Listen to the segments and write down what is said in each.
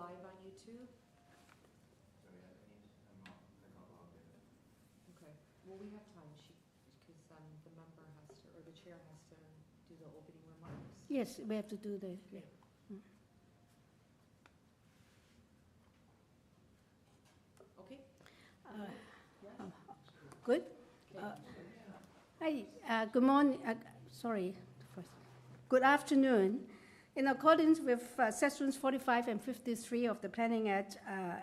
live on YouTube? Sorry, I got logged in. Okay. Well, we have time, because the member has to, or the chair has to do the opening remarks. Yes, we have to do the. Okay. Okay. Good. Hi. Good morning. Sorry. Good afternoon. In accordance with Sections 45 and 53 of the Planning Act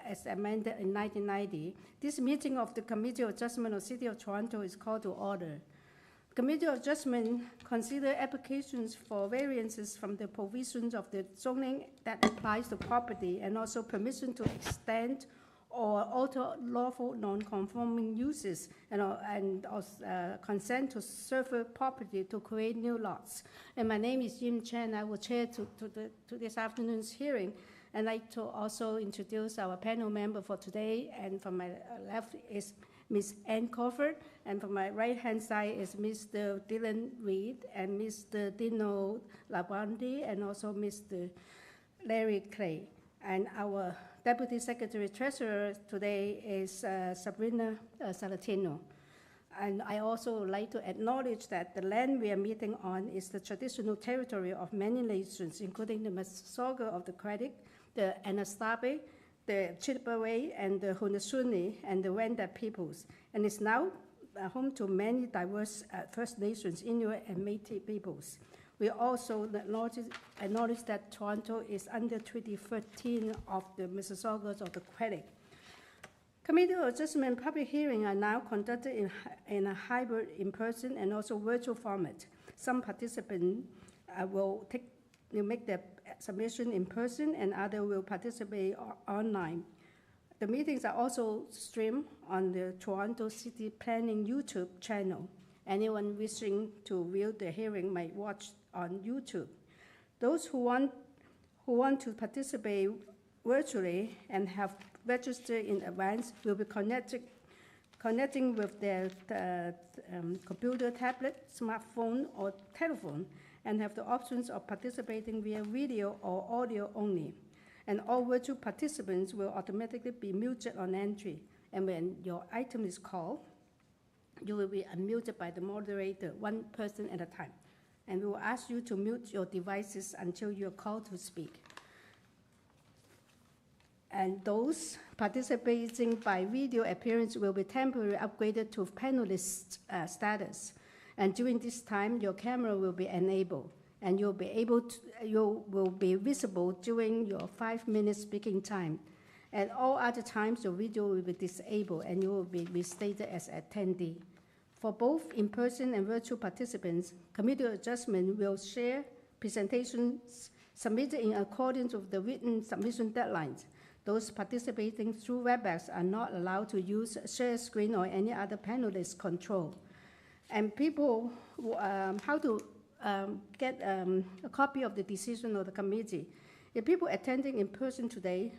as amended in 1990, this meeting of the Committee of Adjustment of the City of Toronto is called to order. The Committee of Adjustment consider applications for variances from the provisions of the zoning that applies to property and also permission to extend or alter lawful non-conforming uses and consent to survey property to create new lots. And my name is Yim Chen. I will chair to this afternoon's hearing. I'd like to also introduce our panel member for today. And from my left is Ms. Ann Crawford, and from my right-hand side is Mr. Dylan Reed and Mr. Dino Labandi, and also Mr. Larry Clay. And our Deputy Secretary Treasurer today is Sabrina Salatino. And I also would like to acknowledge that the land we are meeting on is the traditional territory of many nations, including the Mississauga of the Credit, the Anasazi, the Chippewa, and the Haudenosaunee, and the Wendat peoples, and is now home to many diverse First Nations, Inuit, and Métis peoples. We also acknowledge that Toronto is under Treaty 13 of the Mississaugas of the Credit. Committee of Adjustment public hearings are now conducted in a hybrid in-person and also virtual format. Some participants will make their submission in person, and others will participate online. The meetings are also streamed on the Toronto City Planning YouTube channel. Anyone wishing to view the hearing might watch on YouTube. Those who want to participate virtually and have registered in advance will be connecting with their computer, tablet, smartphone, or telephone, and have the options of participating via video or audio only. And all virtual participants will automatically be muted on entry. And when your item is called, you will be unmuted by the moderator, one person at a time. And we will ask you to mute your devices until you're called to speak. And those participating by video appearance will be temporarily upgraded to panelist status. And during this time, your camera will be enabled, and you will be visible during your 5-minute speaking time. At all other times, your video will be disabled, and you will be restated as attendee. For both in-person and virtual participants, Committee of Adjustment will share presentations submitted in accordance with the written submission deadlines. Those participating through WebEx are not allowed to use share screen or any other panelist control. And people, how to get a copy of the decision of the committee. If people attending in person today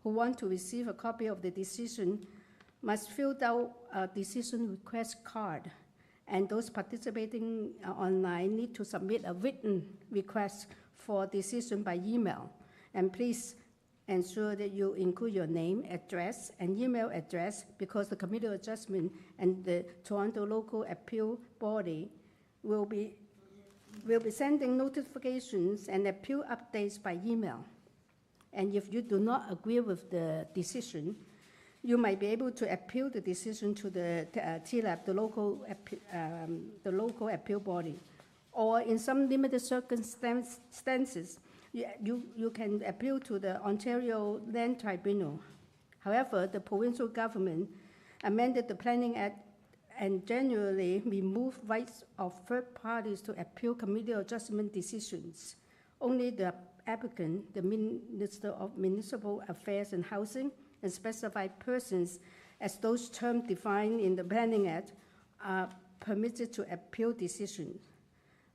who want to receive a copy of the decision must fill out a decision request card, and those participating online need to submit a written request for decision by email. And please ensure that you include your name, address, and email address, because the Committee of Adjustment and the Toronto Local Appeal Body will be sending notifications and appeal updates by email. And if you do not agree with the decision, you might be able to appeal the decision to the TLAP, the local appeal body. Or in some limited circumstances, you can appeal to the Ontario Land Tribunal. However, the provincial government amended the Planning Act and generally removed rights of third parties to appeal Committee of Adjustment decisions. Only the applicant, the Minister of Municipal Affairs and Housing, and specified persons, as those terms defined in the Planning Act, are permitted to appeal decisions.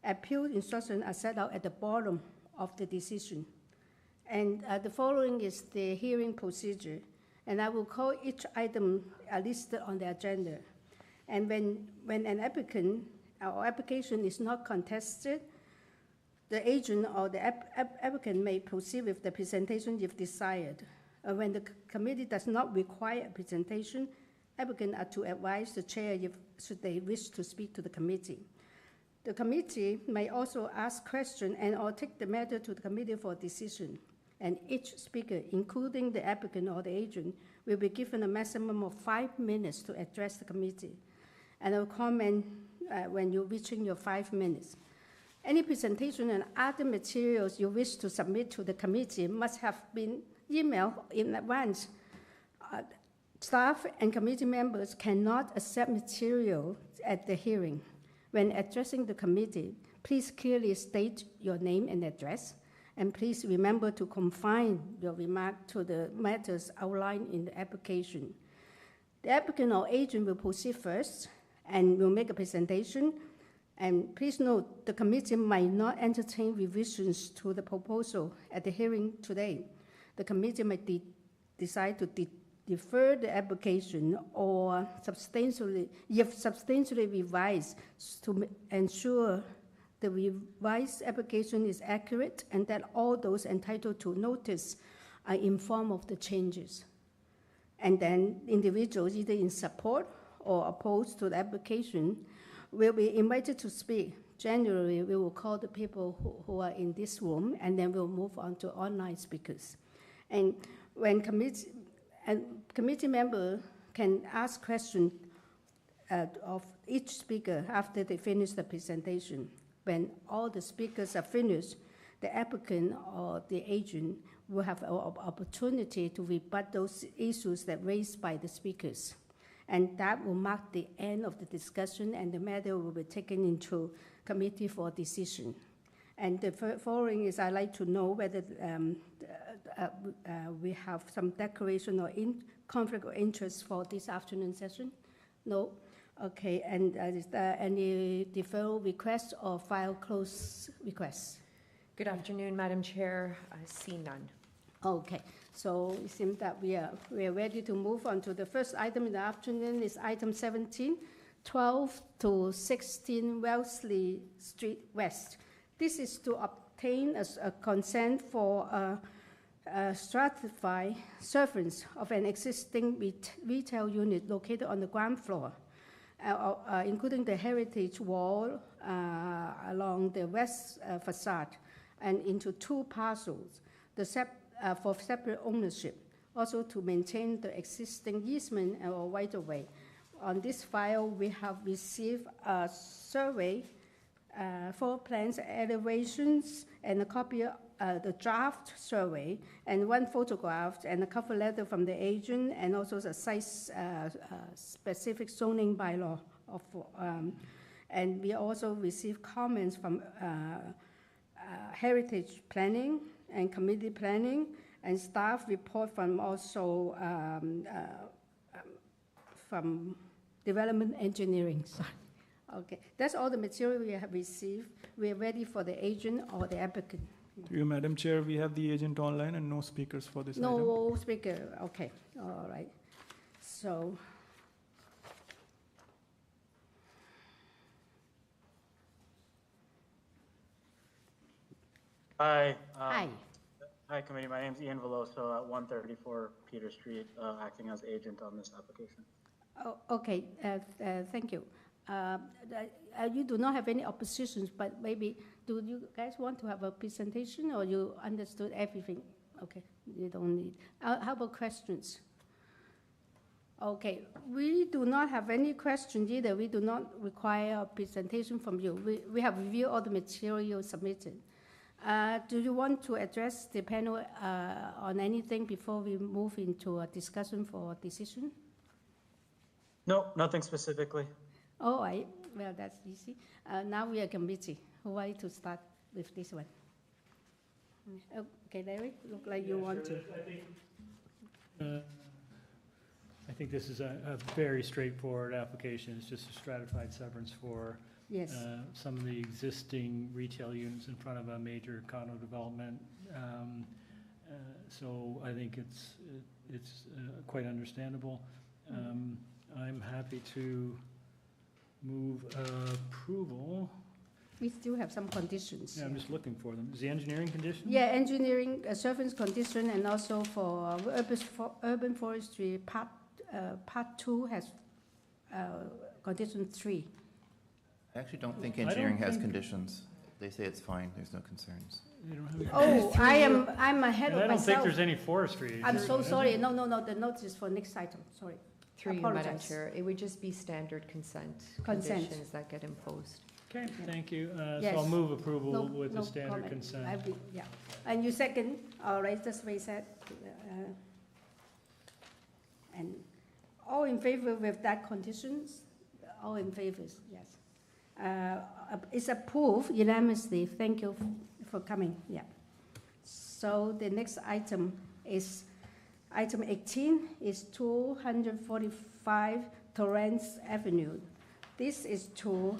Appeal instructions are set out at the bottom of the decision. And the following is the hearing procedure. And I will call each item listed on the agenda. And when an applicant or application is not contested, The agent or the applicant may proceed with the presentation if desired. When the committee does not require a presentation, applicants are to advise the chair should they wish to speak to the committee. The committee may also ask questions and or take the matter to the committee for decision. And each speaker, including the applicant or the agent, will be given a maximum of 5 minutes to address the committee. And I'll comment when you're reaching your 5 minutes. Any presentation and other materials you wish to submit to the committee must have been emailed in advance. Staff and committee members cannot accept material at the hearing. When addressing the committee, please clearly state your name and address, and please remember to confine your remark to the matters outlined in the application. The applicant or agent will proceed first and will make a presentation. And please note, the committee might not entertain revisions to the proposal at the hearing today. The committee may decide to defer the application or substantially revise to ensure the revised application is accurate and that all those entitled to notice are informed of the changes. And then individuals either in support or opposed to the application will be invited to speak. Generally, we will call the people who are in this room, and then we'll move on to online speakers. And when committee member can ask questions of each speaker after they finish the presentation. When all the speakers are finished, the applicant or the agent will have an opportunity to rebut those issues that raised by the speakers. And that will mark the end of the discussion, and the matter will be taken into committee for decision. And the following is I'd like to know whether we have some declaration or conflict of interest for this afternoon session. No? Okay, and is there any deferral requests or file close requests? Good afternoon, Madam Chair. I see none. Okay, so it seems that we are ready to move on to the first item in the afternoon is item 17, 12 to 16 Wellesley Street West. This is to obtain a consent for stratified surface of an existing retail unit located on the ground floor, including the heritage wall along the west facade and into 2 parcels. For separate ownership, also to maintain the existing easement or right-of-way. On this file, we have received a survey, 4 plans, elevations, and a copy of the draft survey, and 1 photograph, and a cover letter from the agent, and also the site-specific zoning bylaw. And we also received comments from heritage planning and community planning, and staff report from also from development engineering. Sorry. Okay, that's all the material we have received. We are ready for the agent or the applicant. To you, Madam Chair, we have the agent online and no speakers for this item. No speaker, okay, all right. So, Hi. hi. Hi, committee. My name is Ian Veloso at 134 Peter Street, acting as agent on this application. Oh, okay, thank you. You do not have any oppositions, but maybe, do you guys want to have a presentation, or you understood everything? Okay, you don't need. How about questions? Okay, we do not have any questions either. We do not require a presentation from you. We have reviewed all the material submitted. Do you want to address the panel on anything before we move into a discussion for decision? No, nothing specifically. All right, well, that's easy. Now we are committee. Who would like to start with this one? Okay, Larry, look like you want to. I think this is a very straightforward application. It's just a stratified severance for Yes. some of the existing retail units in front of a major condo development. So I think it's quite understandable. I'm happy to move approval. We still have some conditions. Yeah, I'm just looking for them. Is the engineering condition? Yeah, engineering, surface condition, and also for urban forestry, part 2 has condition 3. I actually don't think I don't engineering has think- conditions. They say it's fine, there's no concerns. You don't have any- Oh, I'm ahead And of I don't think myself. there's any forestry. I'm is so there? sorry. No, the note is for next item, sorry. Through you, Madam Apologize. Chair, it would just be standard consent Consent. conditions that get imposed. Okay, thank you. So Yes. I'll move approval No- with no the standard comment. consent. Yeah, and you second, all right, that's what I said. And all in favor with that conditions? All in favor, yes. It's approved unanimously, thank you for coming, yeah. So the next item is, item 18 is 245 Torrens Avenue. This is to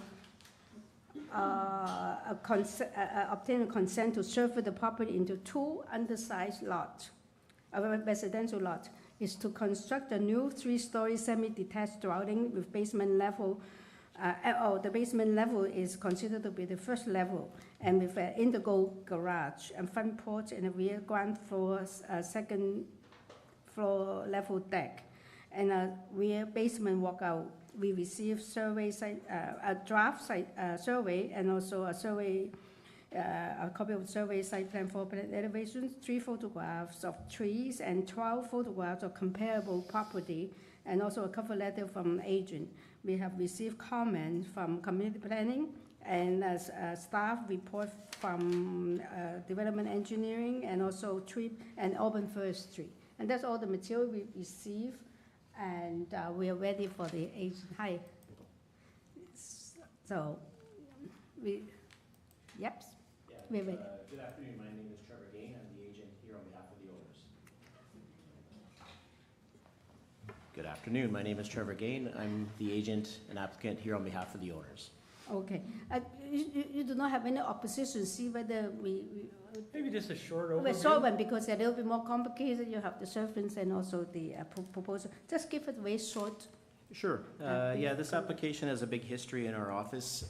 obtain a consent to survey the property into 2 undersized lots, a residential lot. Is to construct a new 3-story semi-detached dwelling with basement level. The basement level is considered to be the first level, and with an indigo garage and front porch and a rear ground floor, second floor level deck, and a rear basement walkout. We received survey site, a draft site survey, and also a survey, a copy of survey site plan for elevations, 3 photographs of trees, and 12 photographs of comparable property, and also a cover letter from agent. We have received comments from community planning and a staff report from development engineering, and also tree and urban forestry. And that's all the material we received, and we are ready for the agent. Hi. So, yep. We're ready. Good afternoon, my name is Trevor Gain, I'm the agent here on behalf of the owners. Good afternoon, my name is Trevor Gain, I'm the agent and applicant here on behalf of the owners. Okay. You do not have any opposition, see whether we Maybe just a short we'll solve overview. it, because they're a little bit more complicated. You have the servants and also the proposal. Just give it very short. Sure. please. Yeah, this application has a big history in our office.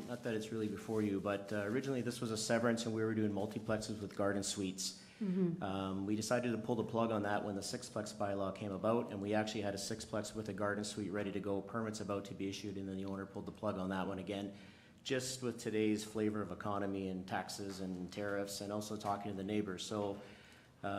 Not that it's really before you, but originally this was a severance and we were doing multiplexes with garden suites. We decided to pull the plug on that when the sixplex bylaw came about, and we actually had a sixplex with a garden suite ready to go, permits about to be issued, and then the owner pulled the plug on that one again, just with today's flavor of economy and taxes and tariffs, and also talking to the neighbors. So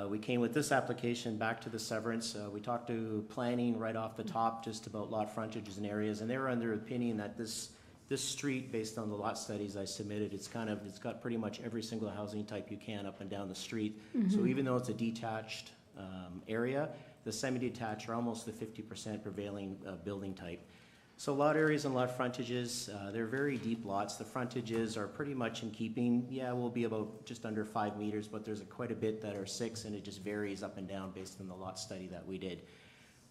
we came with this application back to the severance. We talked to planning right off the top just about lot frontages and areas, and they were under opinion that this street, based on the lot studies I submitted, it's got pretty much every single housing type you can up and down the street. So even though it's a detached area, the semi-detached are almost the 50% prevailing building type. So lot areas and lot frontages, they're very deep lots. The frontages are pretty much in keeping. Yeah, we'll be about just under 5 meters, but there's quite a bit that are 6, and it just varies up and down based on the lot study that we did.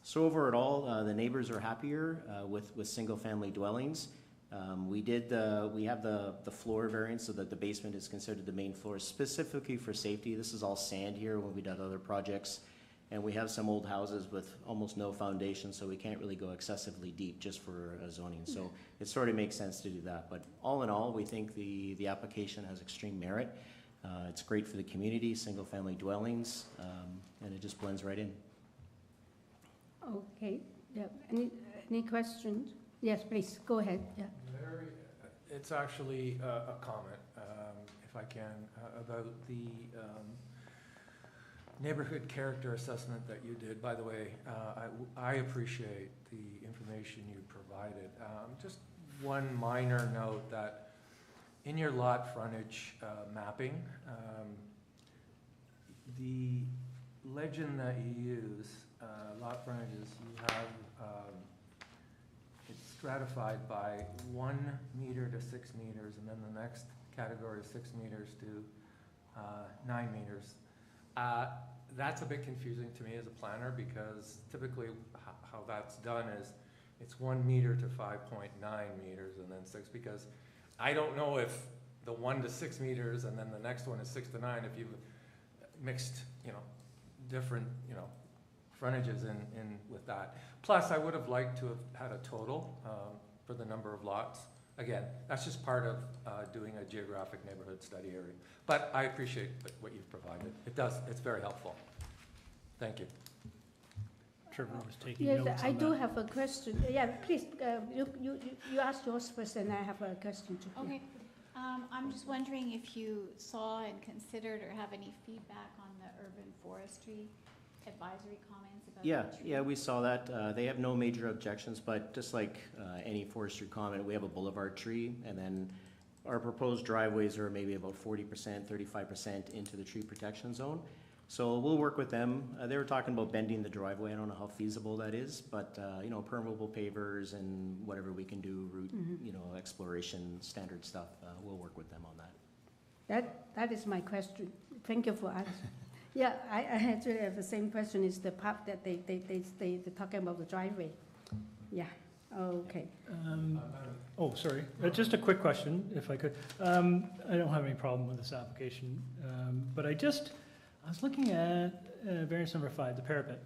So overall, the neighbors are happier with single-family dwellings. We have the floor variance so that the basement is considered the main floor specifically for safety. This is all sand here when we did other projects. And we have some old houses with almost no foundation, so we can't really go excessively deep just for zoning. So it sort of makes sense to do that. But all in all, we think the application has extreme merit. It's great for the community, single-family dwellings, and it just blends right in. Okay. Yeah. Any questions? Yes, please go ahead. Yeah. It's actually a comment, if I can, about the neighborhood character assessment that you did. By the way, I appreciate the information you provided. Just one minor note that in your lot frontage mapping, the legend that you use, lot frontages, you have it's stratified by 1 meter to 6 meters, and then the next category is 6 meters to 9 meters. That's a bit confusing to me as a planner, because typically how that's done is it's 1 meter to 5.9 meters and then 6, because I don't know if the 1 to 6 meters and then the next one is 6 to 9, if you've mixed, different, frontages in with that. Plus, I would have liked to have had a total for the number of lots Again, that's just part of doing a geographic neighborhood study area. But I appreciate what you've provided. It's very helpful. Thank you. Trevor was taking Yes, notes I on do that. have a question. Yeah, please, you ask yours first, and I have a question too. Yeah. Okay, I'm just wondering if you saw and considered or have any feedback on the urban forestry advisory comments about Yeah, the tree? yeah, we saw that. They have no major objections, but just like any forestry comment, we have a boulevard tree, and then our proposed driveways are maybe about 40%, 35% into the tree protection zone. So we'll work with them. They were talking about bending the driveway. I don't know how feasible that is, but, you know, permeable pavers and whatever we can do, route, you know, exploration, standard stuff, we'll work with them on that. That is my question. Thank you for answering. Yeah, I actually have the same question. Is the part that they're talking about the driveway? Yeah. Okay. Oh, sorry. Just a quick question, if I could. I don't have any problem with this application, but I was looking at variance number 5, the parapet.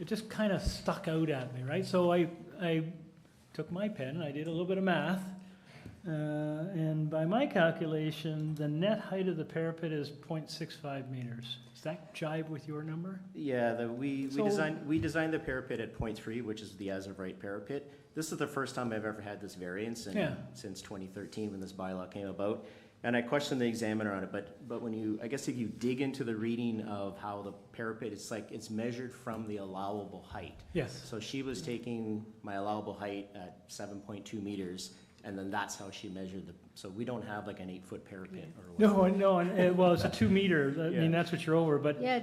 It just kind of stuck out at me, right? So I took my pen and I did a little bit of math. And by my calculation, the net height of the parapet is 0.65 meters. Does that jive with your number? Yeah, we designed the parapet at 0.3, which is the as-of-right parapet. This is the first time I've ever had this variance since 2013 when this bylaw came about. And I questioned the examiner on it, but when I guess if you dig into the reading of how the parapet, it's measured from the allowable height. Yes. So she was taking my allowable height at 7.2 meters, and then that's how she measured so we don't have like an 8-foot parapet or whatever. No, well, it's a 2 meter, I mean, that's what you're over, but Yeah,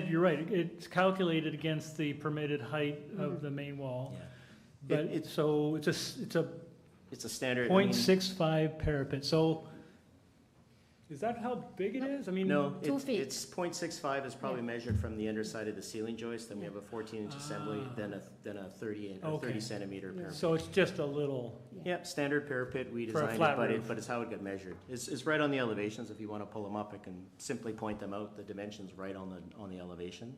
you're right, it's calculated against the permitted height of the main wall. Yeah. But it's a It's a standard. 0.65 parapet, so is that how big it is? I mean. No, 2 feet. it's 0.65 is probably measured from the underside of the ceiling joist, then we have a 14-inch assembly, then a 30 centimeter parapet. So it's just a little, Yep, standard parapet, we For a designed flat it, roof. but it's how it got measured. It's right on the elevations, if you want to pull them up, I can simply point them out, the dimensions right on the elevation.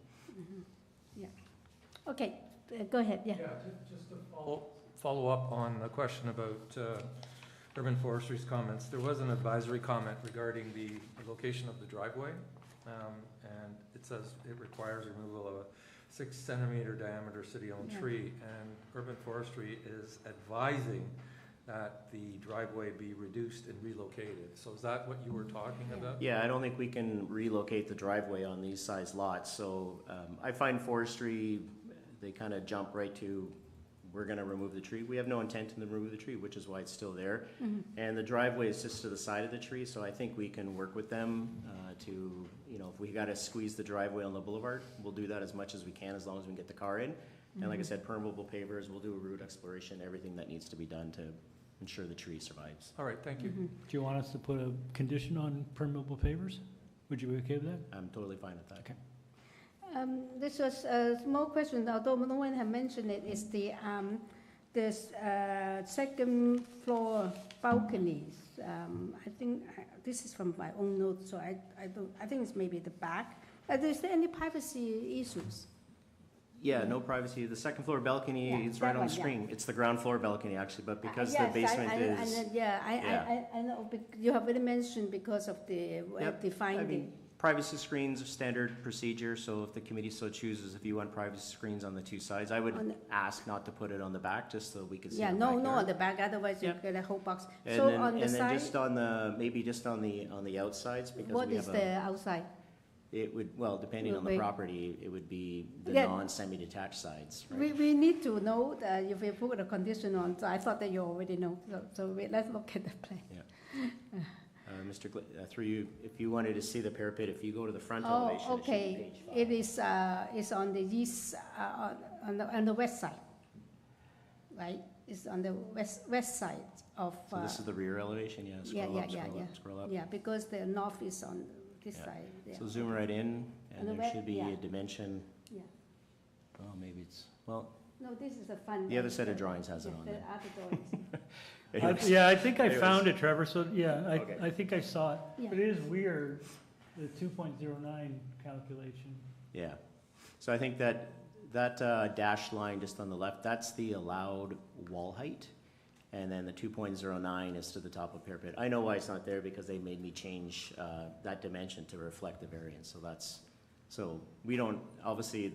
Okay, go ahead. Yeah. Just to follow up on the question about urban forestry's comments. There was an advisory comment regarding the location of the driveway, and it says it requires removal of a 6-centimeter diameter city-owned tree, and urban forestry is advising that the driveway be reduced and relocated. So is that what you were talking about? Yeah, I don't think we can relocate the driveway on these size lots, so I find forestry, they kind of jump right to, we're going to remove the tree. We have no intent to remove the tree, which is why it's still there. And the driveway is just to the side of the tree, so I think we can work with them to, you know, if we got to squeeze the driveway on the boulevard, we'll do that as much as we can, as long as we can get the car in. And like I said, permeable pavers, we'll do a route exploration, everything that needs to be done to ensure the tree survives. All right, thank you. do you want us to put a condition on permeable pavers? Would you be okay with that? I'm totally fine with that. Okay. This was a small question, although no one had mentioned it, is the second floor balconies. I think this is from my own notes, so I think it's maybe the back. Is there any privacy issues? Yeah, no privacy. The second floor balcony is right on the screen. It's the ground floor balcony, actually, but because the basement is. I know, you have already mentioned because of the finding. I mean, privacy screens are standard procedure, so if the committee so chooses, if you want privacy screens on the two sides, I would ask not to put it on the back, just so we could see. No on the back, otherwise you get a whole box. And so then, on the and side, then just on the, maybe just on the outsides, because what we is have the outside? it would, well, depending on the property, it would be the Yeah. non-semi-detached sides, right? We need to know that if we put a condition on, so I thought that you already know, so let's look at the plan. Mr. Through you, if you wanted to see the parapet, if you go to the front elevation, it should be Okay, page 5. it is on the east, on the west side, right? It's on the west side of. So this is the rear elevation, scroll up. Yeah, because the north is on this side. Yeah. So zoom right in, and there should be yeah. a dimension. Yeah. Oh, maybe it's, well, No, this is the front. the other set of drawings has it on the there. other drawings. Yeah, I think I Anyways. found it, Trevor, so, Okay. I think I saw it. Yeah. But it is weird, the 2.09 calculation. Yeah, so I think that dashed line just on the left, that's the allowed wall height. And then the 2.09 is to the top of parapet. I know why it's not there because they made me change that dimension to reflect the variance. So we don't, obviously,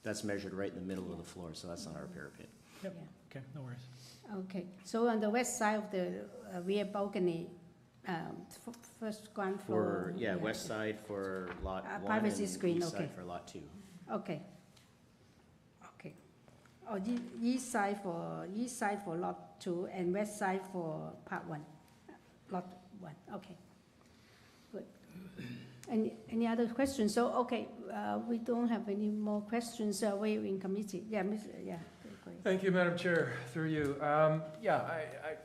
that's measured right in the middle of the floor, so that's not our parapet. Yep. Yeah. Okay, no worries. Okay, so on the west side of the rear balcony, first ground floor. West side for lot 1 privacy and screen, east okay. side for lot 2. Okay. Okay. Oh, east side for lot 2 and west side for part 1, lot 1, okay. Good. Any other questions? So, okay, we don't have any more questions, we're in committee. Yeah, great. Thank you, Madam Chair, through you. Yeah,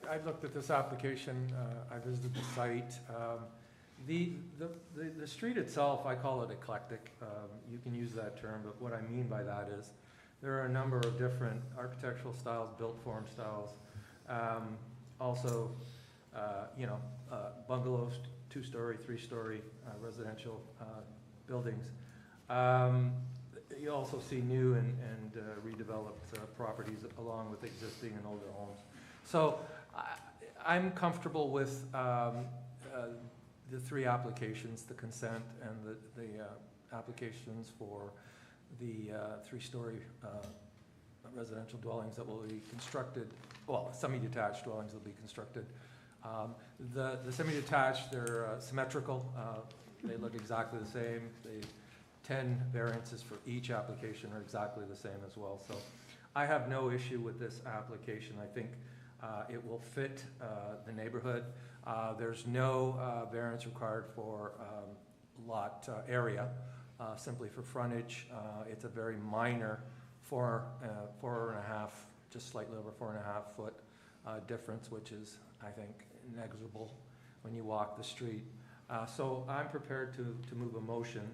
I looked at this application, I visited the site. The street itself, I call it eclectic. You can use that term, but what I mean by that is there are a number of different architectural styles, built form styles. Also, bungalows, 2-story, 3-story residential buildings. You also see new and redeveloped properties along with existing and older homes. So I'm comfortable with the 3 applications, the consent and the applications for the 3-story residential dwellings that will be constructed, well, semi-detached dwellings will be constructed. The semi-detached, they're symmetrical. They look exactly the same. 10 variances for each application are exactly the same as well. So I have no issue with this application. I think it will fit the neighborhood. There's no variance required for lot area, simply for frontage. It's a very minor 4.5, just slightly over 4.5 foot difference, which is, I think, negligible when you walk the street. So I'm prepared to move a motion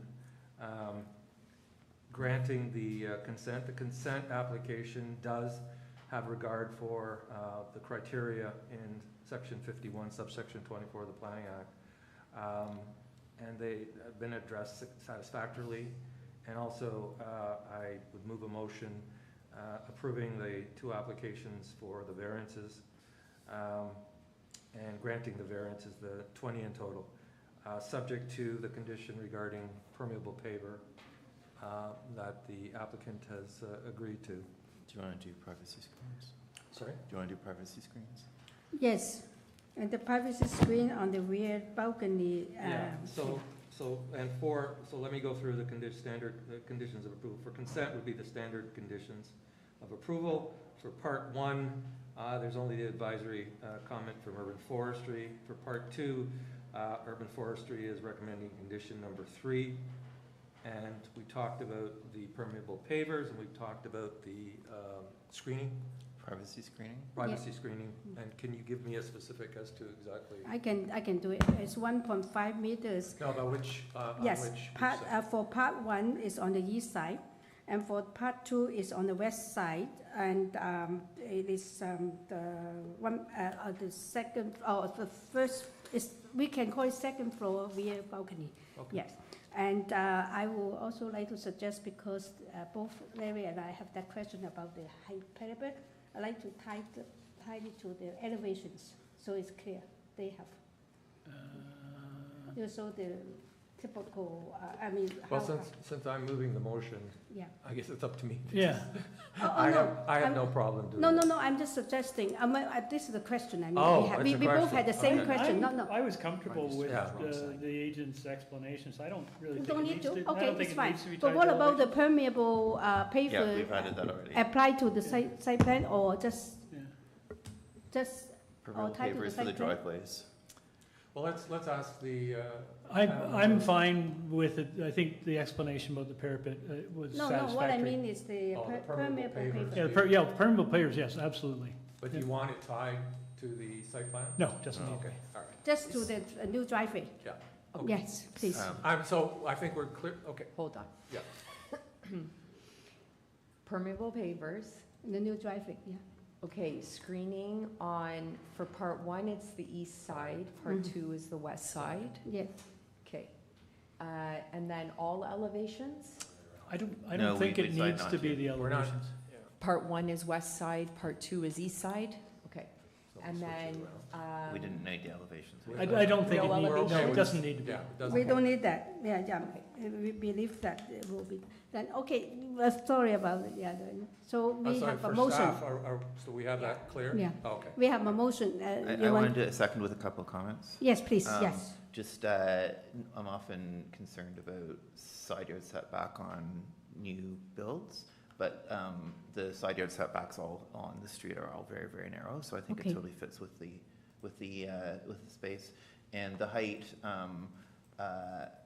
granting the consent. The consent application does have regard for the criteria in Section 51, subsection 24 of the Planning Act. And they have been addressed satisfactorily. And also, I would move a motion approving the 2 applications for the variances and granting the variances, the 20 in total, subject to the condition regarding permeable paver that the applicant has agreed to. Do you want to do privacy screens? Sorry? Do you want to do privacy screens? Yes, and the privacy screen on the rear balcony. So let me go through the standard conditions of approval. For consent would be the standard conditions of approval. For part 1, there's only the advisory comment from urban forestry. For part 2, urban forestry is recommending condition number 3. And we talked about the permeable pavers, and we talked about the screening. Privacy screening? Privacy screening. And can you give me a specific as to exactly? I can do it. It's 1.5 meters. No, about which? Yes, which for part 1 is on the east side, and for part 2 is on the west side, and it is the second, the first is, we can call it second floor rear balcony. Okay. Yes, and I will also like to suggest, because both Larry and I have that question about the height parapet, I like to tie it to the elevations, so it's clear. They have. So the typical, Well, since I'm moving the motion, yeah. I guess it's up to me. Yeah. I have no problem doing No, it. I'm just suggesting, this is the question, Oh, we it's a both had the question. same question, no. I was comfortable with Yeah. the agent's explanations. I don't really You think don't it need needs to? to. I Okay, don't think it's it fine. needs to be But tied what to about the elevation. permeable Yeah, paver we've added that already. applied to the site plan, or just Permeable tied to the pavers for the site plan? driveways. Well, let's ask the. I'm fine with it. I think the explanation about the parapet was No, satisfactory. what I mean is the Oh, the permeable permeable paver. pavers. Yeah, permeable pavers, yes, absolutely. But do you want it tied to the site plan? No, doesn't need. Okay, all right. Just to the new driveway. Yeah. Okay. Yes, please. So I think we're clear, okay. Hold on. Yeah. Permeable pavers, The new driveway, yeah. okay, screening on, for part 1, it's the east side, part 2 is the west side, Yes. okay. And then all elevations? I No, don't think we it decide needs not to be to. the We're not- elevations. Part 1 is west side, part 2 is east side, okay. and then, We didn't need the elevations. I don't think Real it needs, no, elevation. it doesn't need to be. Yeah, it doesn't. We don't need that, yeah, we believe that it will be, then, okay, sorry about it, yeah, so I'm we sorry, have a for motion. staff, so we have that clear? Yeah. Oh, okay. We have a motion, I you want? wanted to second with a couple of comments. Yes, please, Um, yes. Just, I'm often concerned about side yard setback on new builds, but the side yard setbacks all on the street are all very, very narrow, so I think Okay. it totally fits with the space. And the height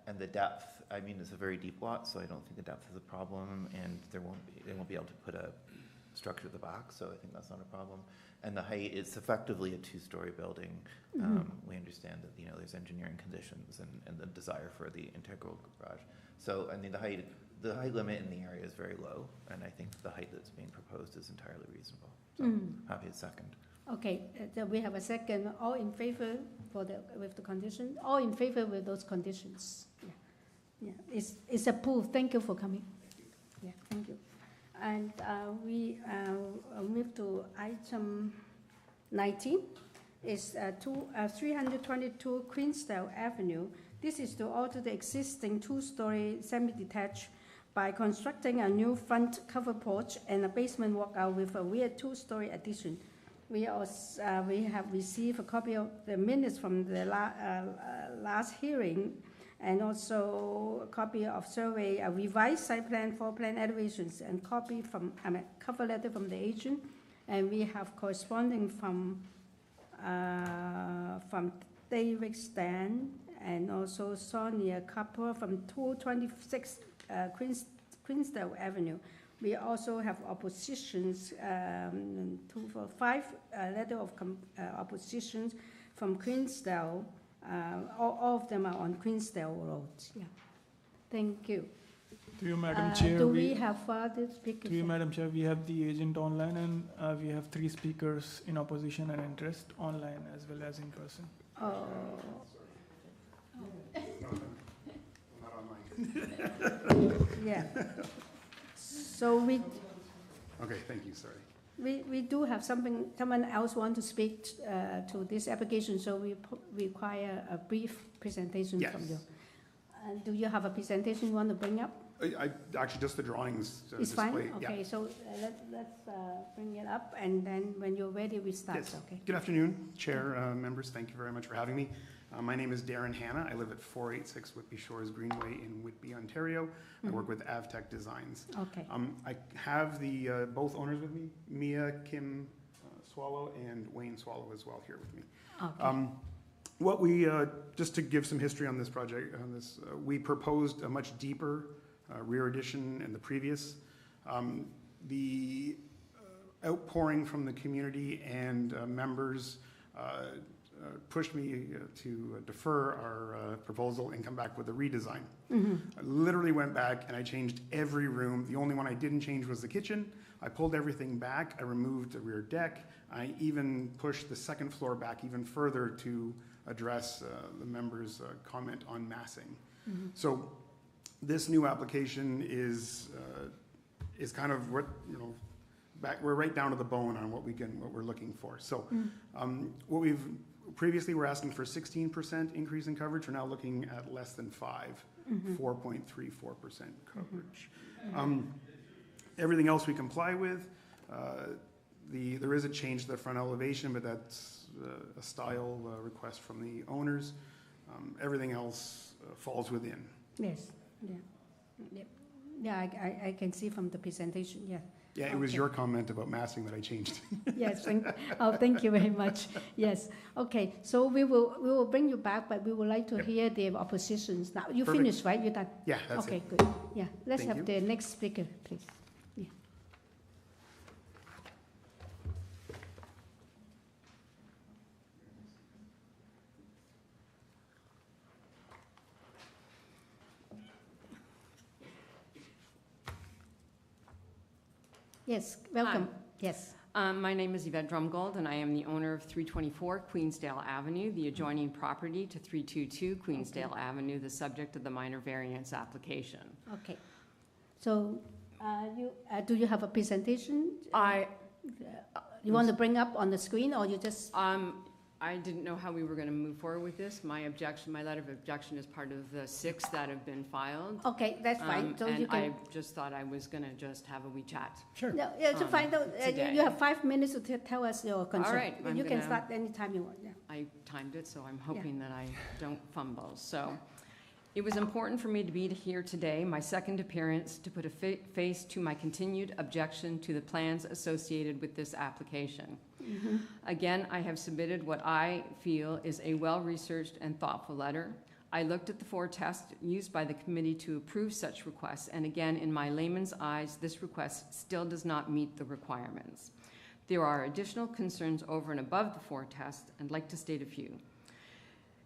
and the depth, I mean, it's a very deep lot, so I don't think the depth is a problem, and they won't be able to put a structure at the back, so I think that's not a problem. And the height, it's effectively a two-story building. We understand that, you know, there's engineering conditions and the desire for the integral garage. So, I mean, the height limit in the area is very low, and I think the height that's being proposed is entirely reasonable. So, happy to second. Okay, then we have a second, all in favor with the condition, all in favor with those conditions? Yeah, it's approved, thank you for coming. Yeah, thank you. And we move to item 19. It's 322 Queensdale Avenue. This is to alter the existing two-story semi-detached by constructing a new front cover porch and a basement walkout with a rear two-story addition. We have received a copy of the minutes from the last hearing, and also a copy of survey, a revised site plan, floor plan elevations, and cover letter from the agent. And we have corresponding from David Stan and also Sonia Kapur from 226 Queensdale Avenue. We also have oppositions, 245 letter of oppositions from Queensdale. All of them are on Queensdale Road. Yeah. Thank you. Through you, Madam Chair. Do we have further speakers? Through you, Madam Chair, we have the agent online, and we have 3 speakers in opposition and interest online as well as in person. Oh. Not online. Yeah. So we Okay, thank you, sorry. we do have someone else want to speak to this application, so we require a brief presentation from you. And do you have a presentation you want to bring up? I actually, just the drawings It's display. fine? Okay, so let's bring it up, and then when you're ready, we start, Yes. okay? Good afternoon, Chair, members. Thank you very much for having me. My name is Darren Hanna. I live at 486 Whitby Shores Greenway in Whitby, Ontario. I work with Avtech Designs. Okay. I have the both owners with me, Mia Kim Swallow and Wayne Swallow as well here with me. Okay. What we, just to give some history on this project, we proposed a much deeper rear addition in the previous. The outpouring from the community and members pushed me to defer our proposal and come back with a redesign. I literally went back and I changed every room. The only one I didn't change was the kitchen. I pulled everything back. I removed the rear deck. I even pushed the second floor back even further to address the members' comment on massing. So this new application is kind of what, we're right down to the bone on what we're looking for. So what we've previously, we're asking for 16% increase in coverage. We're now looking at less than 4.34% coverage. Everything else we comply with. There is a change to the front elevation, but that's a style request from the owners. Everything else falls within. Yes, yeah, I can see from the presentation, yeah. Yeah, it was your comment about massing that I changed. Yes, thank you very much. Yes, okay, so we will bring you back, but we would like to hear the oppositions now. You Perfect. finished, right? You're done? Yeah, that's okay, it. good. Yeah, let's Thank have you. the next speaker, please. Yeah. Yes, welcome. Hi. Yes. My name is Yvette Drumgold, and I am the owner of 324 Queensdale Avenue, the adjoining property to 322 Queensdale Avenue, the subject of the minor variance application. Okay. So, do you have a presentation? You want to bring up on the screen, or you just? I didn't know how we were going to move forward with this. My letter of objection is part of the 6 that have been filed. Okay, that's fine. So And you can. I just thought I was going to just have a wee chat. Sure. No, yeah, to find out, today. you have 5 minutes to tell us your concern. right, I'm You can gonna- start anytime you want, yeah. I timed it, so I'm hoping that I don't fumble. So it was important for me to be here today, my second appearance, to put a face to my continued objection to the plans associated with this application. Again, I have submitted what I feel is a well-researched and thoughtful letter. I looked at the 4 tests used by the committee to approve such requests, and again, in my layman's eyes, this request still does not meet the requirements. There are additional concerns over and above the 4 tests. I'd like to state a few.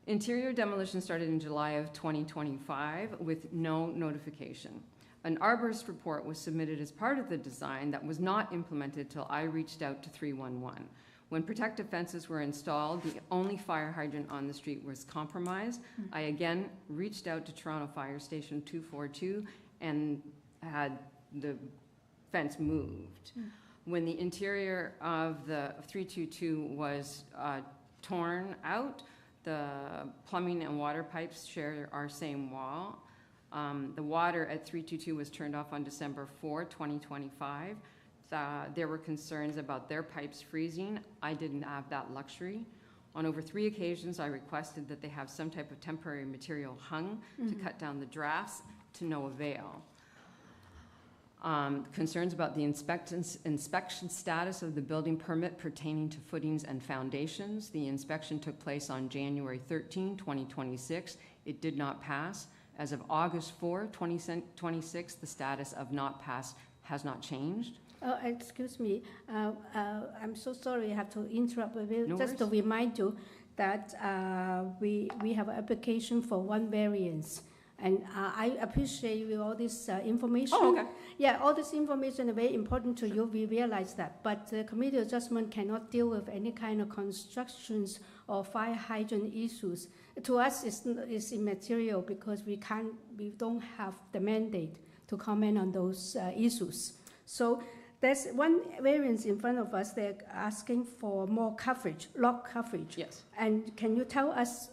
Interior demolition started in July of 2025 with no notification. An arborist report was submitted as part of the design that was not implemented till I reached out to 311. When protective fences were installed, the only fire hydrant on the street was compromised. I again reached out to Toronto Fire Station 242 and had the fence moved. When the interior of the 322 was torn out, the plumbing and water pipes share our same wall. The water at 322 was turned off on December 4, 2025. There were concerns about their pipes freezing. I didn't have that luxury. On over 3 occasions, I requested that they have some type of temporary material hung to cut down the drafts, to no avail. Concerns about the inspection status of the building permit pertaining to footings and foundations. The inspection took place on January 13, 2026. It did not pass. As of August 4, 2026, the status of not passed has not changed. Excuse me, I'm so sorry I have to interrupt a bit. No Just to remind you that we have an application for 1 variance. And I appreciate you all this information. Oh, okay. Yeah, all this information is very important to you. We realize that. But the committee adjustment cannot deal with any kind of constructions or fire hydrant issues. To us, it's immaterial because we don't have the mandate to comment on those issues. So there's 1 variance in front of us. They're asking for more coverage, lot coverage. Yes. And can you tell us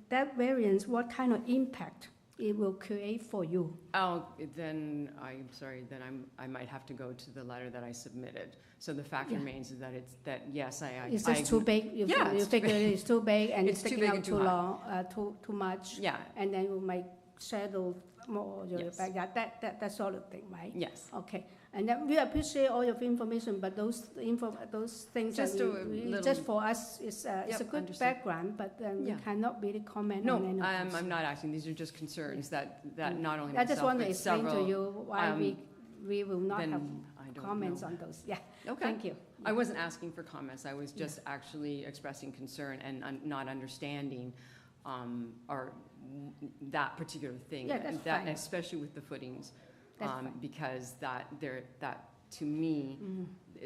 that variance, what kind of impact it will create for you? Oh, then I'm sorry, then I might have to go to the letter that I submitted. So the fact remains is that yes, It's just too big? You figure it's too big and it's sticking out too long, too much? Yeah. And then you might shadow more your back, yeah, that sort of thing, right? Yes. Okay. And then we appreciate all your information, but those things Just just for us, it's a good understood. background, but we cannot really comment on any of those. I'm not asking. These are just concerns that not only I just myself, want to but explain several, to you why we will not then have I don't comments know. on those. Yeah, Okay. thank you. I wasn't asking for comments. I was just actually expressing concern and not understanding or that particular thing. Yeah, that's that fine. Especially with the footings, That's fine. because that to me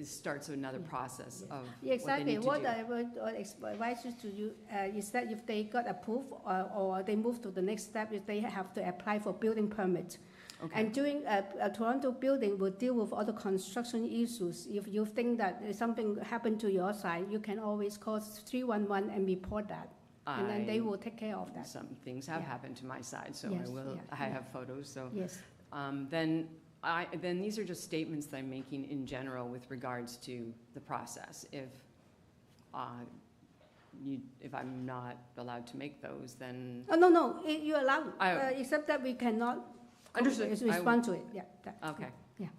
starts another process of Yeah, exactly. what they need What to do. I would advise you to do is that if they got approved or they move to the next step, is they have to apply for building permit. Okay. And doing a Toronto building will deal with other construction issues. If you think that something happened to your side, you can always call 311 and report that. And then they will take care of that. Some things have happened to my side, so Yes, I have photos. So Yes. Then these are just statements that I'm making in general with regards to the process. If I'm not allowed to make those, then Oh, no, you're allowed, except that we cannot Understood. respond to it. Yeah. Okay. Yeah.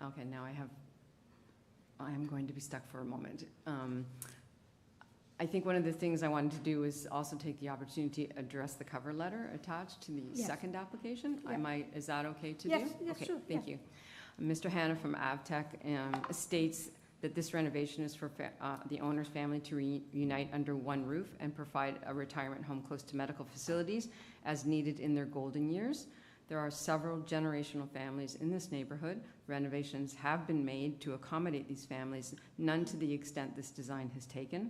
Okay, now I am going to be stuck for a moment. I think one of the things I wanted to do is also take the opportunity to address the cover letter attached to the second application. Yeah. Is that okay to Yes, do? yes, Okay, sure, thank you. Mr. Hanna from Avtech states that this renovation is for the owner's family to reunite under one roof and provide a retirement home close to medical facilities as needed in their golden years. There are several generational families in this neighborhood. Renovations have been made to accommodate these families, none to the extent this design has taken.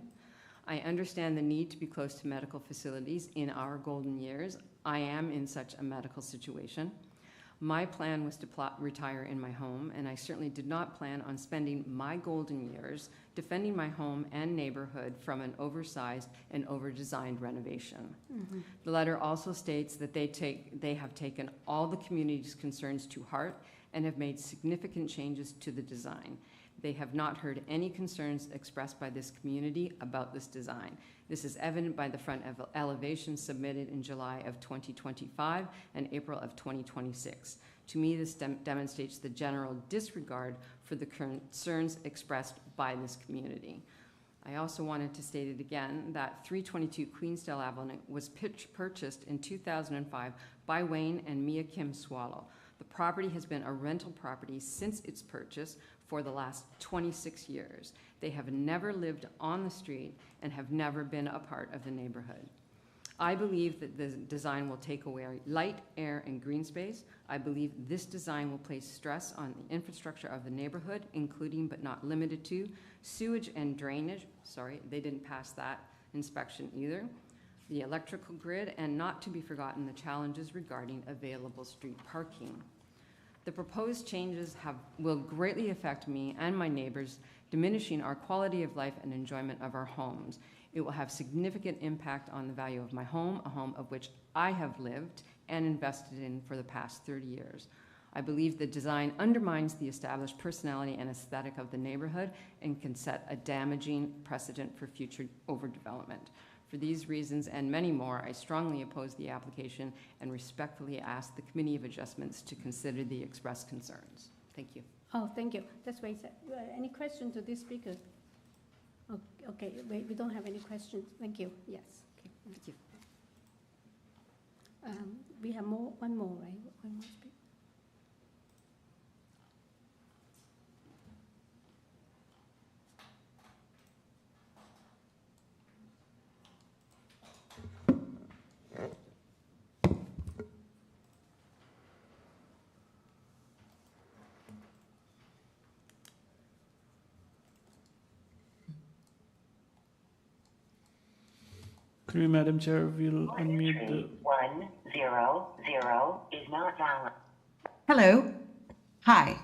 I understand the need to be close to medical facilities in our golden years. I am in such a medical situation. My plan was to retire in my home, and I certainly did not plan on spending my golden years defending my home and neighborhood from an oversized and over-designed renovation. The letter also states that they have taken all the community's concerns to heart and have made significant changes to the design. They have not heard any concerns expressed by this community about this design. This is evident by the front elevation submitted in July of 2025 and April of 2026. To me, this demonstrates the general disregard for the concerns expressed by this community. I also wanted to state it again that 322 Queensdale Avenue was purchased in 2005 by Wayne and Mia Kim Swallow. The property has been a rental property since its purchase for the last 26 years. They have never lived on the street and have never been a part of the neighborhood. I believe that the design will take away light, air, and green space. I believe this design will place stress on the infrastructure of the neighborhood, including but not limited to sewage and drainage. Sorry, they didn't pass that inspection either. The electrical grid, and not to be forgotten, the challenges regarding available street parking. The proposed changes will greatly affect me and my neighbors, diminishing our quality of life and enjoyment of our homes. It will have significant impact on the value of my home, a home of which I have lived and invested in for the past 30 years. I believe the design undermines the established personality and aesthetic of the neighborhood and can set a damaging precedent for future overdevelopment. For these reasons and many more, I strongly oppose the application and respectfully ask the Committee of Adjustments to consider the expressed concerns. Thank you. Oh, thank you. That's what I said. Any questions to this speaker? Okay, we don't have any questions. Thank you. Yes. Okay. Thank you. We have one more, right? One more speaker. Through Madam Chair, we'll unmute the... 100 is not valid. Hello. Hi.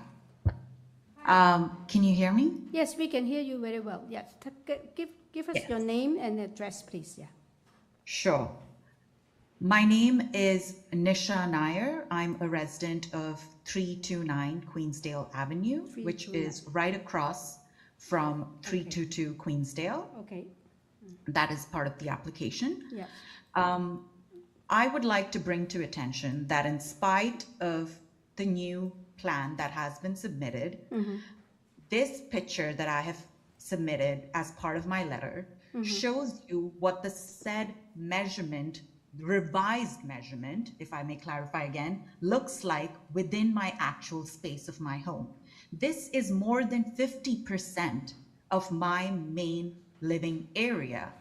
Can you hear me? Yes, we can hear you very well. Yes. Give us your name and address, please. Yeah. Sure. My name is Nisha Nair. I'm a resident of 329 Queensdale Avenue, which is right across from 322 Queensdale. Okay. That is part of the application. Yeah. I would like to bring to attention that in spite of the new plan that has been submitted, this picture that I have submitted as part of my letter shows you what the said measurement, revised measurement, if I may clarify again, looks like within my actual space of my home. This is more than 50% of my main living area.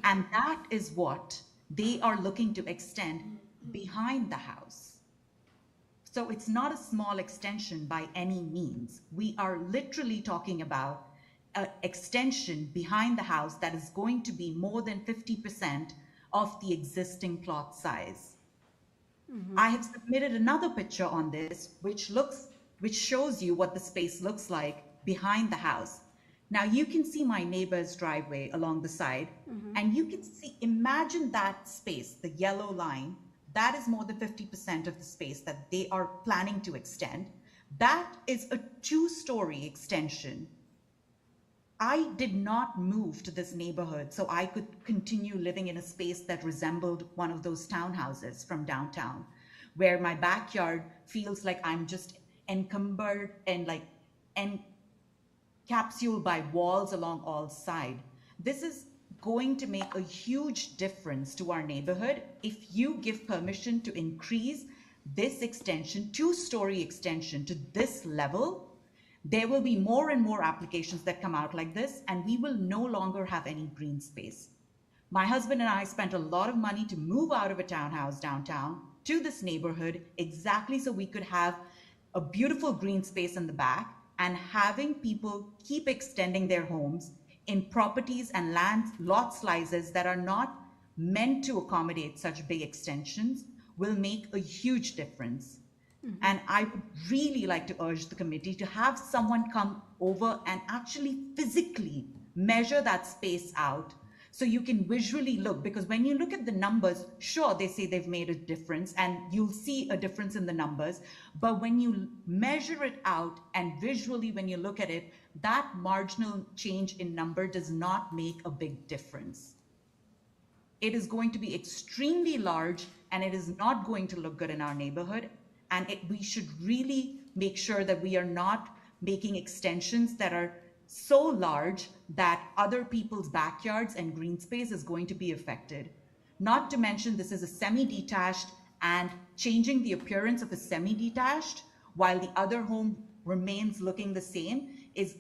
And that is what they are looking to extend behind the house. So it's not a small extension by any means. We are literally talking about an extension behind the house that is going to be more than 50% of the existing plot size. I have submitted another picture on this, which shows you what the space looks like behind the house. Now you can see my neighbor's driveway along the side, and you can see, imagine that space, the yellow line, that is more than 50% of the space that they are planning to extend. That is a 2-story extension. I did not move to this neighborhood so I could continue living in a space that resembled one of those townhouses from downtown, where my backyard feels like I'm just encumbered and capsuled by walls along all sides. This is going to make a huge difference to our neighborhood if you give permission to increase this extension, 2-story extension, to this level. There will be more and more applications that come out like this, and we will no longer have any green space. My husband and I spent a lot of money to move out of a townhouse downtown to this neighborhood exactly so we could have a beautiful green space in the back, and having people keep extending their homes in properties and lot slices that are not meant to accommodate such big extensions will make a huge difference. And I would really like to urge the committee to have someone come over and actually physically measure that space out so you can visually look. Because when you look at the numbers, sure, they say they've made a difference and you'll see a difference in the numbers. But when you measure it out and visually when you look at it, that marginal change in number does not make a big difference. It is going to be extremely large and it is not going to look good in our neighborhood. And we should really make sure that we are not making extensions that are so large that other people's backyards and green space is going to be affected. Not to mention this is a semi-detached, and changing the appearance of a semi-detached while the other home remains looking the same is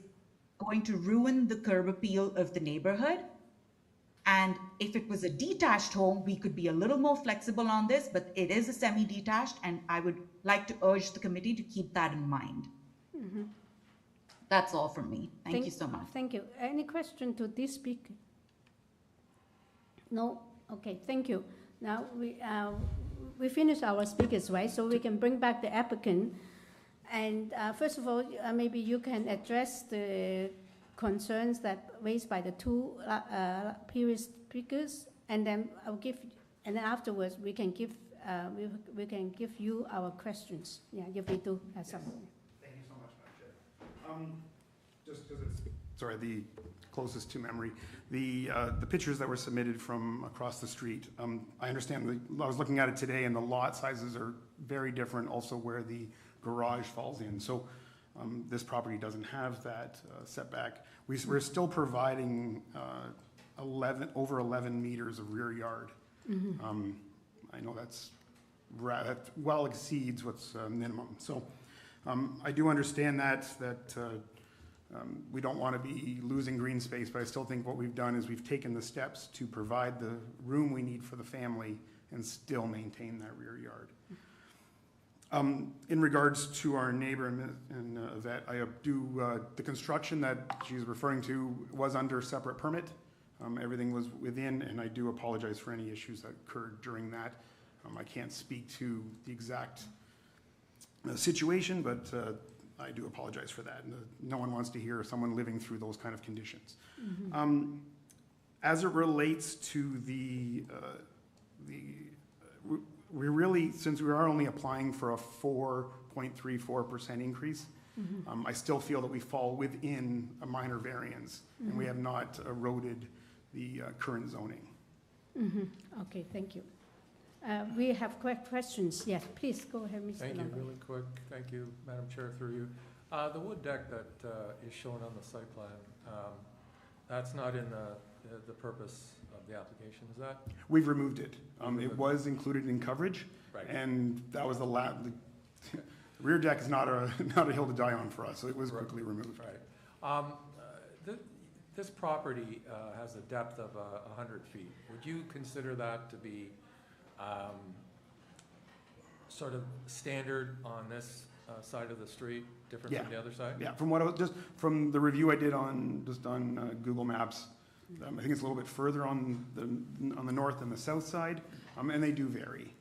going to ruin the curb appeal of the neighborhood. And if it was a detached home, we could be a little more flexible on this, but it is a semi-detached, and I would like to urge the committee to keep that in mind. Mhm. That's all from me. Thank you so much. Thank you. Any question to this speaker? No? Okay, thank you. Now, we finished our speakers, right? So we can bring back the applicant. And first of all, maybe you can address the concerns that raised by the two previous speakers, and then and then afterwards we can give you our questions. Yeah, if we do have some. Thank you so much, Madam Chair. Just because it's the closest to memory, the pictures that were submitted from across the street. I understand. I was looking at it today, and the lot sizes are very different. Also, where the garage falls in. So. This property doesn't have that setback. We're still providing over 11 meters of rear yard. Mm-hmm. I know that well exceeds what's minimum. So I do understand that we don't want to be losing green space, but I still think what we've done is we've taken the steps to provide the room we need for the family and still maintain that rear yard. In regards to our neighbor and Yvette, the construction that she's referring to was under separate permit. Everything was within, and I do apologize for any issues that occurred during that. I can't speak to the exact situation, but I do apologize for that. And no one wants to hear someone living through those kind of conditions. Mm-hmm. As it relates to we really, since we are only applying for a 4.34% increase, mm-hmm. I still feel that we fall within a minor variance, mm-hmm. and we have not eroded the current zoning. Mm-hmm. Okay, thank you. We have questions. Yes, please go ahead, Mr. Thank Lumber. you, really quick. Thank you, Madam Chair, through you. The wood deck that is shown on the site plan, that's not in the purpose of the application, is that? We've removed it. It was included in coverage, right. And that was the rear deck is not a hill to die on for us, so it was quickly removed. Right. This property has a depth of 100 feet. Would you consider that to be sort of standard on this side of the street, different from the other side? Yeah, from the review I did on Google Maps, I think it's a little bit further on the north and the south side, and they do vary.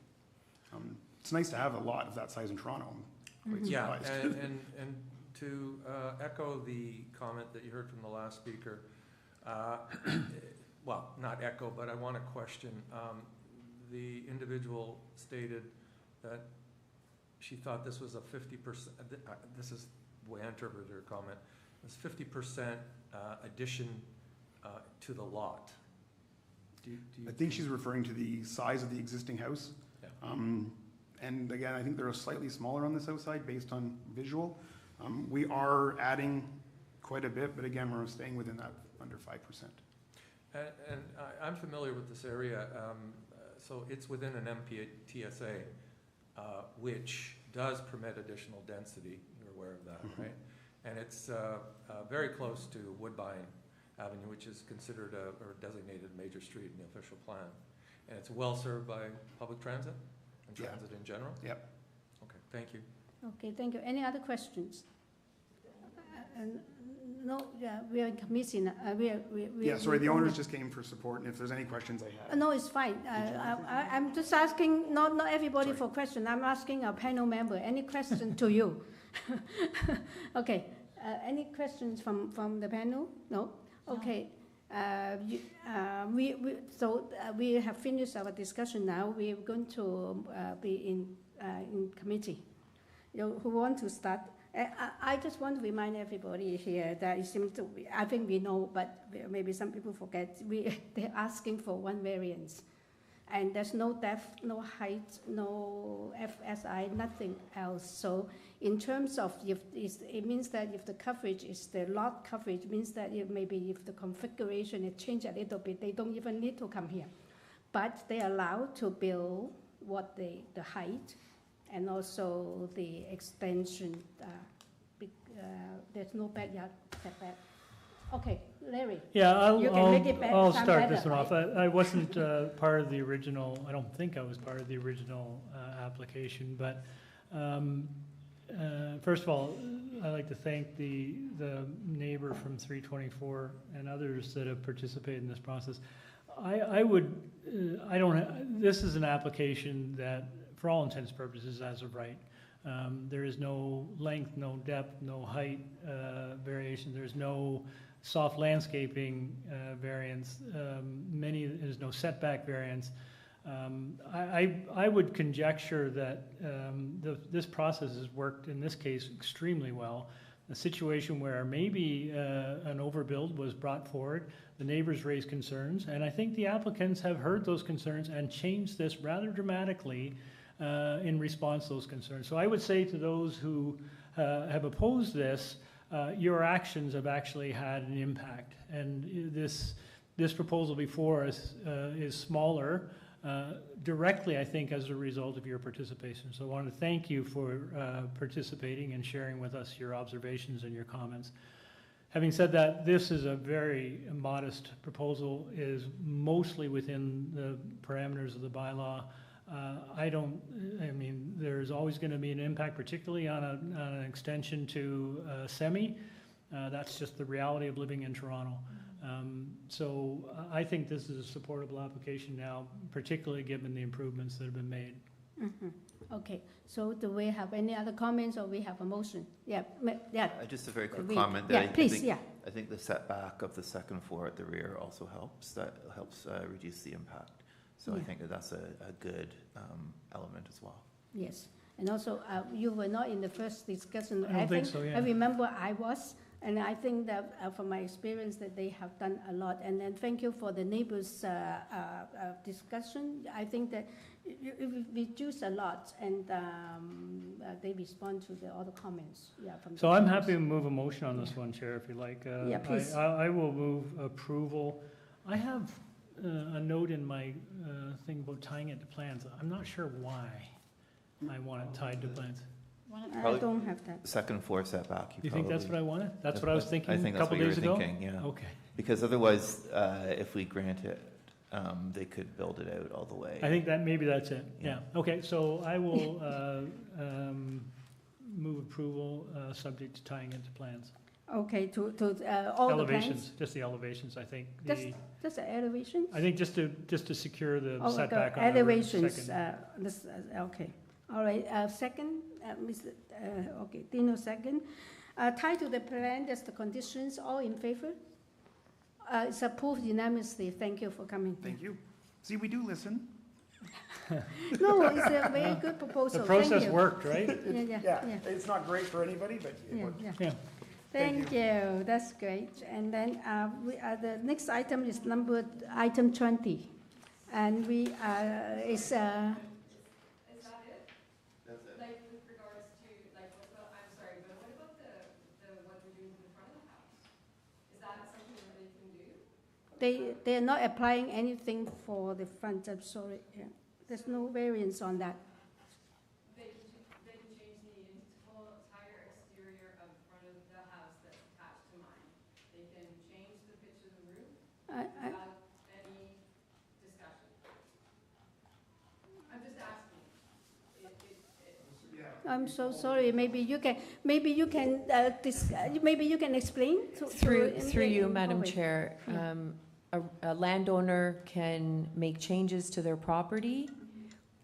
It's nice to have a lot of that size in Toronto. I'm quite surprised. And to echo the comment that you heard from the last speaker, well, not echo, but I want to question. The individual stated that she thought this was a 50%, this is the way I interpreted her comment, this 50% addition to the lot. I think she's referring to the size of the existing house. Yeah. And again, I think they're slightly smaller on the south side based on visual. We are adding quite a bit, but again, we're staying within that under 5%. And I'm familiar with this area. So it's within an MPTSA, which does permit additional density. You're aware of that, mm-hmm. right? And it's very close to Woodbine Avenue, which is considered or designated major street in the official plan. And it's well served by public transit and transit in general? Yep. Okay, thank you. Okay, thank you. Any other questions? No, yeah, we are in commission. Yeah, sorry, the owners just came for support, and if there's any questions I have. No, it's fine. I'm just asking, not everybody Sorry. for question. I'm asking a panel member. Any question to you? Okay. Any questions from the panel? No? Okay. We have finished our discussion now. We are going to be in committee. Who want to start? I just want to remind everybody here that it seems to be, I think we know, but maybe some people forget, they're asking for one variance. And there's no depth, no height, no FSI, nothing else. So in terms of, it means that if the coverage is the lot coverage, means that maybe if the configuration is changed a little bit, they don't even need to come here. But they're allowed to build what the height, and also the extension, there's no backyard setback. Okay, Larry. Yeah, I'll sound start this better, one off. right? I wasn't part of the original, I don't think I was part of the original application, but first of all, I'd like to thank the neighbor from 324 and others that have participated in this process. This is an application that, for all intents and purposes, as of right. There is no length, no depth, no height variation. There's no soft landscaping variance. There's no setback variance. I would conjecture that this process has worked, in this case, extremely well. A situation where maybe an overbuild was brought forward, the neighbors raised concerns, and I think the applicants have heard those concerns and changed this rather dramatically in response to those concerns. So I would say to those who have opposed this, your actions have actually had an impact. And this proposal before us is smaller, directly, I think, as a result of your participation. So I want to thank you for participating and sharing with us your observations and your comments. Having said that, this is a very modest proposal, is mostly within the parameters of the bylaw. There's always going to be an impact, particularly on an extension to semi. That's just the reality of living in Toronto. So I think this is a supportable application now, particularly given the improvements that have been made. Mm-hmm. Okay, so do we have any other comments, or we have a motion? Yeah. Just a very quick comment. That I think the setback of the second floor at the rear also helps. That helps reduce the impact. So I think that's a good element as well. Yes, and also you were not in the first discussion. I don't think so, yeah. I remember I was, and I think that from my experience that they have done a lot. And then thank you for the neighbors' discussion. I think that it reduced a lot, and they respond to the other comments. Yeah. So I'm happy to move a motion on this one, Chair, if you like. Yeah, please. I will move approval. I have a note in my thing about tying it to plans. I'm not sure why I want it tied to plans. I don't have that. Second floor setback. You think that's what I wanted? That's what I was thinking I think a that's couple what you days were ago? thinking, yeah. Okay. Because otherwise, if we grant it, they could build it out all the way. I think that maybe that's it. Yeah. Okay, so I will move approval subject to tying it to plans. Okay, to all elevations, the plans? just the elevations, I think. Just the elevations? I think just to secure the setback on elevations. the second. Okay. All right. Second, Mr. Okay, Dino second. Tied to the plan, there's the conditions. All in favor? It's approved unanimously. Thank you for coming. Thank you. See, we do listen. No, it's a very good proposal. The process worked, right? Yeah. It's not great for anybody, but it worked. Yeah. Thank you. That's great. And then the next item is item 20, and is that it? That's it? Like with regards to, like, I'm sorry, but what about what they're doing in front of the house? Is that something that they can do? They're not applying anything for the front. I'm sorry. Yeah. There's no variance on that. They can change the entire exterior of front of the house that's attached to mine. They can change the pitch of the roof without any discussion. I'm just asking. I'm so sorry. Maybe you can explain Through you, Madam Always. Chair, Yeah. a landowner can make changes to their property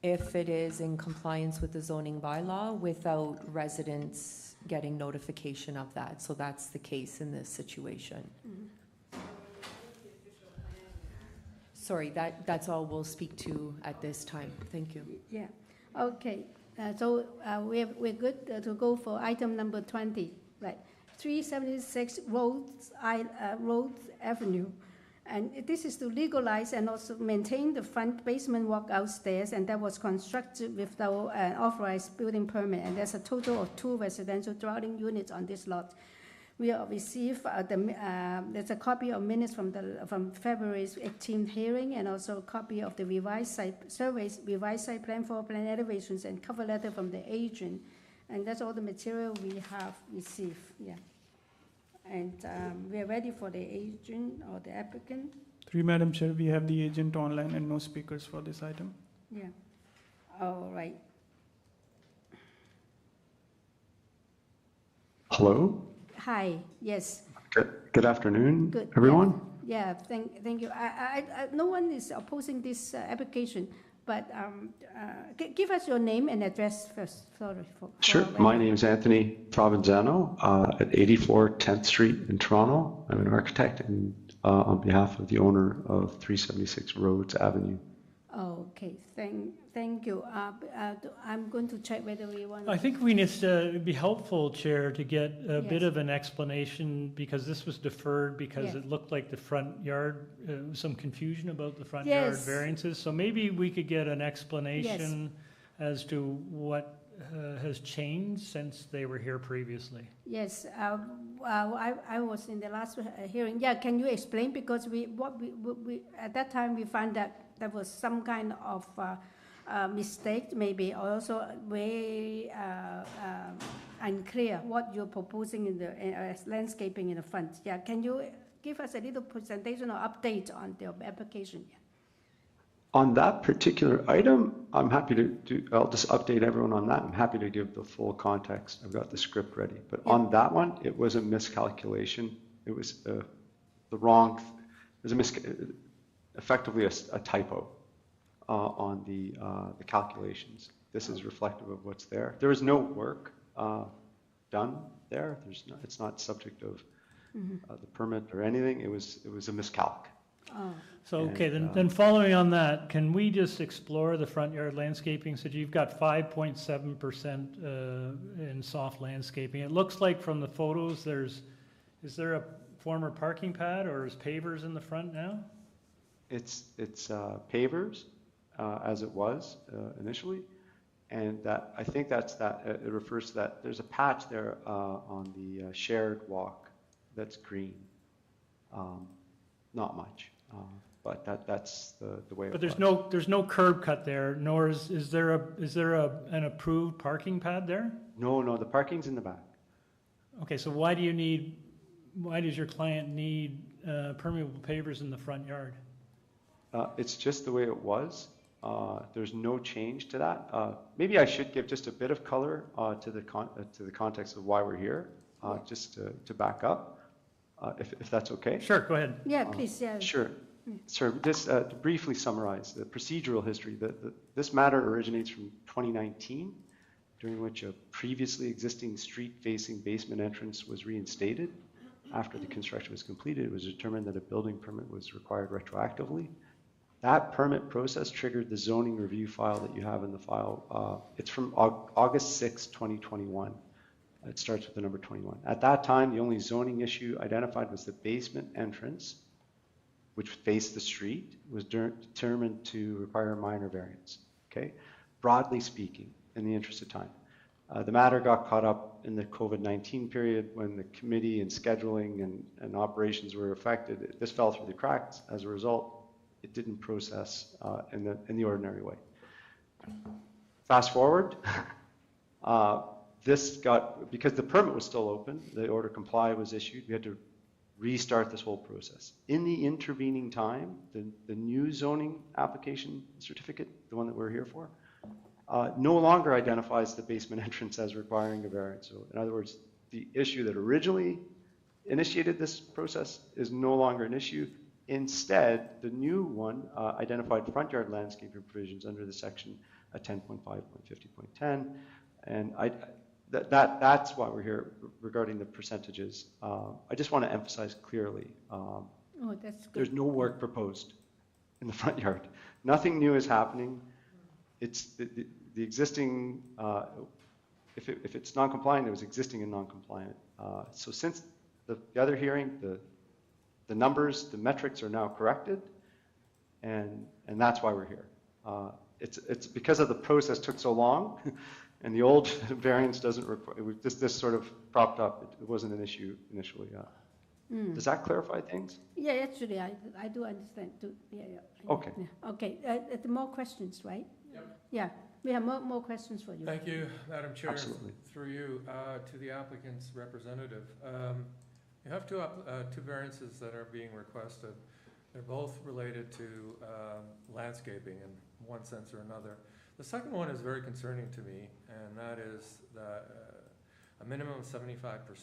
if it is in compliance with the zoning bylaw without residents getting notification of that. So that's the case in this situation. Sorry, that's all we'll speak to at this time. Thank you. Yeah, okay. So we're good to go for item number 20, right? 376 Rhodes Avenue. And this is to legalize and also maintain the front basement walkout stairs, and that was constructed without an authorized building permit. And there's a total of 2 residential dwelling units on this lot. We have received there's a copy of minutes from February's 18th hearing, and also a copy of the revised site plan, floor plan elevations, and cover letter from the agent. And that's all the material we have received. Yeah. And we are ready for the agent or the applicant. Through Madam Chair, we have the agent online and no speakers for this item. Yeah. All right. Hello. Hi. Yes. Good afternoon, Good. everyone. Yeah. Thank you. No one is opposing this application, but give us your name and address first. Sorry. Sure. My name is Anthony Provenzano at 84 10th Street in Toronto. I'm an architect and on behalf of the owner of 376 Rhodes Avenue. Okay. Thank you. I'm going to check whether we want. I think it'd be helpful, Chair, to get a bit of an explanation, because this was deferred because it looked like the front yard, some confusion about the front yard variances. So maybe we could get an explanation as to what has changed since they were here previously. Yes, I was in the last hearing. Yeah, can you explain? Because we at that time we found that there was some kind of mistake, maybe also very unclear what you're proposing in the landscaping in the front. Yeah, can you give us a little presentation or update on the application? Yeah. On that particular item, I'm happy to I'll just update everyone on that. I'm happy to give the full context. I've got the script ready. But on that one, it was a miscalculation. It was effectively a typo on the calculations. This is reflective of what's there. There is no work done there. It's not subject of the permit or anything. It was a miscalc. Oh. So, okay, then following on that, can we just explore the front yard landscaping? So you've got 5.7% in soft landscaping. It looks like from the photos, is there a former parking pad or is pavers in the front now? It's pavers, as it was initially, and that I think it refers to that. There's a patch there on the shared walk that's green. Not much. But that's the way. But there's no curb cut there, nor is there an approved parking pad there? No, the parking's in the back. Okay, so why does your client need permeable pavers in the front yard? It's just the way it was. There's no change to that. Maybe I should give just a bit of color to the context of why we're here, just to back up, if that's okay. Sure, go ahead. Yeah, please. Yeah. Sure. Sir, just to briefly summarize the procedural history, this matter originates from 2019, during which a previously existing street-facing basement entrance was reinstated. After the construction was completed, it was determined that a building permit was required retroactively. That permit process triggered the zoning review file that you have in the file. It's from August 6, 2021. It starts with the number 21. At that time, the only zoning issue identified was the basement entrance, which faced the street, was determined to require a minor variance, okay? Broadly speaking, in the interest of time. The matter got caught up in the COVID-19 period when the committee and scheduling and operations were affected. This fell through the cracks. As a result, it didn't process in the ordinary way. Fast forward, because the permit was still open, the order comply was issued, we had to restart this whole process. In the intervening time, the new zoning application certificate, the one that we're here for, no longer identifies the basement entrance as requiring a variance. So in other words, the issue that originally initiated this process is no longer an issue. Instead, the new one identified front yard landscaping provisions under the section 10.5.50.10, and that's why we're here regarding the percentages. I just want to emphasize clearly, That's good. there's no work proposed in the front yard. Nothing new is happening. It's the existing, if it's non-compliant, it was existing and non-compliant. So since the other hearing, the numbers, the metrics are now corrected, and that's why we're here. It's because of the process took so long, and the old variance doesn't require, this sort of propped up. It wasn't an issue initially. Does that clarify things? Yeah, actually, I do understand too. Yeah. Okay. Yeah. Okay, more questions, right? Yep. Yeah, we have more questions for you. Thank you, Madam Chair. Absolutely. Through you, to the applicant's representative. You have two variances that are being requested. They're both related to landscaping in one sense or another. The second one is very concerning to me, and that is that a minimum of 75%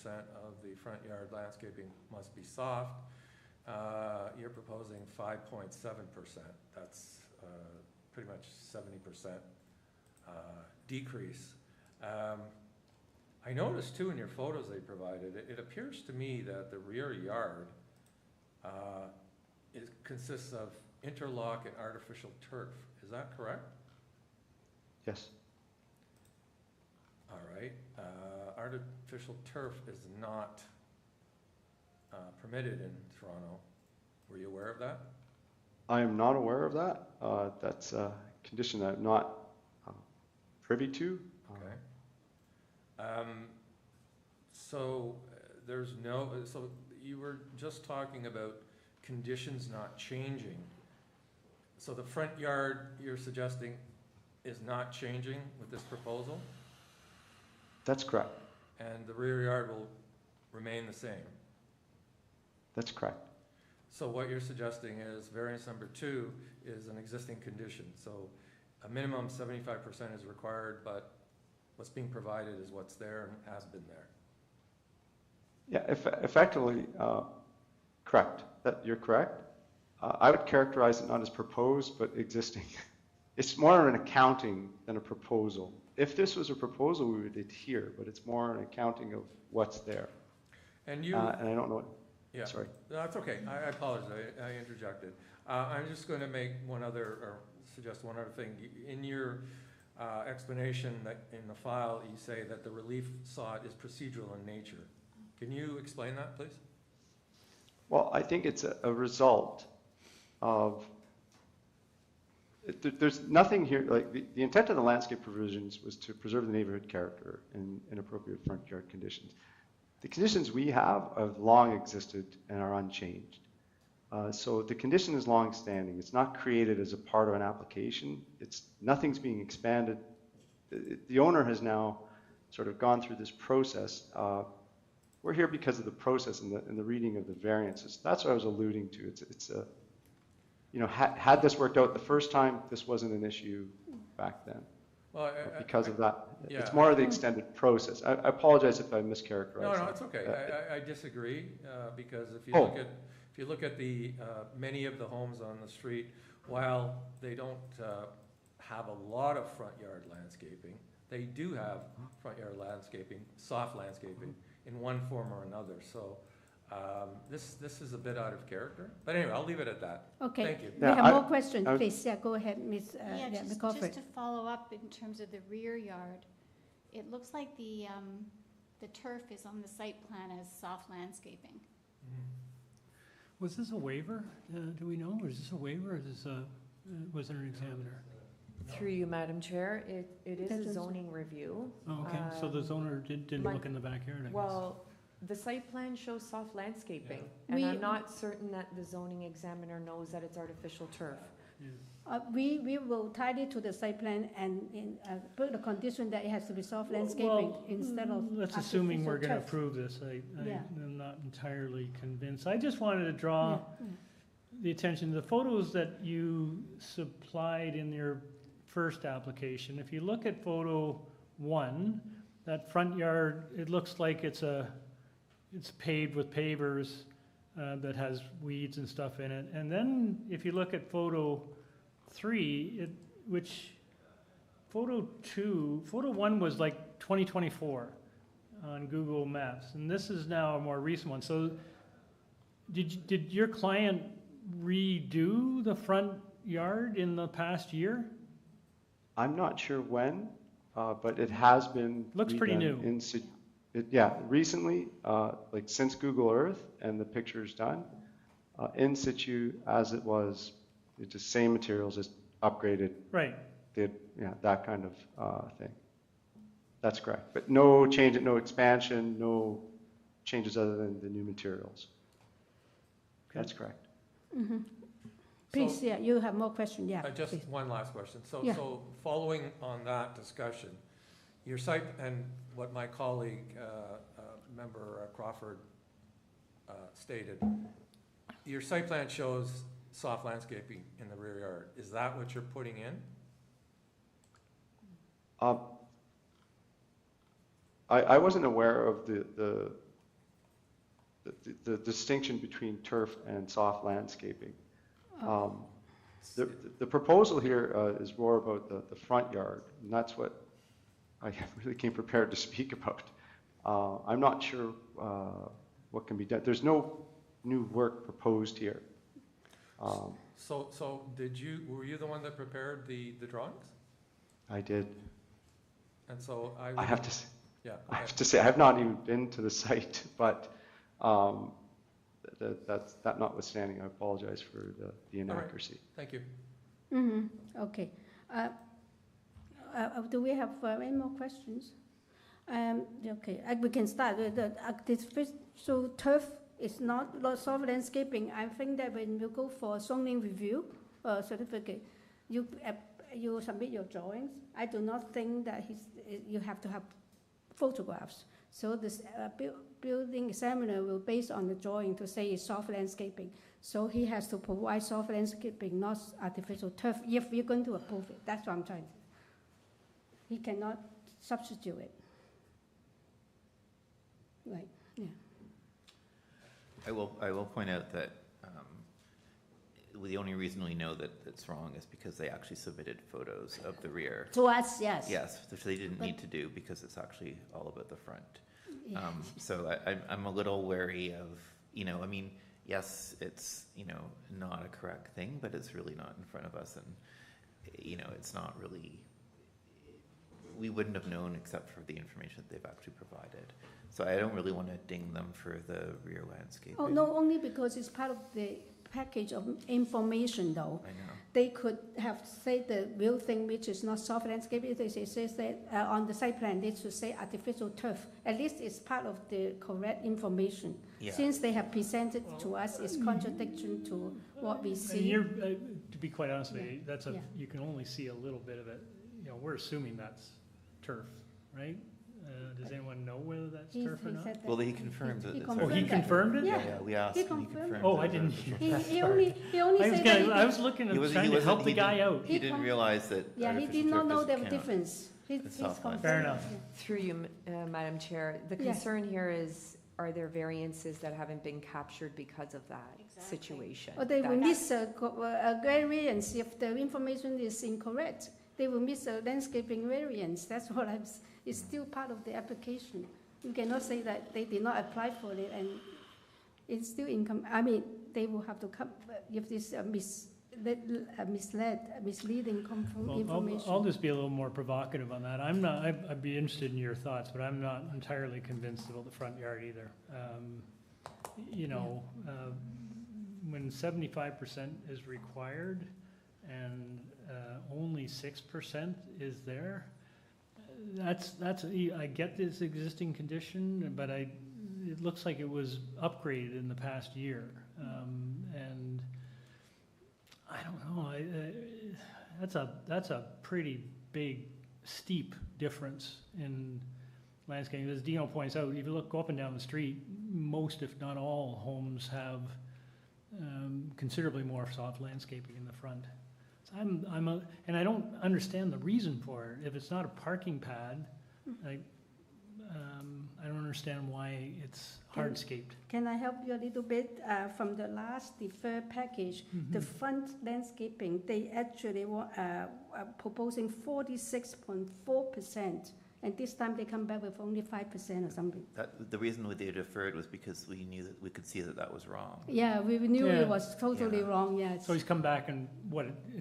of the front yard landscaping must be soft. You're proposing 5.7%. That's pretty much 70% decrease. I noticed too in your photos they provided, it appears to me that the rear yard consists of interlock and artificial turf. Is that correct? Yes. All right. Artificial turf is not permitted in Toronto. Were you aware of that? I am not aware of that. That's a condition that I'm not privy to. Okay. So there's no, so you were just talking about conditions not changing. So the front yard you're suggesting is not changing with this proposal? That's correct. And the rear yard will remain the same? That's correct. So what you're suggesting is variance number 2 is an existing condition. So a minimum 75% is required, but what's being provided is what's there and has been there. Yeah, effectively, correct. You're correct. I would characterize it not as proposed, but existing. It's more of an accounting than a proposal. If this was a proposal, we would adhere, but it's more an accounting of what's there. And you... and I don't know what... Yeah. Sorry. No, that's okay. I apologize. I interjected. I'm just going to make suggest one other thing. In your explanation that in the file, you say that the relief sought is procedural in nature. Can you explain that, please? Well, I think it's a result of... There's nothing here, like the intent of the landscape provisions was to preserve the neighborhood character in appropriate front yard conditions. The conditions we have long existed and are unchanged. So the condition is long standing. It's not created as a part of an application. Nothing's being expanded. The owner has now sort of gone through this process. We're here because of the process and the reading of the variances. That's what I was alluding to. Had this worked out the first time, this wasn't an issue back then. Well, because of that. Yeah, it's more of the extended process. I apologize if I mischaracterized that. No, it's okay. I disagree because if you look at the many of the homes on the street, while they don't have a lot of front yard landscaping, they do have front yard landscaping, soft landscaping, in one form or another. So this is a bit out of character. But anyway, I'll leave it at that. Okay. Thank you. We have more questions, please. Yeah, go ahead, Ms. Just to follow up in terms of the rear yard, it looks like the turf is on the site plan as soft landscaping. Was this a waiver? Do we know? Was this a waiver or was there an examiner? Through you, Madam Chair, it is a zoning review. Oh, okay, so the zoner didn't look in the backyard, I guess. Well, the site plan shows soft landscaping, and I'm not certain that the zoning examiner knows that it's artificial turf. We will tie it to the site plan and put the condition that it has to be soft landscaping instead of That's assuming we're going to turf. approve this. I'm not entirely convinced. I just wanted to draw the attention to the photos that you supplied in your first application, if you look at photo 1, that front yard, it looks like it's paved with pavers that has weeds and stuff in it. And then if you look at photo 3, photo 1 was like 2024 on Google Maps, and this is now a more recent one. So did your client redo the front yard in the past year? I'm not sure when, but it has been. Looks pretty new. Recently, like since Google Earth and the picture's done, in situ as it was, it's the same materials, just upgraded. Right. That kind of thing. That's correct. But no change, no expansion, no changes other than the new materials. Okay. That's correct. Mm-hmm. Please, So- you have more questions, Just please. one last question. Yeah. So following on that discussion, your site, and what my colleague, member Crawford stated, your site plan shows soft landscaping in the rear yard. Is that what you're putting in? I wasn't aware of the distinction between turf and soft landscaping. The proposal here is more about the front yard, and that's what I really came prepared to speak about. I'm not sure what can be done. There's no new work proposed here. So were you the one that prepared the drawings? I did. And so I have to say, yeah. I have to say, I have not even been to the site, but that notwithstanding, I apologize for the inaccuracy. Right. Thank you. Mm-hmm. Okay. Do we have any more questions? Okay, we can start with so turf is not soft landscaping. I think that when you go for zoning review certificate, you submit your drawings. I do not think that you have to have photographs. So this building examiner will base on the drawing to say it's soft landscaping. So he has to provide soft landscaping, not artificial turf, if we're going to approve it. That's what I'm trying to say. He cannot substitute it. Right, yeah. I will point out that the only reason we know that it's wrong is because they actually submitted photos of the rear. To us, yes. Yes, which they didn't need to do because it's actually all about the front. Yeah. So I'm a little wary of, I mean, yes, it's, not a correct thing, but it's really not in front of us. And, it's not really, we wouldn't have known except for the information that they've actually provided. So I don't really want to ding them for the rear landscape. Oh, no, only because it's part of the package of information, though. I know. They could have said the real thing, which is not soft landscape. If they say that on the site plan, they should say artificial turf. At least it's part of the correct information. Yeah. Since they have presented to us, it's contradiction to what we see. And to be quite honest with you, Yeah. you can only see a little bit of it. We're assuming that's turf, right? Does anyone know whether that's turf or not? Well, he confirmed it. He confirmed it? Yeah, we asked. He and he confirmed confirmed Oh, it. I didn't. He only said that I was looking and trying to help the guy out. He didn't realize that. Yeah, he artificial did not turf know the doesn't count. difference. He's soft land. Fair enough. Through you, Madam Chair, the Yes. concern here is, are there variances that haven't been captured because of that situation? Or they will That's- miss a variance if the information is incorrect. They will miss a landscaping variance. That's what it's still part of the application. You cannot say that they did not apply for it and it's still they will have to come if this misleading information. I'll just be a little more provocative on that. I'd be interested in your thoughts, but I'm not entirely convinced about the front yard either. When 75% is required and only 6% is there, I get this existing condition, but it looks like it was upgraded in the past year, and I don't know. That's a pretty big, steep difference in landscaping. As Dino points out, if you go up and down the street, most, if not all, homes have considerably more soft landscaping in the front. So and I don't understand the reason for it. If it's not a parking pad, I don't understand why it's hardscaped. Can I help you a little bit? From the last deferred package, the front landscaping, they actually were proposing 46.4%. And this time they come back with only 5% or something. The reason they deferred was because we knew that we could see that was wrong. Yeah, we knew it was totally wrong, yes. So he's come back and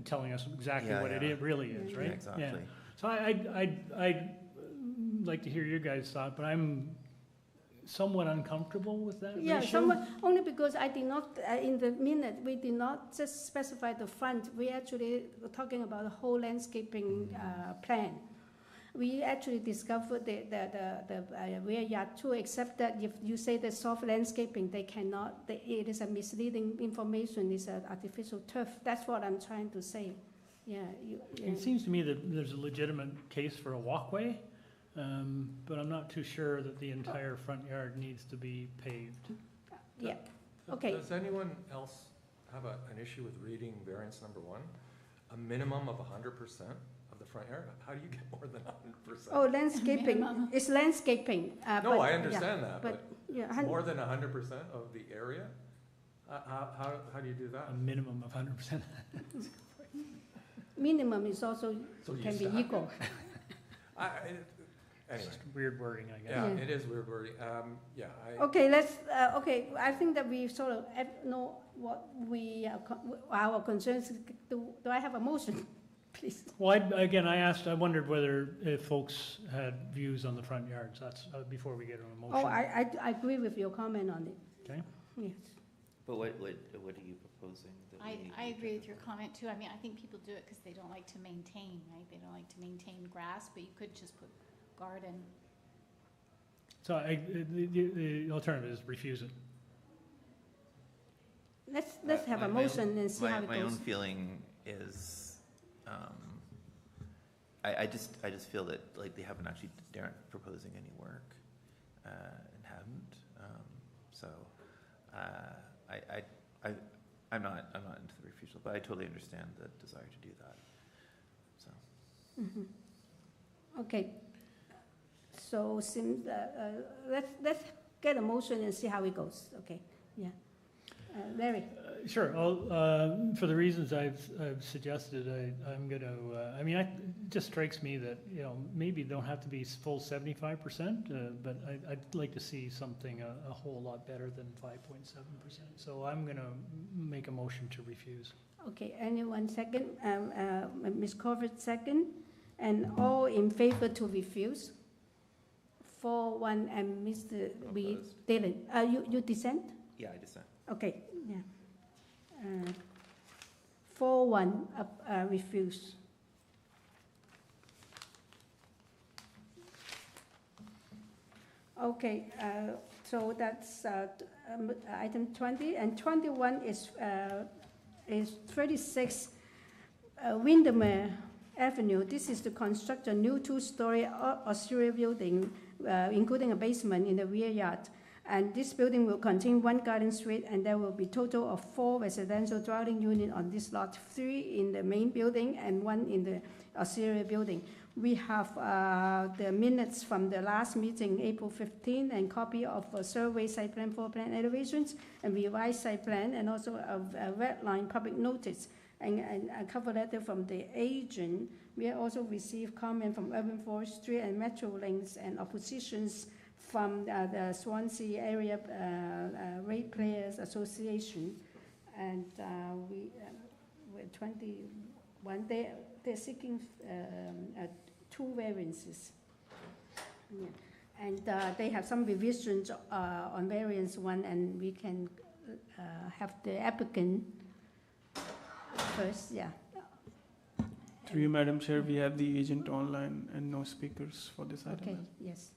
telling us exactly what it really is, right? Yeah, exactly. Yeah. So I'd like to hear your guys' thought, but I'm somewhat uncomfortable with that ratio. Somewhat, only because I did not, in the minute, we did not just specify the front. We actually were talking about the whole landscaping plan. We actually discovered the rear yard too, except that if you say the soft landscaping, they cannot, it is a misleading information, it's an artificial turf. That's what I'm trying to say. It seems to me that there's a legitimate case for a walkway, but I'm not too sure that the entire front yard needs to be paved. Okay. Does anyone else have an issue with reading variance number 1? A minimum of 100% of the front yard? How do you get more than 100%? Oh, landscaping. It's landscaping. No, I understand that, but more than 100% of the area? How do you do that? A minimum of 100%. Minimum is also can be equal. Anyway. Just weird wording, I guess. Yeah, it is weird wording. Okay, let's. Okay, I think that we sort of know what our concerns. Do I have a motion, please? Well, I wondered whether folks had views on the front yards. That's before we get on a motion. Oh, I agree with your comment on it. Okay. Yes. But what are you proposing? I agree with your comment too. I mean, I think people do it because they don't like to maintain, right? They don't like to maintain grass, but you could just put garden. So the alternative is refuse it. Let's have a motion and see how it goes. My own feeling is, I just feel that they haven't actually, they aren't proposing any work, and haven't. So I'm not into the refusal, but I totally understand the desire to do that. So. Okay. So let's get a motion and see how it goes. Okay. Yeah. Larry. Sure. For the reasons I've suggested, I'm going to. It just strikes me that maybe don't have to be full 75%, but I'd like to see something a whole lot better than 5.7%. So I'm going to make a motion to refuse. Okay. Anyone second? Ms. Corvett second, and all in favor to refuse. 4-1 and Mr. Dylan. You dissent? Yeah, I dissent. Okay, yeah. 4-1, refuse. Okay, so that's item 20, and 21 is 36 Windermere Avenue. This is to construct a new 2-story auxiliary building, including a basement in the rear yard. And this building will contain 1 garden suite, and there will be total of 4 residential dwelling units on this lot, 3 in the main building and 1 in the auxiliary building. We have the minutes from the last meeting, April 15, and copy of a survey site plan, floor plan elevations, and revised site plan, and also a red line public notice, and a cover letter from the agent. We have also received comment from Urban Forestry and Metrolinx and oppositions from the Swansea Area Ratepayers Association, and we're 21. They're seeking 2 variances. Yeah. And they have some revisions on variance 1, and we can have the applicant first. Yeah. Through you, Madam Chair, we have the agent online and no speakers for this item. Okay. Yes.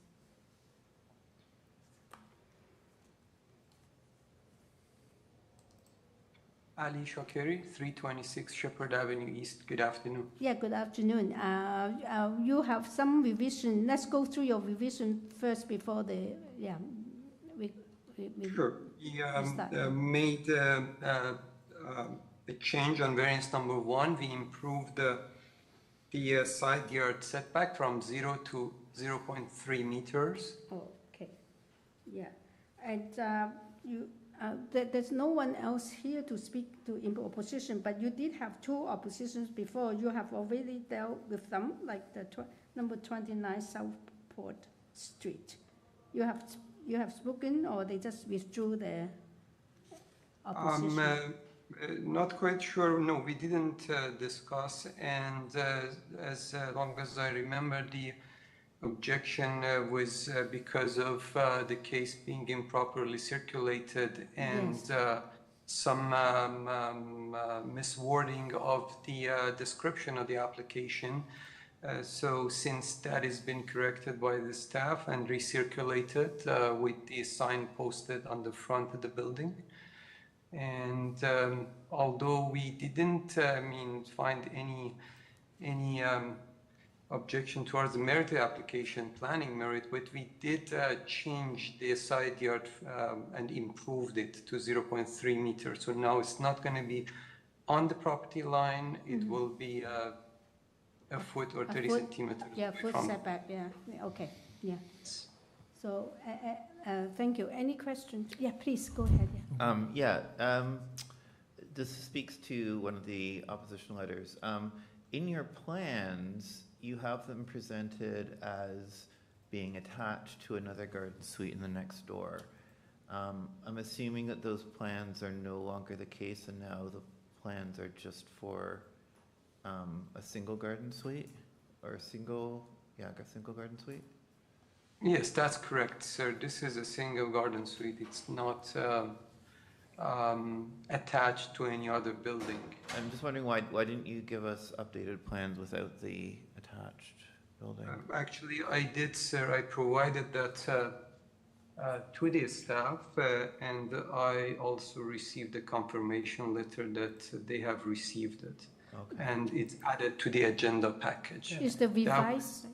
Ali Shokeri, 326 Shepherd Avenue East. Good afternoon. Yeah, good afternoon. You have some revision. Let's go through your revision first before we sure. We made a change on variance number 1. We improved the side yard setback from 0 to 0.3 meters. Oh, okay, yeah. And there's no one else here to speak to in opposition, but you did have 2 oppositions before. You have already dealt with them, like the number 29 Southport Street. You have spoken, or they just withdrew their opposition? Not quite sure. No, we didn't discuss. And as long as I remember, the objection was because of the case being improperly circulated and Yes. some miswording of the description of the application. So since that has been corrected by the staff and recirculated with the sign posted on the front of the building. And although we didn't find any objection towards the merit application, planning merit, but we did change the side yard and improved it to 0.3 meters. So now it's not going to be on the property line. It will be a foot or 30 centimeters. Yeah, foot setback, yeah, okay, yeah. So, thank you. Any questions? Yeah, please, go ahead. This speaks to one of the opposition letters. In your plans, you have them presented as being attached to another garden suite in the next door. I'm assuming that those plans are no longer the case, and now the plans are just for a single garden suite, or a single garden suite? Yes, that's correct, sir. This is a single garden suite. It's not attached to any other building. I'm just wondering why didn't you give us updated plans without the attached building? Actually, I did, sir. I provided that to the staff, and I also received a confirmation letter that they have received it. Okay. And it's added to the agenda package. Is the revised?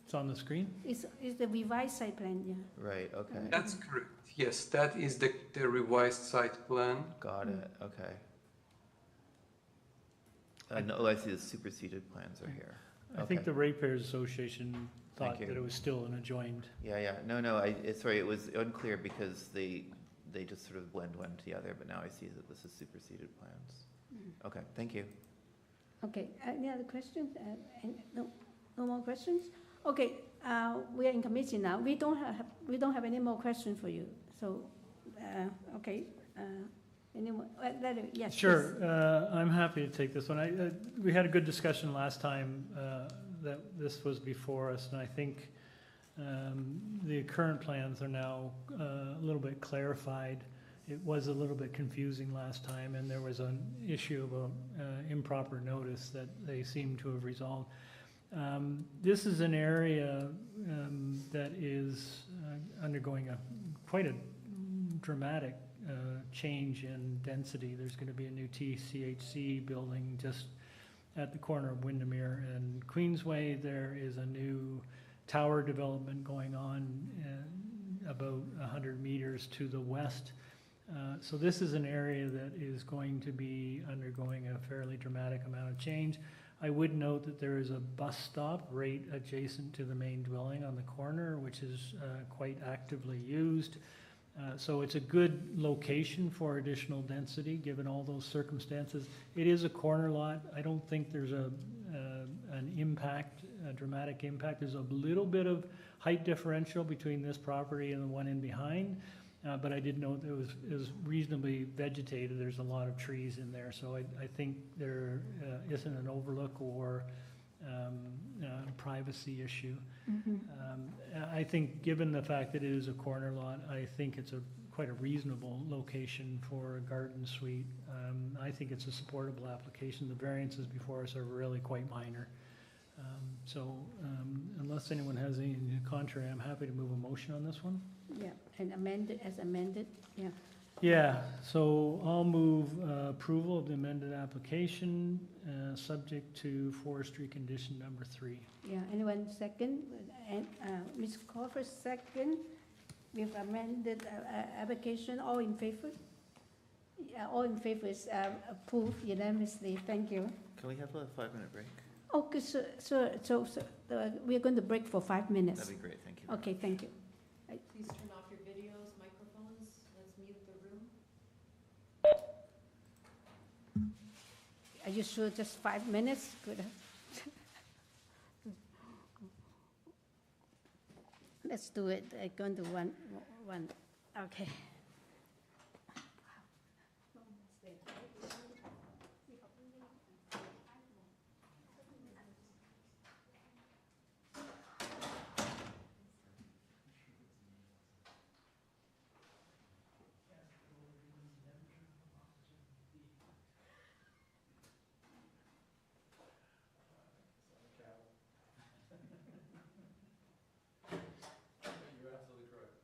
It's on the screen? Is the revised site plan, yeah. Right, okay. That's correct. Yes, that is the revised site plan. Got it, okay. No, I see the superseded plans are here. I think the Ratepayers Association thought that it was still an adjoined. Yeah. No, sorry, it was unclear because they just sort of blend one together, but now I see that this is superseded plans. Okay, thank you. Okay, any other questions? No more questions? Okay, we are in committee now. We don't have any more questions for you. So, okay, any more? Yes. Sure, I'm happy to take this one. We had a good discussion last time that this was before us, and I think the current plans are now a little bit clarified. It was a little bit confusing last time, and there was an issue about improper notice that they seem to have resolved. This is an area that is undergoing quite a dramatic change in density. There's going to be a new TCHC building just at the corner of Windermere and Queensway. There is a new tower development going on about 100 meters to the west. So this is an area that is going to be undergoing a fairly dramatic amount of change. I would note that there is a bus stop right adjacent to the main dwelling on the corner, which is quite actively used. So it's a good location for additional density, given all those circumstances. It is a corner lot. I don't think there's an impact, a dramatic impact. There's a little bit of height differential between this property and the one in behind. But I did note it was reasonably vegetated. There's a lot of trees in there, so I think there isn't an overlook or a privacy issue. I think given the fact that it is a corner lot, I think it's quite a reasonable location for a garden suite. I think it's a supportable application. The variances before us are really quite minor. So unless anyone has anything contrary, I'm happy to move a motion on this one. Yeah, and amended, as amended, yeah. Yeah, so I'll move approval of the amended application, subject to forestry condition number 3. Yeah, anyone second? And Ms. Crawford second with amended application. All in favor? Yeah, all in favor is approved unanimously. Thank you. Can we have a 5-minute break? Okay, so we're going to break for 5 minutes. That'd be great, thank you. Okay, thank you. Please turn off your videos, microphones. Let's mute the room. Are you sure just 5 minutes? Good. Let's do it. I'm going to one. Okay. You're absolutely correct.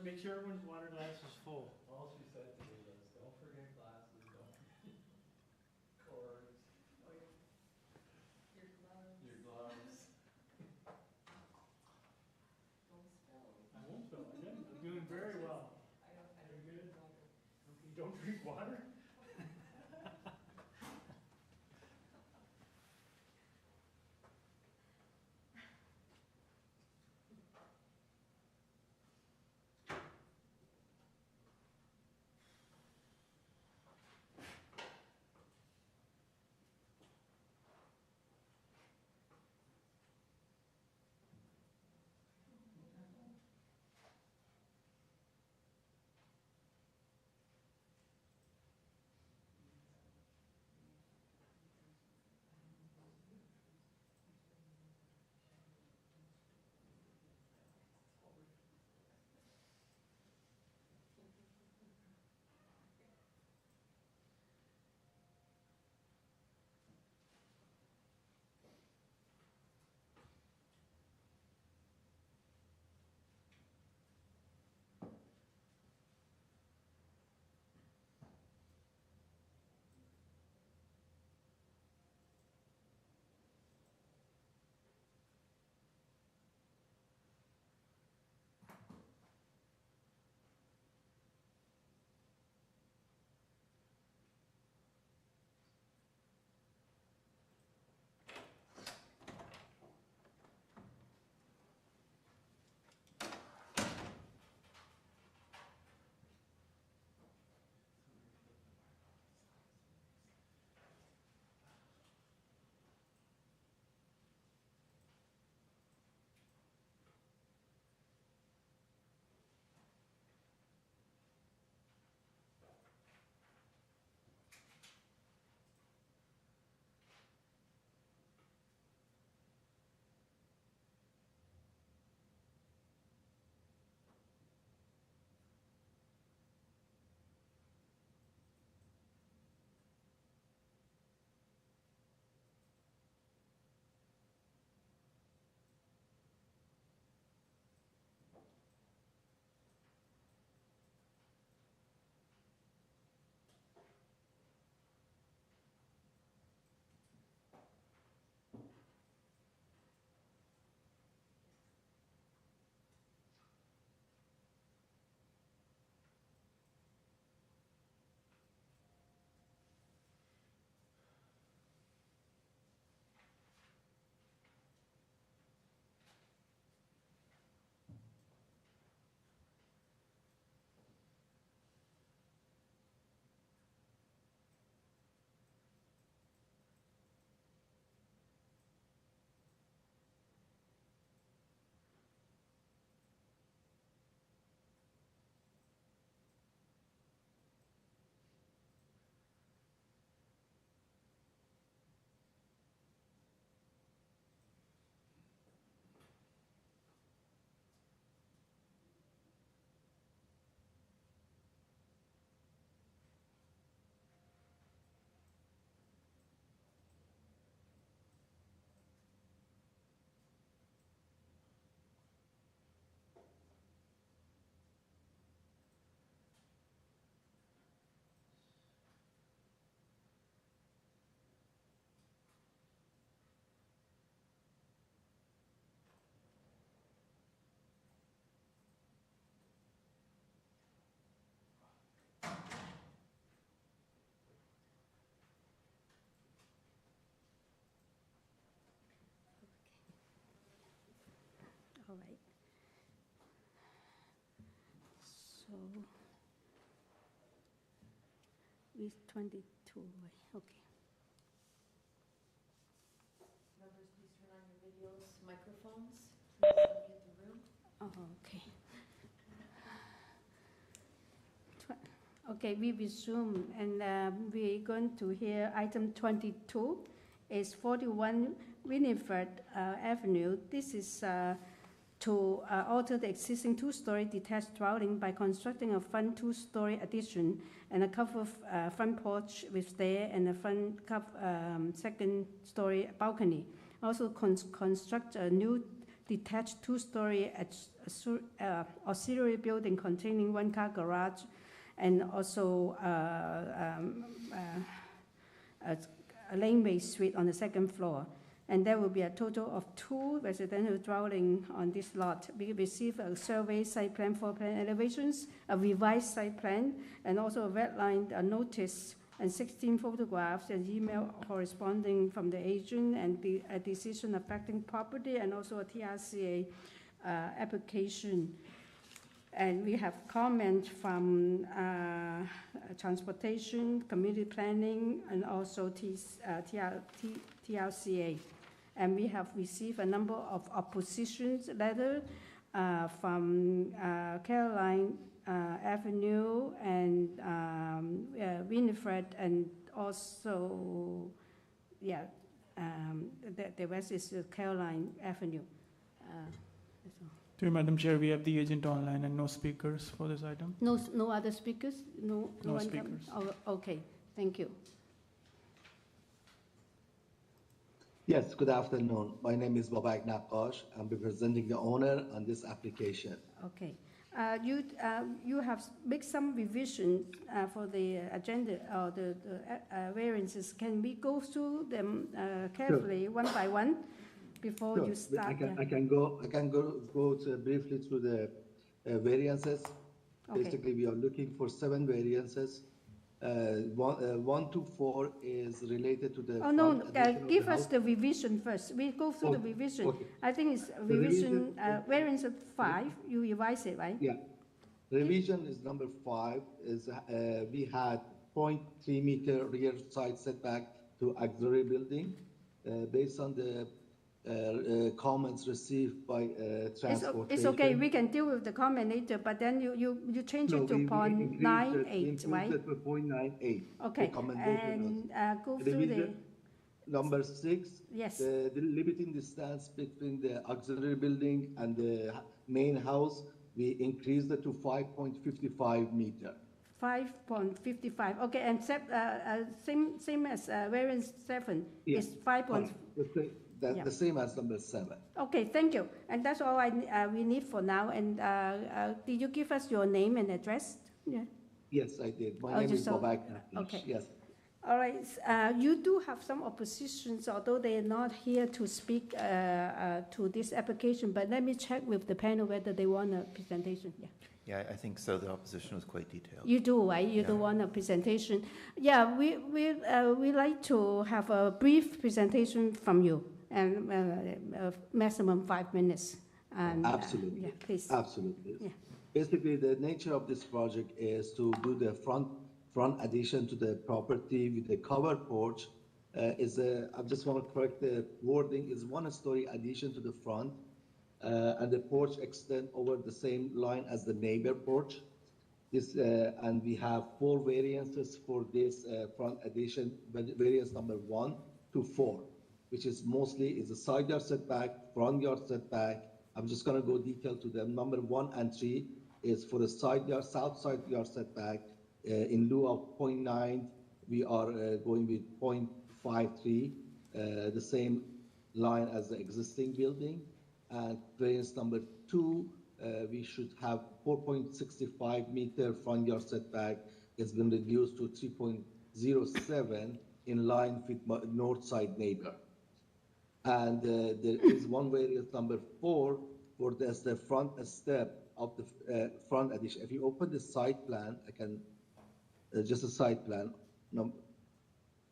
Make sure everyone's water glass is full. All she said to me was, don't forget glasses, don't forget cords. Your gloves. Your gloves. Don't spill. I won't spill. I'm doing very well. I don't Very drink good. water. Okay, you don't drink water? All right. So, with 22, right, okay. Members, please turn on your videos, microphones. Please unmute the room. Oh, okay. Okay, we resume, and we're going to hear item 22. Is 41 Winnifred Avenue. This is to alter the existing two-story detached dwelling by constructing a front two-story addition and a covered front porch with stair and a front second-story balcony. Also construct a new detached two-story auxiliary building containing one-car garage and also a laneway suite on the second floor. And there will be a total of 2 residential dwellings on this lot. We received a survey site plan, floor plan elevations, a revised site plan, and also a red line, a notice, and 16 photographs and email corresponding from the agent, and a decision affecting property, and also a TRCA application. And we have comments from transportation, community planning, and also TRCA. And we have received a number of oppositions letters from Caroline Avenue and Winnifred, and also, yeah, the rest is Caroline Avenue. To you, Madam Chair, we have the agent online and no speakers for this item. No other speakers? No one speakers. Oh, okay, thank you. Yes, good afternoon. My name is Babak Naqash. I'm representing the owner on this application. Okay. You have made some revision for the agenda or the variances. Can we go through them carefully, one by one, before you start? I can go briefly through the variances. Okay. Basically, we are looking for 7 variances. 1 to 4 is related to the. Oh no! Give us the revision first. We go through the revision. Okay. I think it's revision variance of 5. You revise it, right? Yeah. Revision is number 5. Is we had 0.3 meter rear side setback to auxiliary building, based on the comments received by transportation. It's okay. We can deal with the comment later. But then you change it to 0.98, right? Increased it to 0.98. Okay. And go through the number 6. Yes. The limiting distance between the auxiliary building and the main house, we increased it to 5.55 meter. 5.55. Okay, and same as variance 7 is 5. The same as number 7. Okay, thank you. And that's all we need for now. And did you give us your name and address? Yeah. Yes, I did. My name is Babak. Okay. Yes. All right. You do have some oppositions, although they are not here to speak to this application. But let me check with the panel whether they want a presentation. Yeah. Yeah, I think so. The opposition was quite detailed. You do, right? You do want a presentation. Yeah, we like to have a brief presentation from you, and maximum 5 minutes. And, absolutely. Yeah, please. Absolutely. Yeah. Basically, the nature of this project is to do the front addition to the property with the covered porch. I just want to correct the wording. Is 1-story addition to the front. And the porch extend over the same line as the neighbor porch. And we have 4 variances for this front addition, variance number 1 to 4, which is mostly a side yard setback, front yard setback. I'm just going to go detail to them. Number 1 and 3 is for the south side yard setback. In lieu of 0.9, we are going with 0.53, the same line as the existing building. And variance number 2, we should have 4.65 meter front yard setback. It's been reduced to 3.07 in line with north side neighbor. And there is one variance number 4 for the front step of the front addition. If you open the site plan, I can just a site plan.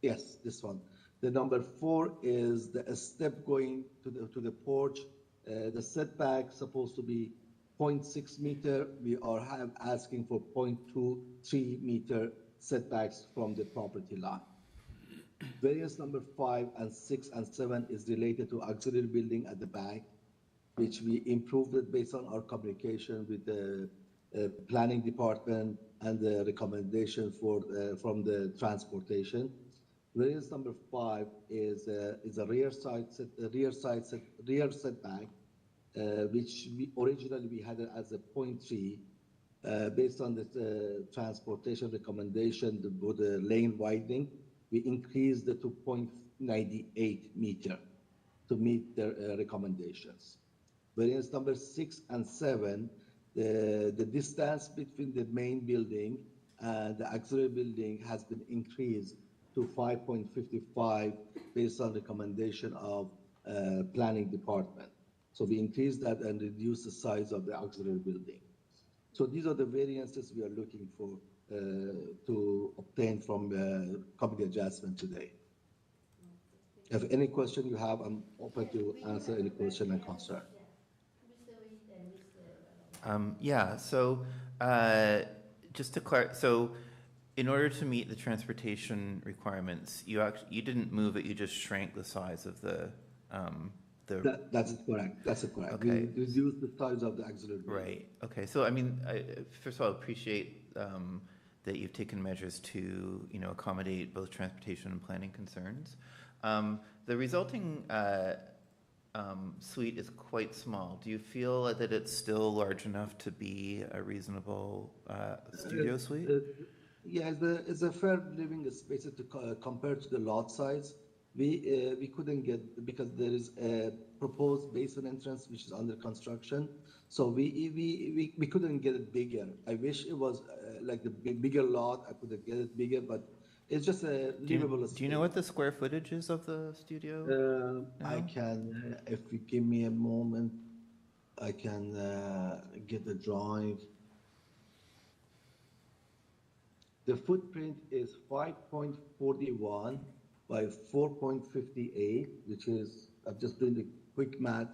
Yes, this one. The number 4 is the step going to the porch. the setback supposed to be 0.6 meter. We are asking for 0.23 meter setbacks from the property line. Variance number 5 and 6 and 7 is related to auxiliary building at the back, which we improved it based on our communication with the planning department and the recommendation from the transportation. Variance number 5 is a rear setback, which originally we had it as a 0.3. Based on the transportation recommendation for the lane widening, we increased it to 0.98 meter to meet the recommendations. Variance number 6 and 7, the distance between the main building and the auxiliary building has been increased to 5.55 based on recommendation of planning department. So we increased that and reduced the size of the auxiliary building. So these are the variances we are looking for to obtain from committee adjustment today. If any question you have, I'm open to answer any question and concern. Yeah, so just to clarify, so in order to meet the transportation requirements, you didn't move it, you just shrank the size of the That's correct. That's correct. Okay. We reduced the size of the auxiliary building. Right. Okay. So I mean, first of all, I appreciate that you've taken measures to accommodate both transportation and planning concerns. The resulting suite is quite small. Do you feel that it's still large enough to be a reasonable studio suite? Yeah, it's a fair living space to compare to the lot size. We couldn't get, because there is a proposed basement entrance which is under construction, so we couldn't get it bigger. I wish it was like the bigger lot. I could get it bigger, but it's just a livable space. Do you know what the square footage is of the studio? I can, if you give me a moment, I can get the drawing. The footprint is 5.41 by 4.58, which is, I'm just doing the quick math,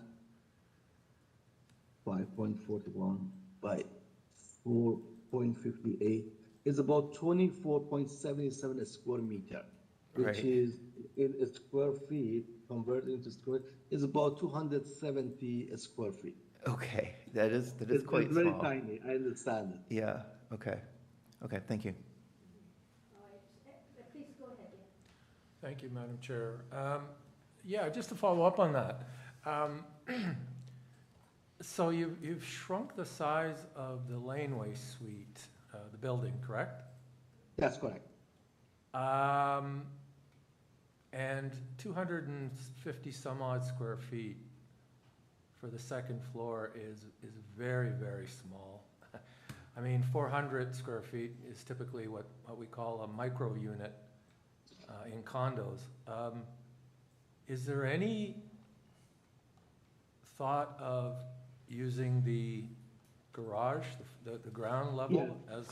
5.41 by 4.58 is about 24.77 square meter, which Right. is in square feet, converted into square, is about 270 square feet. Okay, that is quite It's very small. tiny, I understand it. Yeah. Okay. Okay. Thank you. Please go ahead. Thank you, Madam Chair. Yeah, just to follow up on that. So you've shrunk the size of the laneway suite, the building, correct? That's correct. And 250 some odd square feet for the second floor is very, very small. I mean, 400 square feet is typically what we call a micro unit in condos. Is there any thought of using the garage, the ground level, as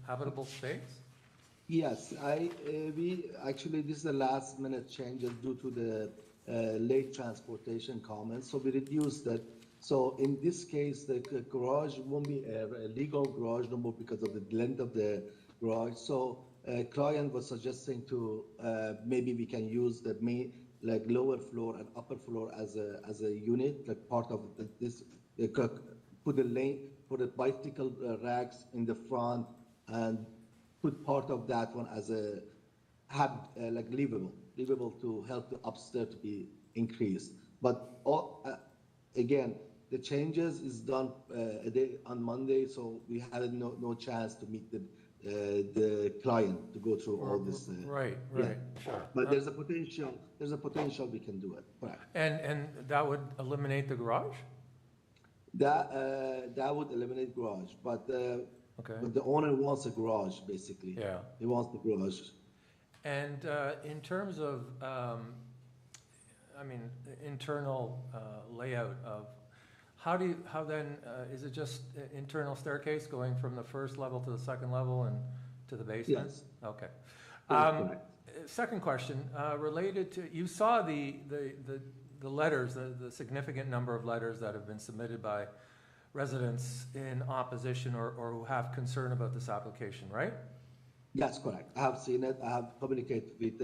habitable space? Yes, we actually, this is the last minute changes due to the late transportation comments, so we reduced that. So in this case, the garage won't be a legal garage no more because of the length of the garage. So client was suggesting to maybe we can use the main, like lower floor and upper floor as a unit, like part of this. Put the lane, put the bicycle racks in the front, and put part of that one as a like livable to help the upstairs to be increased. But again, the changes is done a day on Monday, so we had no chance to meet the client to go through all this. Right, yeah. sure. But there's a potential we can do it. Correct. And that would eliminate the garage? That would eliminate garage, but but the owner wants a garage basically. Yeah. He wants the garage. And in terms of, I mean, internal layout of, how then, is it just internal staircase going from the first level to the second level and to the basement? Yes. Okay. Second question, related to, you saw the the letters, the significant number of letters that have been submitted by residents in opposition or who have concern about this application, right? Yes, correct. I have seen it. I have communicated with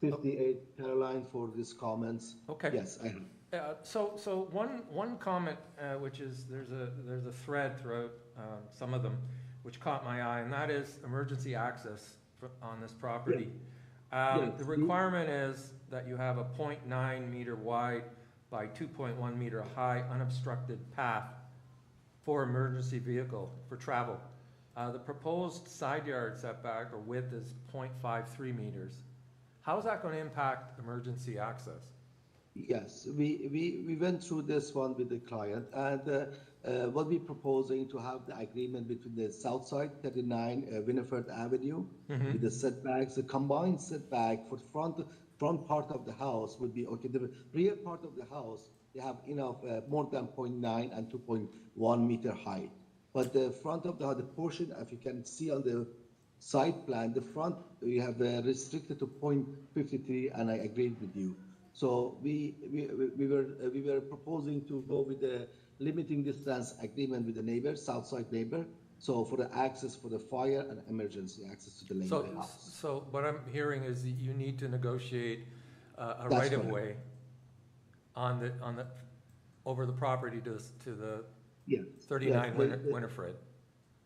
58 Caroline for these comments. Okay. Yes, I have. So one comment, which is there's a thread throughout some of them, which caught my eye, and that is emergency access on this property. Yes. The requirement is that you have a 0.9 meter wide by 2.1 meter high unobstructed path for emergency vehicle for travel. The proposed side yard setback or width is 0.53 meters. How is that going to impact emergency access? Yes, we went through this one with the client, and what we're proposing to have the agreement between the south side, 39 Winnifred Avenue, with the setbacks, the combined setback for front part of the house would be okay. The rear part of the house, they have enough, more than 0.9 and 2.1 meter height. But the front of the portion, if you can see on the side plan, the front, we have restricted to 0.53, and I agreed with you. So we were proposing to go with the limiting distance agreement with the neighbor, south side neighbor. So for the access for the fire and emergency access to the neighbor's house. So what I'm hearing is that you need to negotiate a That's right of correct. way on the over the property to the 39 Winifred.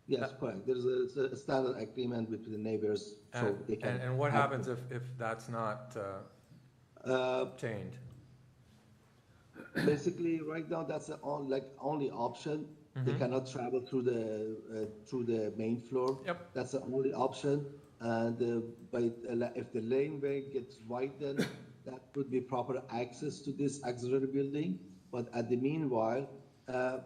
Yes, correct. There's a standard agreement between the neighbors, so they can. And what happens if that's not obtained? Basically, right now that's the only option. They cannot travel through the main floor. Yep. That's the only option. And if the laneway gets widened, that would be proper access to this auxiliary building. But at the meanwhile,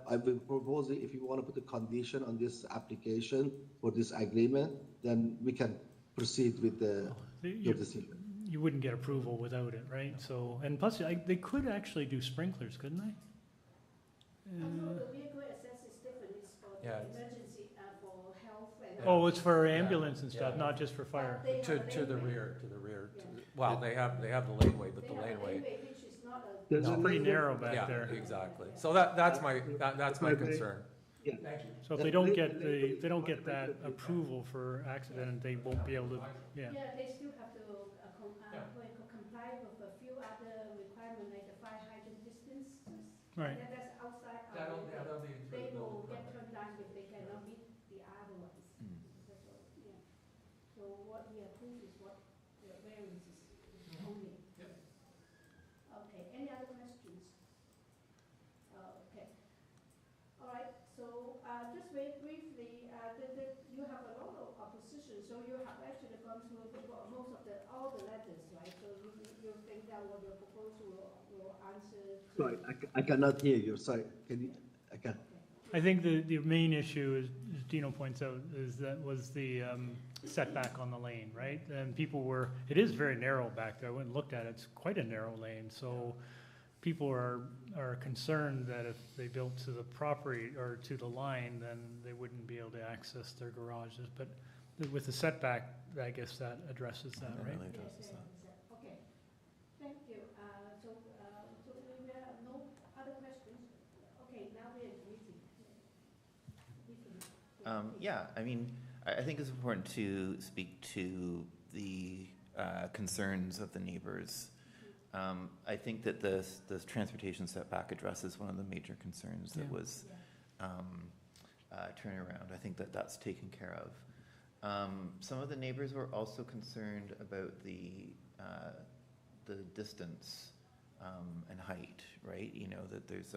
I've been proposing if you want to put a condition on this application for this agreement, then we can proceed with your decision. You wouldn't get approval without it, right? So, and plus, they could actually do sprinklers, couldn't they? The vehicle access is different, it's for the emergency, for health and. Oh, it's for ambulance and stuff, not just for fire. To the rear. Well, they have the laneway, but the laneway. It's pretty narrow back there. Yeah, exactly. So that's my concern. Yeah. Thank you. So if they don't get that approval for accident, they won't be able to, Yeah, they still have to comply with a few other requirements, like the fire hydrant distances. Right. That's outside. That'll be They will get turned down if they cannot meet the other ones. That's all, yeah. So what we approve is what the variance is only. Okay, any other questions? Okay. All right, so just very briefly, you have a lot of opposition, so you have actually gone through most of all the letters, right? So you think that what your proposal will answer to. Sorry, I cannot hear you. Sorry, can you? I can. I think the main issue is, as Dino points out, was the setback on the lane, right? And it is very narrow back there. I went and looked at it. It's quite a narrow lane. So people are concerned that if they built to the property or to the line, then they wouldn't be able to access their garages. But with the setback, I guess that addresses that, right? Really addresses that. Okay, thank you. So we have no other questions? Okay, now we're meeting. Yeah, I mean, I think it's important to speak to the concerns of the neighbors. I think that this transportation setback addresses one of the major concerns that was turning around. I think that that's taken care of. Some of the neighbors were also concerned about the distance and height, right? You know, that there's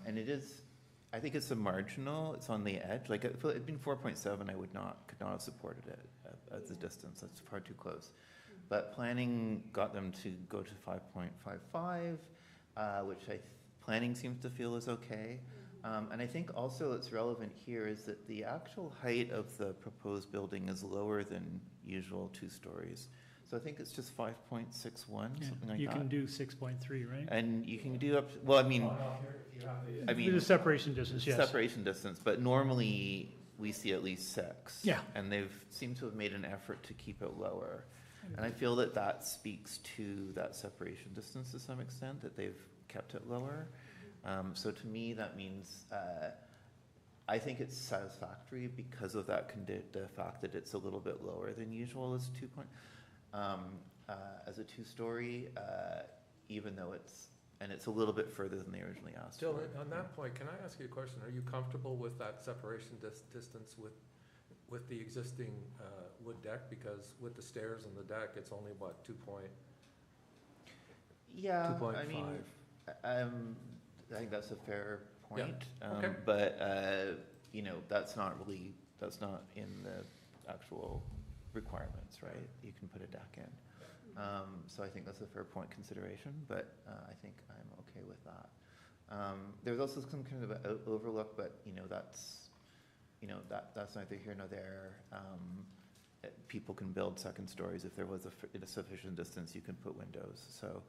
and it is, I think it's a marginal, it's on the edge. Like if it had been 4.7, I could not have supported it at the distance. That's far too close. But planning got them to go to 5.55, which planning seems to feel is okay. And I think also it's relevant here is that the actual height of the proposed building is lower than usual 2 stories. So I think it's just 5.61, something like that. You can do 6.3, right? And you can do up, well, I mean, the separation distance, yes. Separation distance, but normally we see at least 6. Yeah. And they've seemed to have made an effort to keep it lower. And I feel that that speaks to that separation distance to some extent, that they've kept it lower. So to me, that means, I think it's satisfactory because of that the fact that it's a little bit lower than usual as as a two-story, even though it's a little bit further than they originally asked Still, for. on that point, can I ask you a question? Are you comfortable with that separation distance with the existing wood deck? Because with the stairs and the deck, it's only what, 2.5? Yeah, I mean, I think that's a fair point. Yeah. Okay. But, you know, that's not in the actual requirements, right? You can put a deck in. So I think that's a fair point consideration, but I think I'm okay with that. There's also some kind of an overlook, but that's neither here nor there. People can build second stories if there was a sufficient distance. You can put windows. So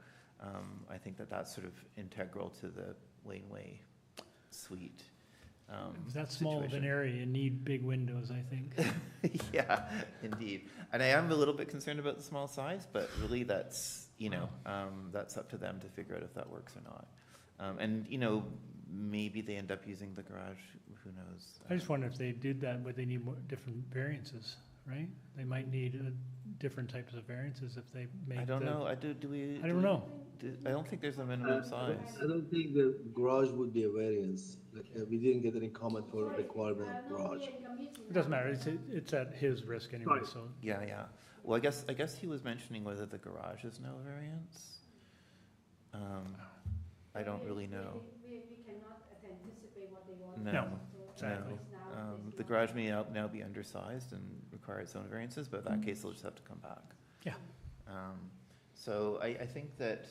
I think that's sort of integral to the laneway suite. If that's small of an area, you need big windows, I think. Yeah, indeed. And I am a little bit concerned about the small size, but really that's that's up to them to figure out if that works or not. And maybe they end up using the garage. Who knows? I just wonder if they did that, would they need different variances, right? They might need different types of variances if they make. I don't know. I don't know. I don't think there's a minimum size. I don't think the garage would be a variance. Like, we didn't get any comment for requirement of garage. It doesn't matter. It's at his risk anyway. So Yeah. Well, I guess he was mentioning whether the garage is no variance. I don't really know. We cannot anticipate what they want. No. Exactly. The garage may now be undersized and require its own variances, but in that case, they'll just have to come back. Yeah. So I think that,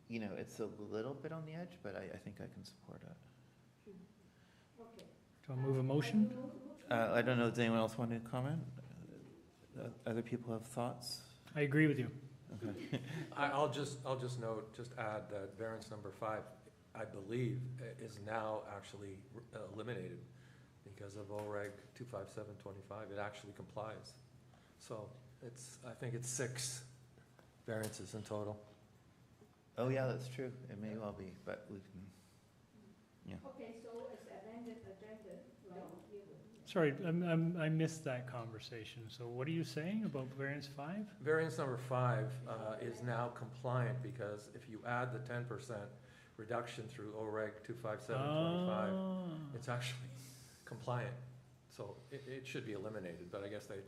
it's a little bit on the edge, but I think I can support it. Do I move a motion? I don't know, does anyone else want to comment? Other people have thoughts? I agree with you. Okay. I'll just add that variance number 5, I believe, is now actually eliminated because of OREG 25725. It actually complies. So I think it's 6 variances in total. Oh, yeah, that's true. It may well be, but we can, yeah. Okay, so it's amended agenda, right? Sorry, I missed that conversation. So what are you saying about variance 5? Variance number 5 is now compliant because if you add the 10% reduction through OREG 25725, it's actually compliant. So it should be eliminated, but I guess they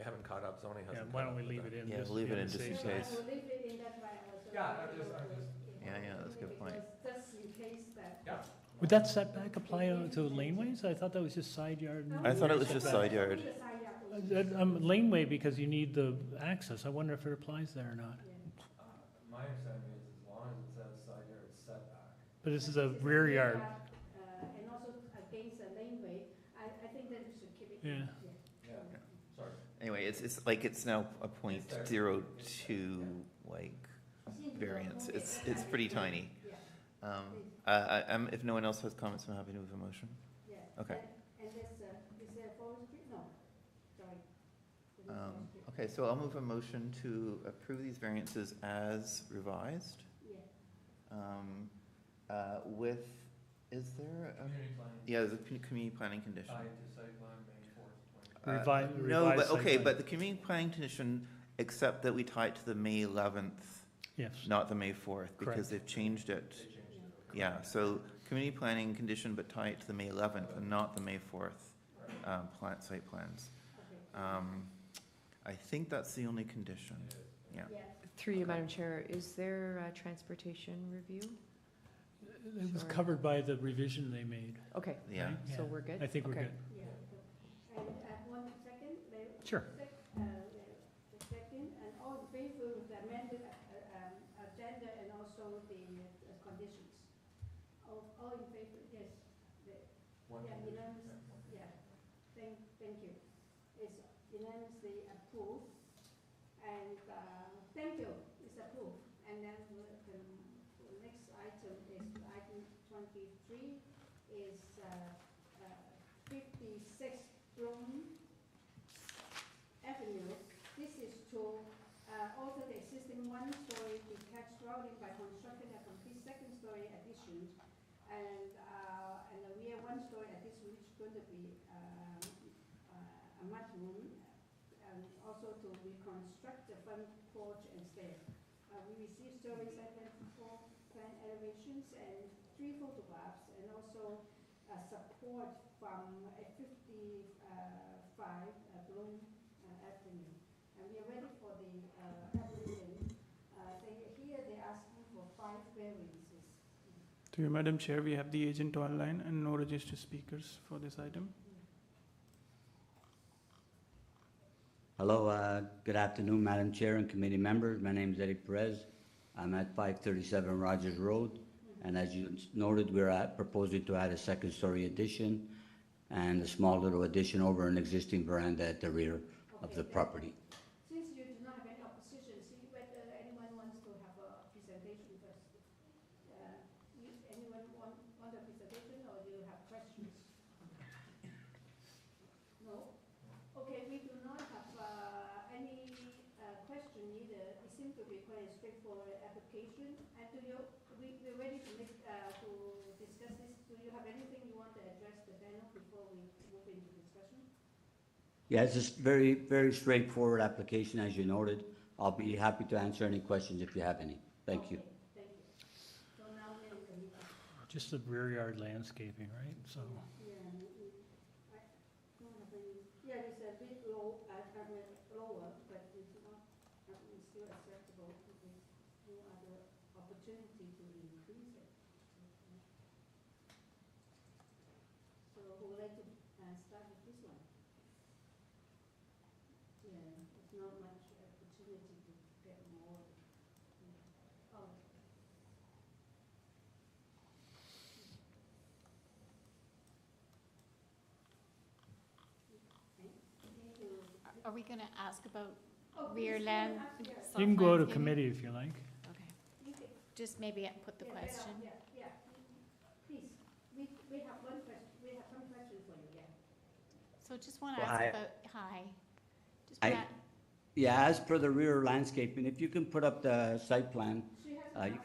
haven't caught up. Zoning hasn't. Why don't we leave it in? Yeah, we'll leave it in just in case. We'll leave it in that way. Yeah, Yeah, that's a good point. Just in case that. Yeah. Would that setback apply to laneways? I thought that was just side yard. I thought it was just side yard. Laneway because you need the access. I wonder if it applies there or not. My understanding is as long as it says side yard setback. But this is a rear yard. And also against a laneway, I think that we should keep it. Yeah. Sorry. Anyway, it's now a 0.02 variance. It's pretty tiny. If no one else has comments, I'm happy to move a motion. Okay. And this, is there forestry? No, sorry. Okay, so I'll move a motion to approve these variances as revised. With, is there a? Community planning. Yeah, there's a community planning condition. Tied to site plan May 4th. No, but, revised site okay, plan. but the community planning condition, except that we tie it to the May 11th, Yes. not the May 4th, because Correct. they've changed it. Yeah, so community planning condition, but tie it to the May 11th and not the May 4th site plans. I think that's the only condition. Yeah. Through you, Madam Chair, is there a transportation review? It was Sorry. covered by the revision they made. Okay, Yeah. right? so we're good? I think we're Okay. good. And 1 second. Sure. The second, and all in favor of the amended agenda and also the conditions. All in favor, yes. Unanimous, yeah. Thank you. It's unanimously approved. And thank you, it's approved. And then the next item is item 23 is 56 BLOEM Avenue. This is to dwelling by constructing a complete second-story addition and the rear one-story addition, which is going to be a mudroom, and also to reconstruct the front porch and stairs. We received survey site plan elevations and 3 photographs, and also support from a 55 BLOEM Avenue. And we are ready for the applicant. They're asking for 5 variances. To you, Madam Chair, we have the agent online and no registered speakers for this item. Hello, good afternoon, Madam Chair and committee members. My name is Eddie Perez. I'm at 537 Rogers Road. And as you noted, we're proposing to add a second-story addition and a small little addition over an existing veranda at the rear of the property. Since you do not have any opposition, see whether anyone wants to have a presentation first. Anyone want a presentation, or do you have questions? No? Okay, we do not have any question either. It seems to be quite a straightforward application. And we're ready to discuss this. Do you have anything you want to address the panel before we move into discussion? Yeah, it's just very, very straightforward application, as you noted. I'll be happy to answer any questions if you have any. Thank you. Thank you. So now we're in the Just the rear yard landscaping, right? So. Yeah, I don't have any. Yeah, it's a bit low, lower, but it's not. It's still acceptable. There's no other opportunity to increase it. So who would like to start with this one? Yeah, there's not much opportunity to get more. Oh. Are we going to ask about rear land? You can go to committee if you like. Okay. Just maybe put the question. Yeah. Please, we have one question. We have some questions for you. Yeah. So just want to Well, ask hi. about, hi. Just I- wanna- Yeah, as per the rear landscaping, if you can put up the site plan, you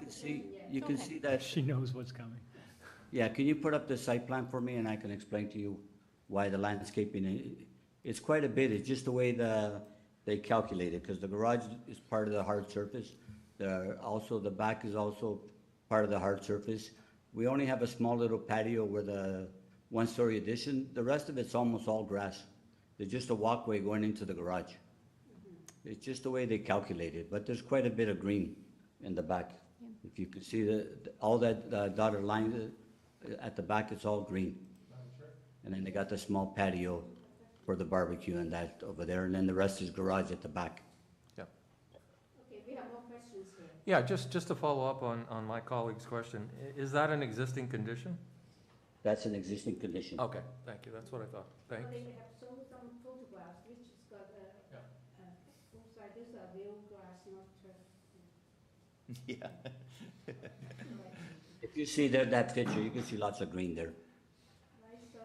can see that. She knows what's coming. Yeah, can you put up the site plan for me, and I can explain to you why the landscaping, it's quite a bit, it's just the way they calculate it, because the garage is part of the hard surface. Also, the back is also part of the hard surface. We only have a small little patio with a one-story addition. The rest of it's almost all grass. There's just a walkway going into the garage. It's just the way they calculate it, but there's quite a bit of green in the back. If you can see all that dotted line at the back, it's all green. And then they got the small patio for the barbecue and that over there, and then the rest is garage at the back. Yeah. Okay, we have more questions here. Yeah, just to follow up on my colleague's question, is that an existing condition? That's an existing condition. Okay, thank you, that's what I thought. Thanks. Well, they have shown some photographs, which has got both sides. These are real grass, not Yeah. If you see that picture, you can see lots of green there. right. So,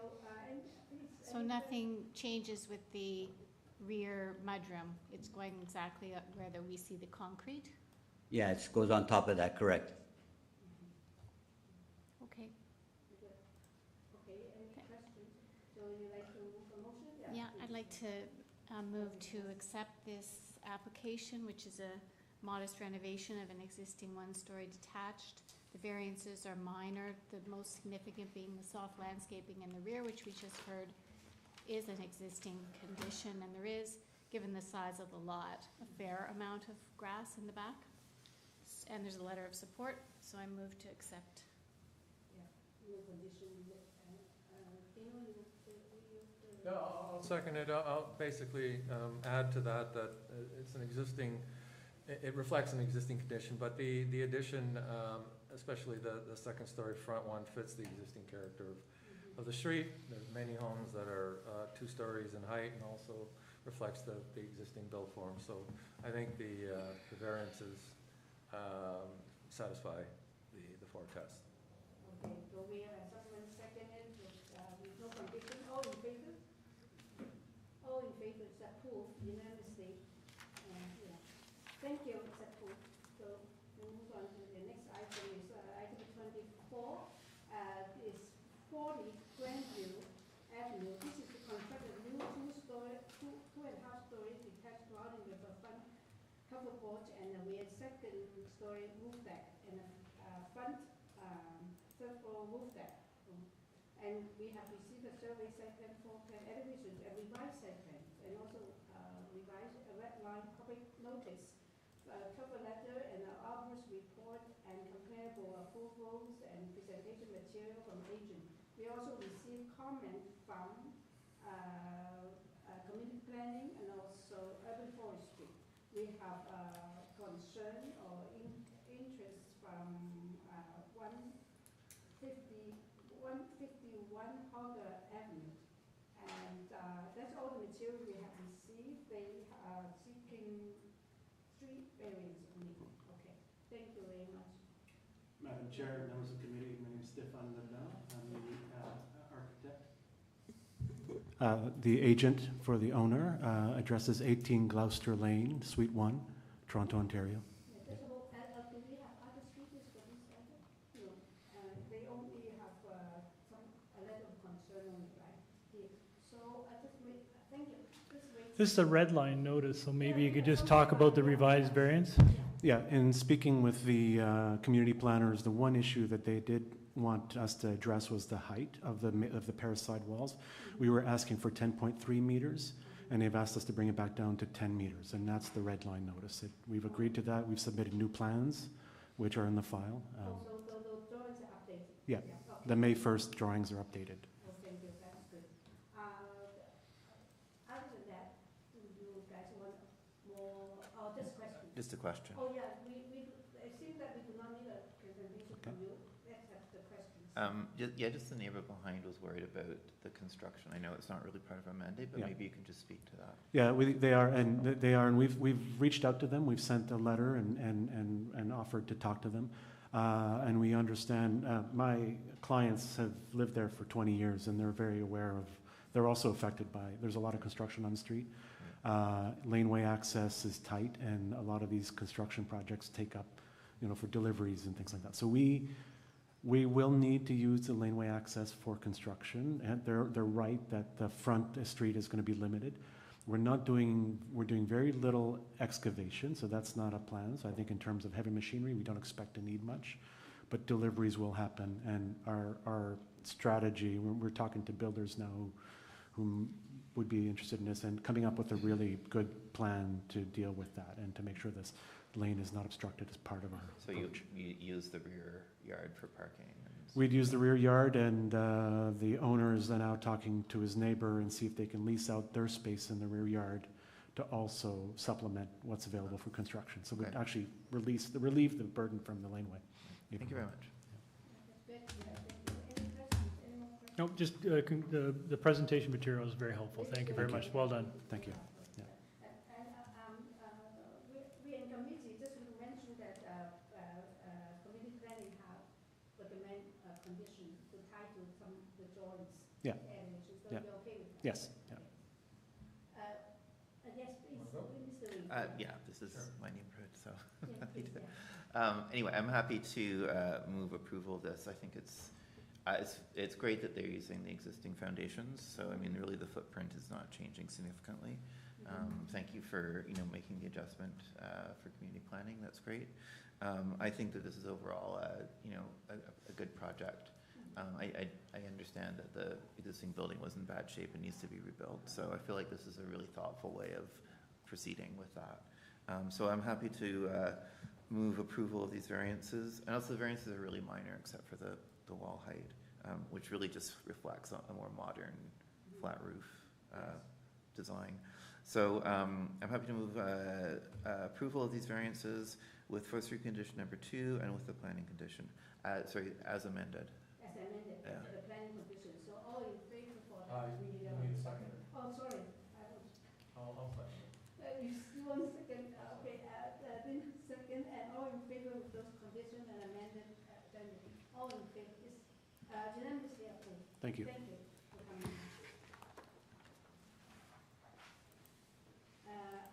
and please. So nothing changes with the rear mudroom? It's going exactly up where we see the concrete? Yeah, it goes on top of that, correct. Okay. Okay, any questions? So you like to move a motion? Yeah, I'd like to move to accept this application, which is a modest renovation of an existing one-story detached. The variances are minor, the most significant being the soft landscaping in the rear, which we just heard is an existing condition, and there is, given the size of the lot, a fair amount of grass in the back. And there's a letter of support, so I move to accept. Yeah, no condition. No, I'll second it. I'll basically add to that it's an existing, it reflects an existing condition, but the addition, especially the second story front one, fits the existing character of the street. There's many homes that are 2 stories in height and also reflects the existing build form. So I think the variances satisfy the 4 tests. Okay, so we have someone seconded with no condition. All in favor? All in favor, it's approved unanimously. Yeah. Thank you, it's approved. So we'll move on to 40 Grandview Avenue. This is to construct a new two and a half story detached dwelling with a front covered porch and a second story roof deck and a front third floor roof deck. And we have received a survey site plan, floor plan elevations, and revised site plans, and also revised a red line public notice, cover letter, and an arborist report, and comparable approvals and presentation material from agent. We also received comment from community planning and also urban forestry. We have concern or interest from 151 Hogger Avenue. And that's all the material we have received. They are seeking street variance only. Okay, thank you very much. Madam Chair, members of the committee, my name is Stéphane Leblanc. I'm the architect. The agent for the owner. Address is 18 Gloucester Lane, Suite 1, Toronto, Ontario. Do we have other speakers for this item? No. They only have a letter of concern on it, right? Here. So just wait. Thank you. Just wait. This is a red line notice, so maybe you could just talk about the revised variance. Yeah, in speaking with the community planners, the one issue that they did want us to address was the height of the pair side walls. We were asking for 10.3 meters, and they've asked us to bring it back down to 10 meters, and that's the red line notice. We've agreed to that. We've submitted new plans, which are in the file. So the drawings are updated? Yeah, Okay. the May 1st drawings are updated. Oh, thank you. That's good. Other than that, do you guys want more? Oh, just questions. Just a question. Oh, yeah. It seems that we do not need a presentation from you. Let's have the questions. Just the neighbor behind was worried about the construction. I know it's not really part of our mandate, but Yeah. maybe you can just speak to that. Yeah, they are, and we've reached out to them. We've sent a letter and offered to talk to them. And we understand, my clients have lived there for 20 years, and they're very aware of, they're also affected by, there's a lot of construction on the street. Laneway access is tight, and a lot of these construction projects take up, for deliveries and things like that. So we will need to use the laneway access for construction, and they're right that the front street is going to be limited. We're doing very little excavation, so that's not a plan. So I think in terms of heavy machinery, we don't expect to need much, but deliveries will happen. And our strategy, we're talking to builders now who would be interested in this and coming up with a really good plan to deal with that and to make sure this lane is not obstructed as part of our approach. You use the rear yard for parking? We'd use the rear yard, and the owner is now talking to his neighbor and see if they can lease out their space in the rear yard to also supplement what's available for construction. So we'd actually relieve the burden from the laneway. Thank you very much. No, just the presentation material is very helpful. Thank you very much. Well done. Thank you. We in committee just mentioned that community planning have recommend conditions to tie to some of the drawings. Yeah. Elevations. So Yeah. you're okay with that? Yes. Yeah. Yes, please, Mr. Lee. Yeah, this is my neighborhood, so. Yeah, please, yeah. Anyway, I'm happy to move approval of this. I think it's great that they're using the existing foundations. So I mean, really, the footprint is not changing significantly. Thank you for making the adjustment for community planning. That's great. I think that this is overall a good project. I understand that the existing building was in bad shape and needs to be rebuilt. So I feel like this is a really thoughtful way of proceeding with that. So I'm happy to move approval of these variances. And also the variances are really minor except for the wall height, which really just reflects a more modern flat roof design. So I'm happy to move approval of these variances with forestry condition number 2 and with the planning condition, as amended. As amended, Yeah. the planning conditions. So all in favor for You that? need a second. Oh, sorry. I'll second. You want second? Okay, then second, and all in favor of those conditions and amended, then all in favor is unanimously approved. Thank you. Thank you for coming.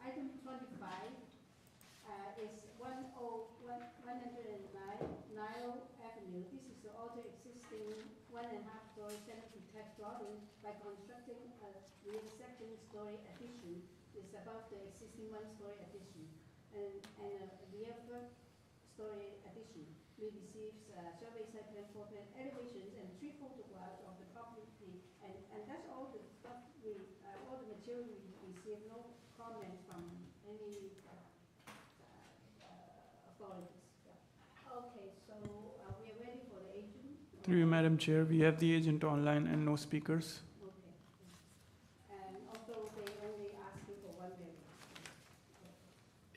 Item 25 is 109 Niall Avenue. This is the alter existing 1.5-story semi-detached dwelling by constructing a rear second-story addition is above the existing one-story addition, and a rear third-story addition. We received survey site plan, floor plan, elevations, and 3 photographs of the property, and that's all the stuff all the material we received. No comment from any authorities. Yeah. Okay, so we are ready for the agent. Through you, Madam Chair, we have the agent online and no speakers. Okay. And also they only asking for one variance.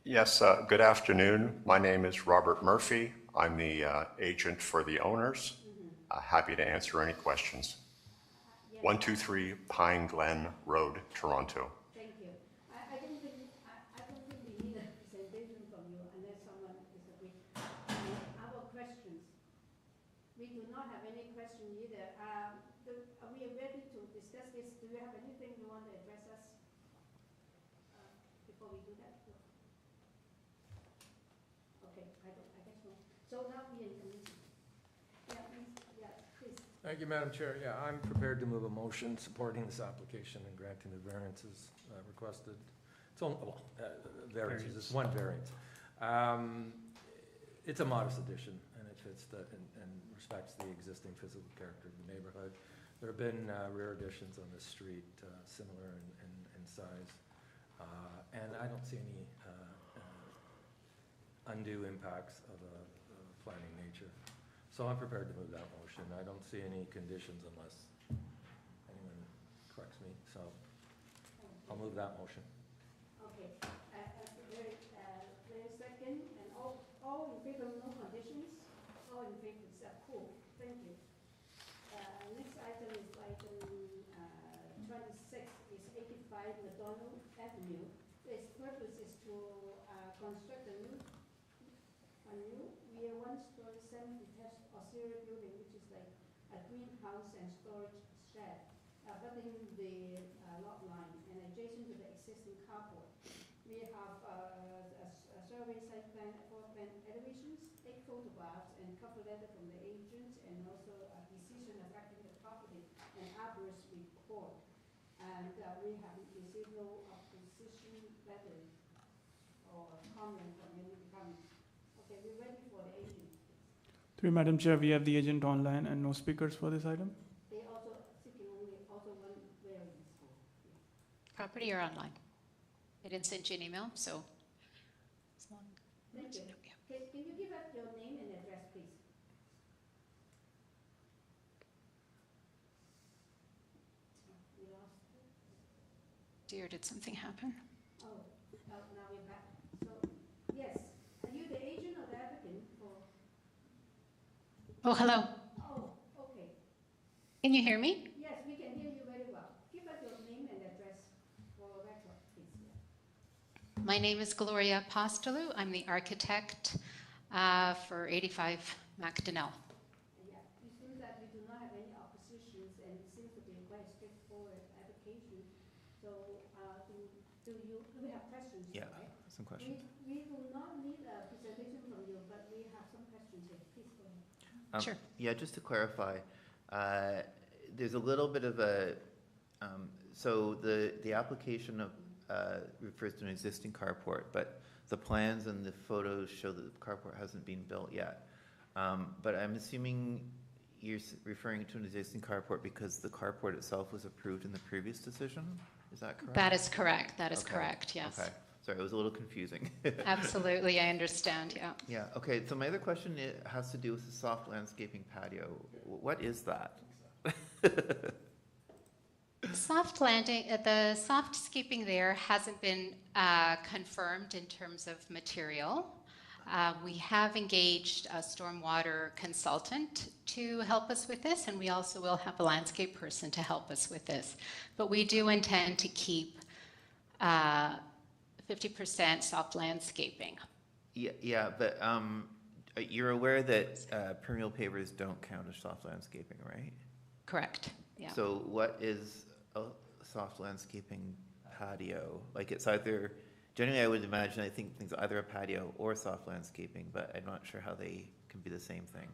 Yes, good afternoon. My name is Robert Murphy. I'm the agent for the owners. Happy to answer any questions. 123 Pine Glen Road, Toronto. Thank you. I don't think we need a presentation from you unless someone disagrees. Our questions. We do not have any question either. Are we ready to discuss this? Do you have anything you want to address us before we do that? Okay, I guess no. So now we are in committee. Yeah, please. Yeah, please. Thank you, Madam Chair. Yeah, I'm prepared to move a motion supporting this application and granting the variances requested. It's only, variances, it's one variance. It's a modest addition, and it fits and respects the existing physical character of the neighborhood. There have been rear additions on this street, similar in size, and I don't see any undue impacts of a planning nature. So I'm prepared to move that motion. I don't see any conditions unless anyone corrects me, so I'll move that motion. Okay, very second, and all in favor, no conditions? All in favor, cool, thank you. Next item is item 26, is 85 MacDonell Avenue. Its purpose is to construct a new rear one-story semi-detached auxiliary building, which is like a greenhouse and storage shed, abutting the lot line and adjacent to the existing carport. We have a survey site plan, floor plan elevations, 8 photographs, and cover letter from the agent, and also a decision affecting the property and arborist report. And we have received no opposition letter or comment from any department. Okay, we're ready for the agent. Through you, Madam Chair, we have the agent online and no speakers for this item. They also seeking also one variance. Property or online? I didn't send you an email, so. Thank you. Can you give us your name and address, please? We lost it. Dear, did something happen? Oh, now we're back. So, yes, are you the agent or the applicant for? Oh, hello. Oh, okay. Can you hear me? Yes, we can hear you very well. Give us your name and address for record, please. My name is Gloria Apostolou. I'm the architect for 85 MACDONELL. Yeah, it seems that we do not have any oppositions, and it seems to be quite a straightforward application. So, we have questions? Yeah, right? some questions. We will not need a presentation from you, but we have some questions here. Please go ahead. Sure. Yeah, just to clarify, there's a little bit of a, so the application of, refers to an existing carport, but the plans and the photos show that the carport hasn't been built yet. But I'm assuming you're referring to an existing carport because the carport itself was approved in the previous decision? Is that correct? That is correct. That is Okay. correct, yes. Okay. Sorry, it was a little confusing. Absolutely, I understand, yeah. Yeah, okay, so my other question has to do with the soft landscaping patio. What is that? Soft landing, the softscaping there hasn't been confirmed in terms of material. We have engaged a stormwater consultant to help us with this, and we also will have a landscape person to help us with this. But we do intend to keep 50% soft landscaping. Yeah, but you're aware that permeable pavers don't count as soft landscaping, right? Correct, yeah. So what is a soft landscaping patio? Like it's either, generally I would imagine, I think things either a patio or soft landscaping, but I'm not sure how they can be the same thing.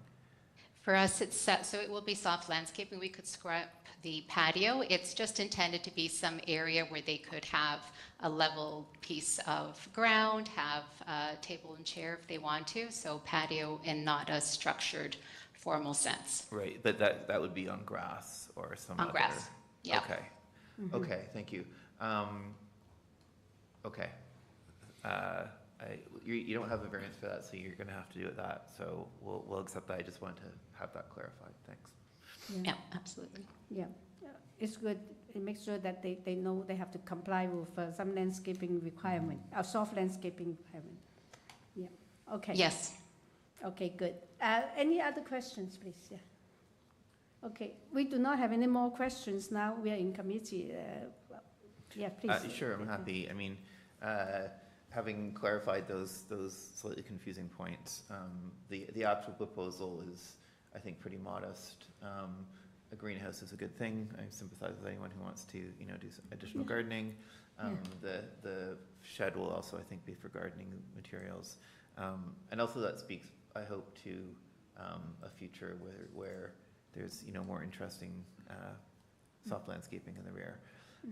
For us, it's set, so it will be soft landscaping. We could scrap the patio. It's just intended to be some area where they could have a level piece of ground, have a table and chair if they want to. So patio and not a structured, formal sense. Right, but that would be on grass or some On other... grass, yeah. Okay, okay, thank you. Okay. You don't have a variance for that, so you're going to have to do that. So we'll accept that. I just wanted to have that clarified. Thanks. Yeah, absolutely. Yeah, it's good. It makes sure that they know they have to comply with some landscaping requirement, soft landscaping requirement. Yeah, okay. Yes. Okay, good. Any other questions, please? Yeah. Okay, we do not have any more questions now. We are in committee. Yeah, please. Sure, I'm happy. I mean, having clarified those slightly confusing points, the actual proposal is, I think, pretty modest. A greenhouse is a good thing. I sympathize with anyone who wants to, do some additional gardening. The shed will also, I think, be for gardening materials, and also that speaks, I hope, to a future where there's more interesting soft landscaping in the rear.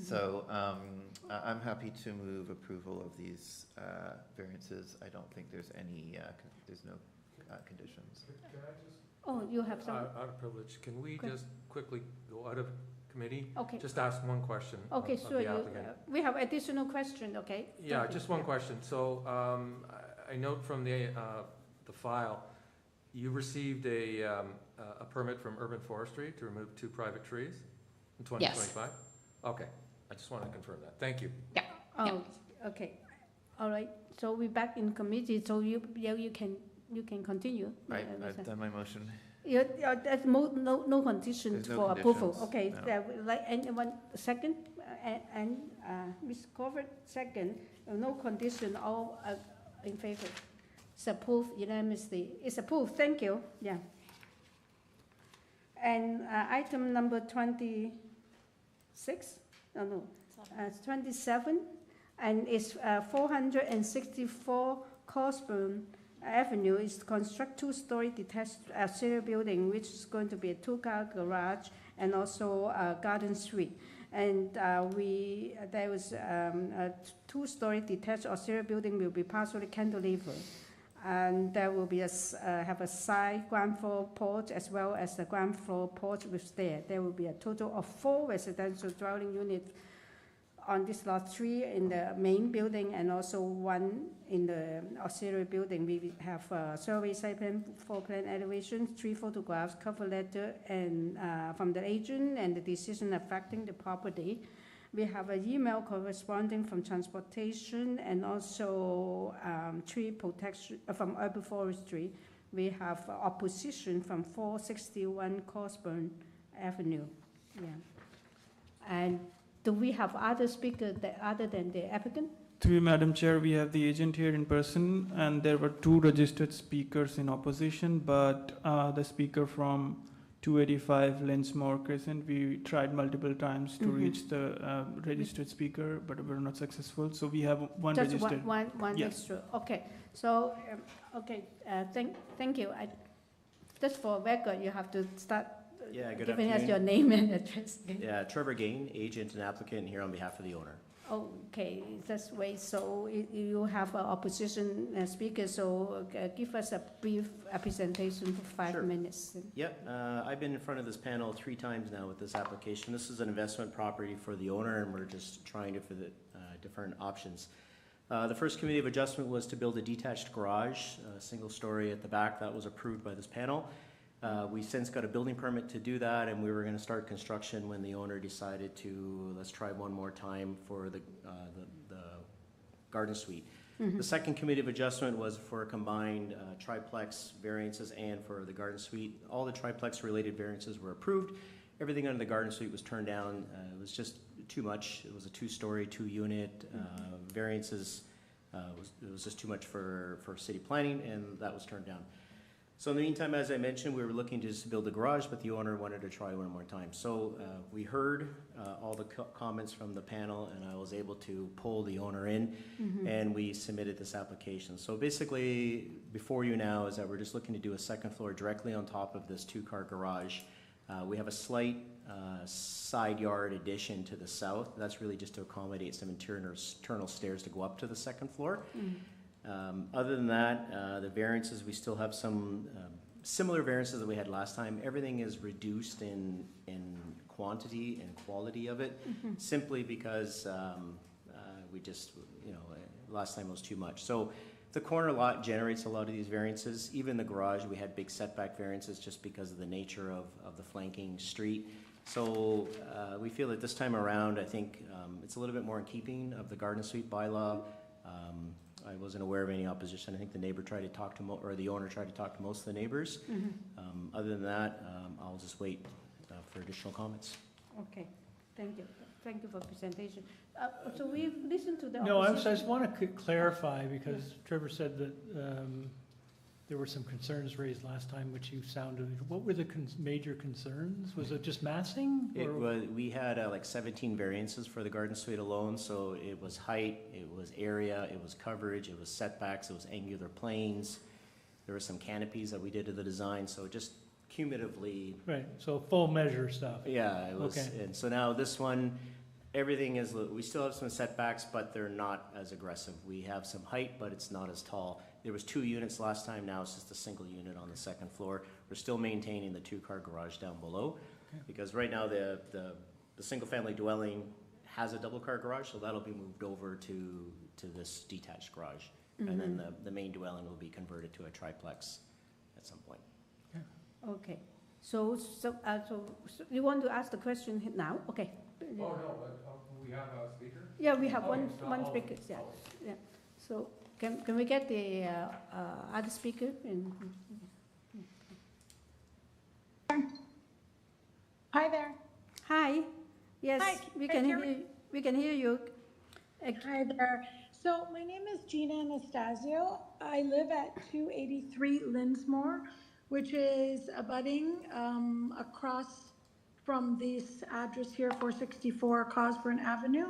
So I'm happy to move approval of these variances. I don't think there's any, there's no conditions. Can I just? Oh, you have some. Out of privilege, can we just quickly go out of committee? Okay. Just ask one question. Okay, of sure. the applicant. We have additional question. Okay. Yeah, just one question. So I note from the file, you received a permit from Urban Forestry to remove 2 private trees in 2025? Yes. Okay, I just wanted to confirm that. Thank you. Yeah. Oh, okay. All right. So we're back in committee. So you can continue. I've done my motion. There's no conditions for approval. Okay. No. Like anyone second and Ms. Covert second. No condition. All in favor. It's approved unanimously. It's approved. Thank you. Yeah. And item number 26. No. 27, and it's 464 COSBURN Avenue. Is construct 2-story detached auxiliary building, which is going to be a 2-car garage and also a garden suite. And there was a 2-story detached auxiliary building will be partially cantilevered, and there will be have a side ground floor porch as well as the ground floor porch with stair. There will be a total of 4 residential dwelling units on this lot, 3 in the main building and also 1 in the auxiliary building. We have survey site plan, floor plan elevation, 3 photographs, cover letter, and from the agent and the decision affecting the property. We have an email corresponding from transportation and also tree protection from Urban Forestry. We have opposition from 461 COSBURN Avenue. Yeah. And do we have other speakers other than the applicant? Through you, Madam Chair, we have the agent here in person, and there were 2 registered speakers in opposition, but the speaker from 285 Lensmore Crescent, we tried multiple times to reach the registered speaker, but we were not successful. So we have one just registered. One yes. extra. Okay. So, thank you. Just for record, you have to start giving us your name and address. Yeah, Trevor Gain, agent and applicant here on behalf of the owner. Okay, that's way. So you have an opposition speaker, so give us a brief presentation for 5 minutes. Yep, I've been in front of this panel 3 times now with this application. This is an investment property for the owner, and we're just trying to for the different options. The first committee of adjustment was to build a detached garage, a 1-story at the back. That was approved by this panel. We since got a building permit to do that, and we were going to start construction when the owner decided to let's try one more time for the garden suite. The second committee of adjustment was for a combined triplex variances and for the garden suite. All the triplex related variances were approved. Everything under the garden suite was turned down. It was just too much. It was a 2-story, 2-unit variances. It was just too much for city planning, and that was turned down. So in the meantime, as I mentioned, we were looking to just build a garage, but the owner wanted to try one more time. So we heard all the comments from the panel, and I was able to pull the owner in, and we submitted this application. So basically, before you now is that we're just looking to do a second floor directly on top of this two-car garage. We have a slight side yard addition to the south. That's really just to accommodate some internal stairs to go up to the second floor. Other than that, the variances, we still have some similar variances that we had last time. Everything is reduced in quantity and quality of it, simply because we just, last time was too much. So the corner lot generates a lot of these variances. Even the garage, we had big setback variances just because of the nature of the flanking street. So we feel that this time around, I think it's a little bit more in keeping of the garden suite bylaw. I wasn't aware of any opposition. I think the neighbor tried to talk to, or the owner tried to talk to most of the neighbors. Other than that, I'll just wait for additional comments. Okay, thank you. Thank you for presentation. So we've listened to the No, I opposition. just want to clarify, because Trevor said that there were some concerns raised last time, which you sounded, what were the major concerns? Was it just massing? We had like 17 variances for the garden suite alone, so it was height, it was area, it was coverage, it was setbacks, it was angular planes. There were some canopies that we did to the design, so just cumulatively. Right, so full measure stuff. Yeah, it was, Okay. and so now this one, everything is, we still have some setbacks, but they're not as aggressive. We have some height, but it's not as tall. There was 2 units last time, now it's just a single unit on the second floor. We're still maintaining the 2-car garage down below, because right now the single-family dwelling has a double-car garage, so that'll be moved over to this detached garage. And then the main dwelling will be converted to a triplex at some point. Okay, so you want to ask the question now? Okay. Oh, no, but we have a speaker? Yeah, we have one speaker, yeah. Yeah. So can we get the other speaker? Hi there. Hi. Yes, Hi, we can can you hear hear you. We can hear you. Hi there. So my name is Gina Anastasio. I live at 283 Linsmore, which is abutting across from this address here, 464 Cosburn Avenue.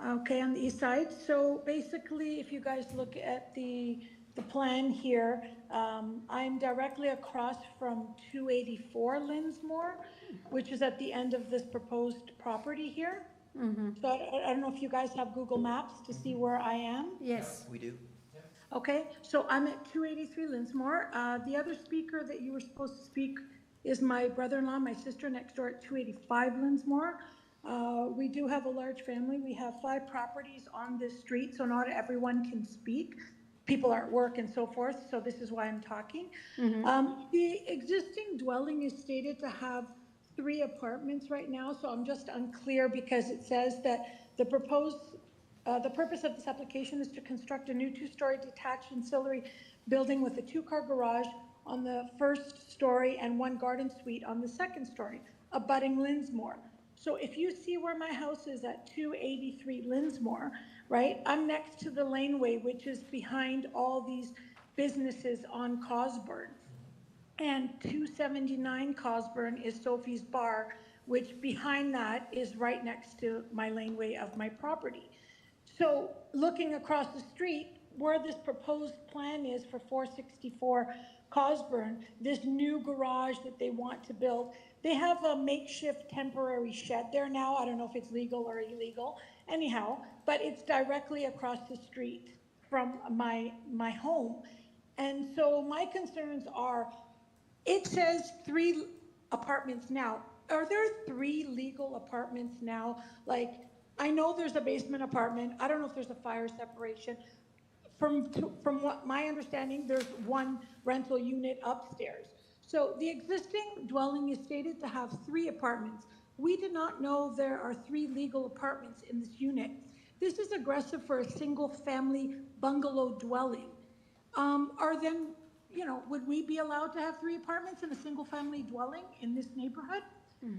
Okay, on the east side. So basically, if you guys look at the plan here, I'm directly across from 284 Linsmore, which is at the end of this proposed property here. So I don't know if you guys have Google Maps to see where I am. Yes. We do. Okay, so I'm at 283 Linsmore. The other speaker that you were supposed to speak is my brother-in-law, my sister next door at 285 Linsmore. We do have a large family. We have 5 properties on this street, so not everyone can speak. People are at work and so forth, so this is why I'm talking. The existing dwelling is stated to have 3 apartments right now, so I'm just unclear because it says that the purpose of this application is to construct a new 2-story detached ancillary building with a 2-car garage on the 1st story and 1 garden suite on the 2nd story, abutting Linsmore. So if you see where my house is at 283 Linsmore, right, I'm next to the laneway, which is behind all these businesses on Cosburn. And 279 Cosburn is Sophie's Bar, which behind that is right next to my laneway of my property. So looking across the street, where this proposed plan is for 464 Cosburn, this new garage that they want to build, they have a makeshift temporary shed there now. I don't know if it's legal or illegal, anyhow, but it's directly across the street from my home. And so my concerns are, it says 3 apartments now. Are there 3 legal apartments now? Like, I know there's a basement apartment. I don't know if there's a fire separation. From what my understanding, there's 1 rental unit upstairs. So the existing dwelling is stated to have 3 apartments. We did not know there are 3 legal apartments in this unit. This is aggressive for a single family bungalow dwelling. Would we be allowed to have 3 apartments in a single family dwelling in this neighborhood?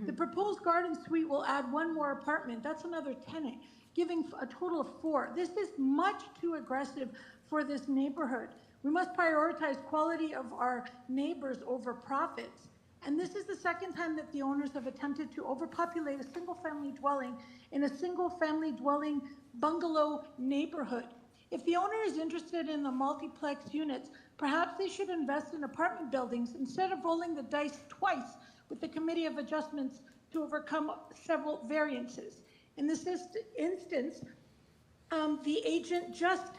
The proposed garden suite will add 1 more apartment. That's another tenant, giving a total of 4. This is much too aggressive for this neighborhood. We must prioritize quality of our neighbors over profits. And this is the second time that the owners have attempted to overpopulate a single-family dwelling in a single-family dwelling bungalow neighborhood. If the owner is interested in the multiplex units, perhaps they should invest in apartment buildings instead of rolling the dice twice with the Committee of Adjustments to overcome several variances. In this instance, the agent just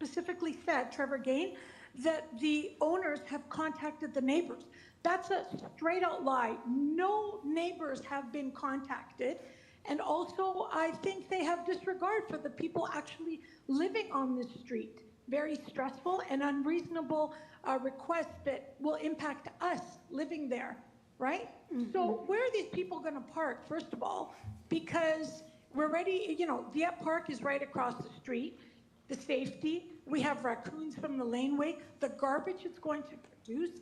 specifically said, Trevor Gain, that the owners have contacted the neighbors. That's a straight out lie. No neighbors have been contacted. And also, I think they have disregard for the people actually living on this street. Very stressful and unreasonable requests that will impact us living there, right? So where are these people going to park, first of all? Because we're ready, you know, Dieppe Park is right across the street. The safety, we have raccoons from the laneway, the garbage it's going to produce,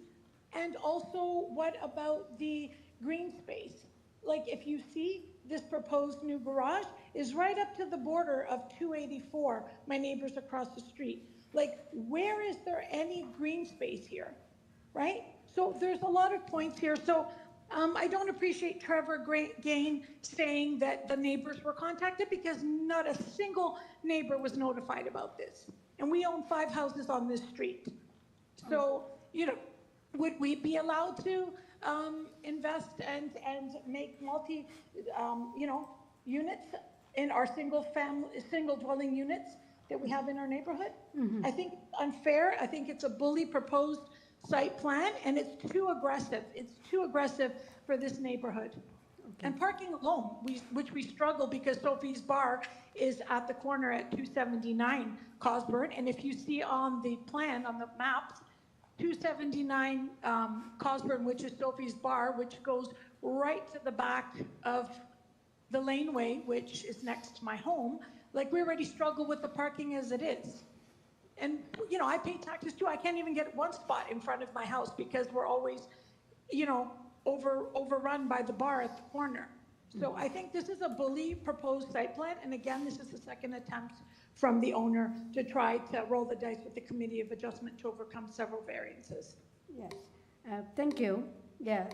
and also what about the green space? Like if you see, this proposed new garage is right up to the border of 284, my neighbors across the street. Like, where is there any green space here, right? So there's a lot of points here. So I don't appreciate Trevor Gain saying that the neighbors were contacted, because not a single neighbor was notified about this. And we own 5 houses on this street. So, you know, would we be allowed to invest and make multi, you know, units in our single dwelling units that we have in our neighborhood? I think it's unfair. I think it's a bully proposed site plan, and it's too aggressive. It's too aggressive for this neighborhood. And parking alone, which we struggle because Sophie's Bar is at the corner at 279 Cosburn. And if you see on the plan, on the maps, 279 Cosburn, which is Sophie's Bar, which goes right to the back of the laneway, which is next to my home. Like, we already struggle with the parking as it is. And, you know, I pay taxes too. I can't even get one spot in front of my house because we're always, you know, overrun by the bar at the corner. So I think this is a bully proposed site plan. And again, this is the second attempt from the owner to try to roll the dice with the Committee of Adjustment to overcome several variances. Yes, thank you. Yeah,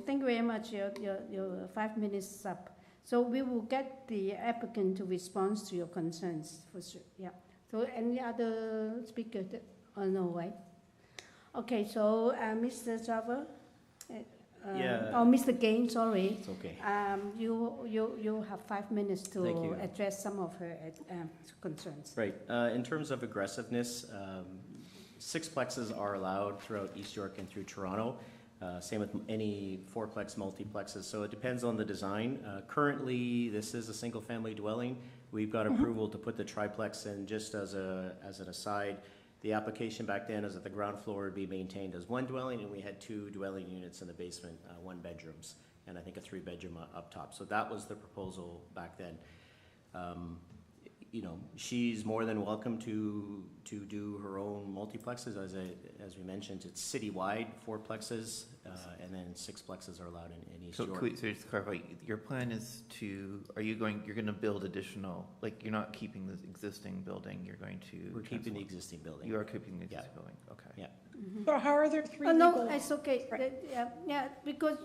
thank you very much. Your 5 minutes is up. So we will get the applicant to respond to your concerns for sure. Yeah. So any other speaker? Oh, no, right? Okay, so Mr. Trevor? Oh, Mr. Gain, sorry. It's okay. You have 5 minutes to address some of her concerns. Right. In terms of aggressiveness, 6 plexes are allowed throughout East York and through Toronto. Same with any 4-plex multiplexes. So it depends on the design. Currently, this is a single-family dwelling. We've got approval to put the triplex in. Just as an aside, the application back then is that the ground floor would be maintained as 1 dwelling, and we had 2 dwelling units in the basement, 1 bedrooms, and I think a 3-bedroom up top. So that was the proposal back then. You know, she's more than welcome to do her own multiplexes. As we mentioned, it's citywide 4 plexes, and then 6 plexes are allowed in East York. So just to clarify, your plan is you're going to build additional, like, you're not keeping the existing building, you're going to... We're keeping the existing building. You are keeping the existing building, okay. Yeah. So how are there 3 no, legal? it's okay. Yeah, because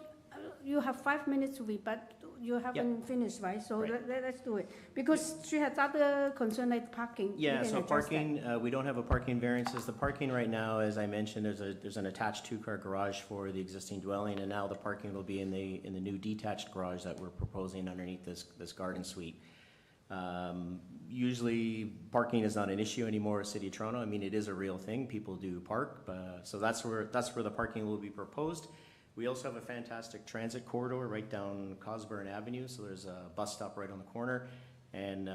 you have 5 minutes to read, but you haven't finished, right? So let's do it. Because she has other concern like parking. Yeah, so parking, we don't have a parking variances. The parking right now, as I mentioned, there's an attached 2-car garage for the existing dwelling, and now the parking will be in the new detached garage that we're proposing underneath this garden suite. Usually parking is not an issue anymore in City of Toronto. I mean, it is a real thing. People do park, so that's where the parking will be proposed. We also have a fantastic transit corridor right down Cosburn Avenue, so there's a bus stop right on the corner, and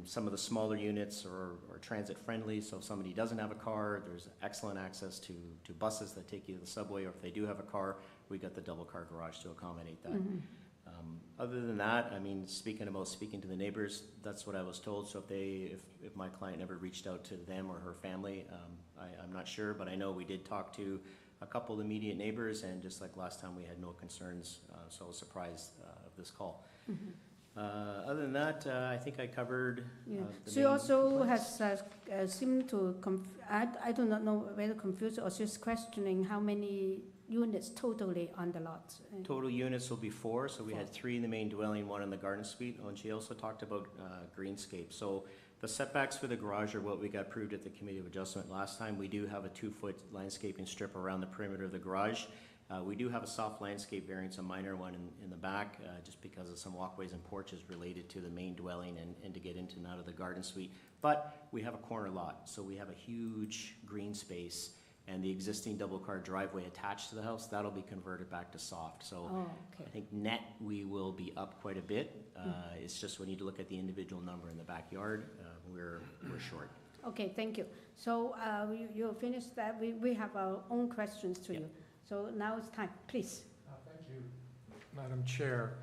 some of the smaller units are transit friendly, so if somebody doesn't have a car, there's excellent access to buses that take you to the subway, or if they do have a car, we got the double car garage to accommodate that. Other than that, I mean, speaking to the neighbors, that's what I was told. So if my client never reached out to them or her family, I'm not sure, but I know we did talk to a couple of immediate neighbors, and just like last time, we had no concerns, so I was surprised of this call. Other than that, I think I covered Yeah. the She main also points. has seemed to, I do not know whether confused or she's questioning how many units totally on the lot. Total units will be 4, so we had 3 in the main dwelling, 1 in the garden suite. Oh, and she also talked about greenscape. So the setbacks for the garage are what we got approved at the Committee of Adjustment last time. We do have a 2-foot landscaping strip around the perimeter of the garage. We do have a soft landscape variance, a minor one in the back, just because of some walkways and porches related to the main dwelling and to get into and out of the garden suite. But we have a corner lot, so we have a huge green space, and the existing double-car driveway attached to the house, that'll be converted back to soft. So I think net, we will be up quite a bit. It's just we need to look at the individual number in the backyard. We're short. Okay, thank you. So you finished that. We have our own questions to you. So now it's time, please. Thank you, Madam Chair.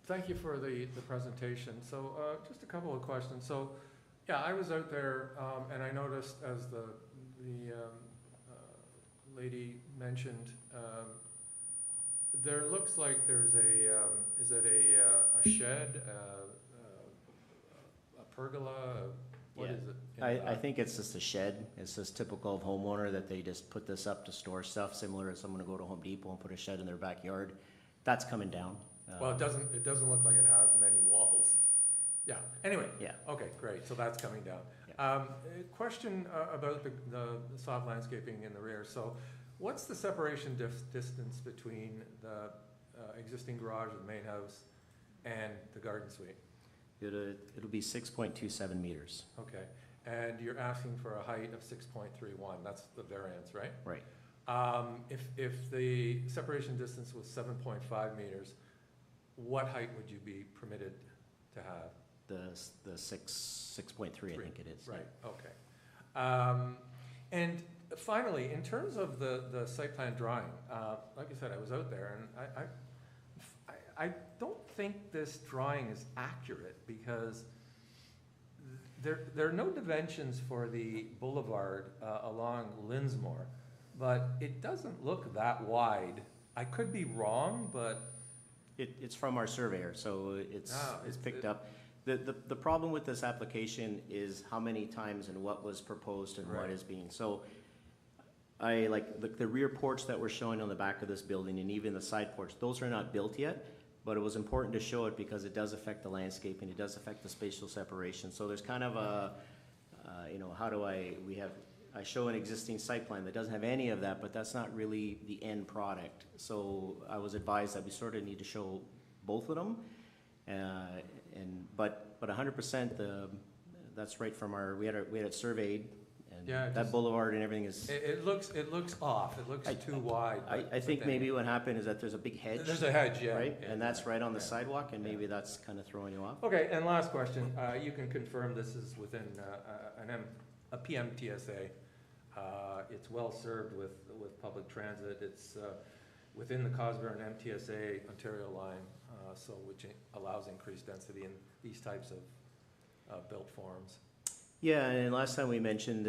Thank you for the presentation. So just a couple of questions. So yeah, I was out there and I noticed, as the lady mentioned, there looks like there's is it a shed, a pergola? What is it? I think it's just a shed. It's just typical of homeowner that they just put this up to store stuff, similar to someone to go to Home Depot and put a shed in their backyard. That's coming down. Well, it doesn't look like it has many walls. Yeah, anyway. Yeah. Okay, great, so that's coming down. A question about the soft landscaping in the rear. So what's the separation distance between the existing garage of the main house and the garden suite? It'll be 6.27 meters. Okay, and you're asking for a height of 6.31, that's the variance, right? Right. If the separation distance was 7.5 meters, what height would you be permitted to have? The 6.3, I think it is. Right, okay. And finally, in terms of the site plan drawing, like I said, I was out there, and I don't think this drawing is accurate, because there are no dimensions for the boulevard along Linsmore, but it doesn't look that wide. I could be wrong, but... It's from our surveyor, so it's picked up. The problem with this application is how many times and what was proposed and what is being, so I like the rear porch that we're showing on the back of this building, and even the side porch, those are not built yet, but it was important to show it because it does affect the landscaping, it does affect the spatial separation. So there's kind of a, how do I show an existing site plan that doesn't have any of that, but that's not really the end product. So I was advised that we sort of need to show both of them. But 100%, that's right from we had it surveyed, and that boulevard and everything is. It looks off. It looks too wide. I think maybe what happened is that there's a big hedge. There's a hedge, yeah. Right, and that's right on the sidewalk, and maybe that's kind of throwing you off. Okay, and last question. You can confirm this is within a PMTSA. It's well served with public transit. It's within the COSBURN MTSA Ontario line, which allows increased density in these types of built forms. Yeah, and last time we mentioned,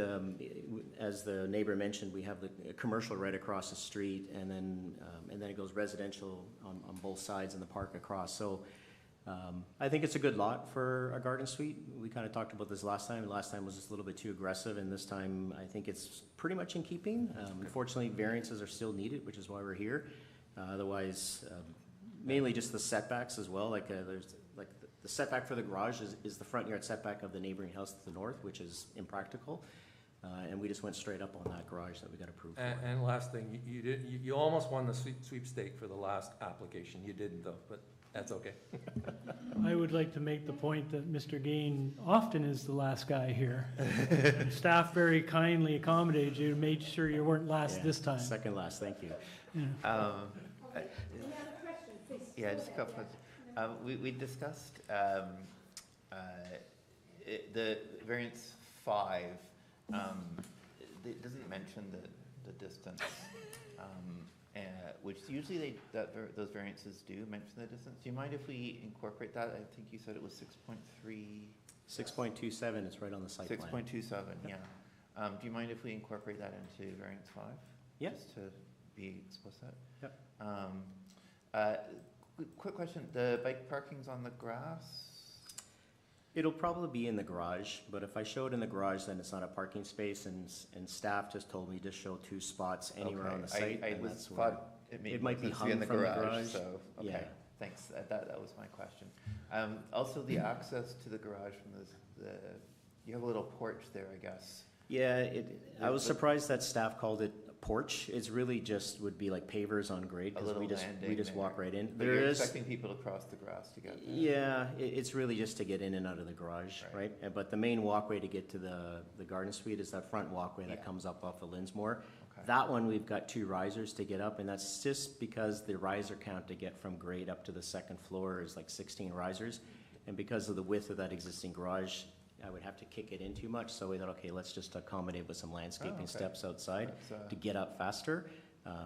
as the neighbor mentioned, we have the commercial right across the street, and then it goes residential on both sides and the park across. So I think it's a good lot for a garden suite. We kind of talked about this last time. Last time was just a little bit too aggressive, and this time I think it's pretty much in keeping. Unfortunately, variances are still needed, which is why we're here. Otherwise, mainly just the setbacks as well. The setback for the garage is the front yard setback of the neighboring house to the north, which is impractical. And we just went straight up on that garage that we got approved for. And last thing, you almost won the sweepstake for the last application. You didn't though, but that's okay. I would like to make the point that Mr. Gain often is the last guy here. Staff very kindly accommodated you, made sure you weren't last this time. Second last, thank you. Any other questions, please? Yeah, just a couple of we discussed the variance 5. It doesn't mention the distance, which usually those variances do mention the distance. Do you mind if we incorporate that? I think you said it was 6.3. 6.27 is right on the site plan. 6.27, yeah. Do you mind if we incorporate that into variance 5? Yes. Just to be explicit. Yep. Quick question, the bike parking's on the grass? It'll probably be in the garage, but if I show it in the garage, then it's not a parking space, and staff just told me to show 2 spots anywhere on the site, I and was that's where thought it might be sense to hung in the from garage, the garage. so, okay, Yeah. thanks, that was my question. Also, the access to the garage from you have a little porch there, I guess. Yeah, I was surprised that staff called it a porch. It's really just would be like pavers on grade, because we just walk right in. But you're expecting people to cross the grass to get there. Yeah, it's really just to get in and out of the garage, right? But the main walkway to get to the garden suite is that front walkway that comes up off of Linsmore. Okay. That one, we've got 2 risers to get up, and that's just because the riser count to get from grade up to the 2nd floor is like 16 risers. And because of the width of that existing garage, I would have to kick it in too much, so we thought, okay, let's just accommodate with some landscaping steps outside to get up faster.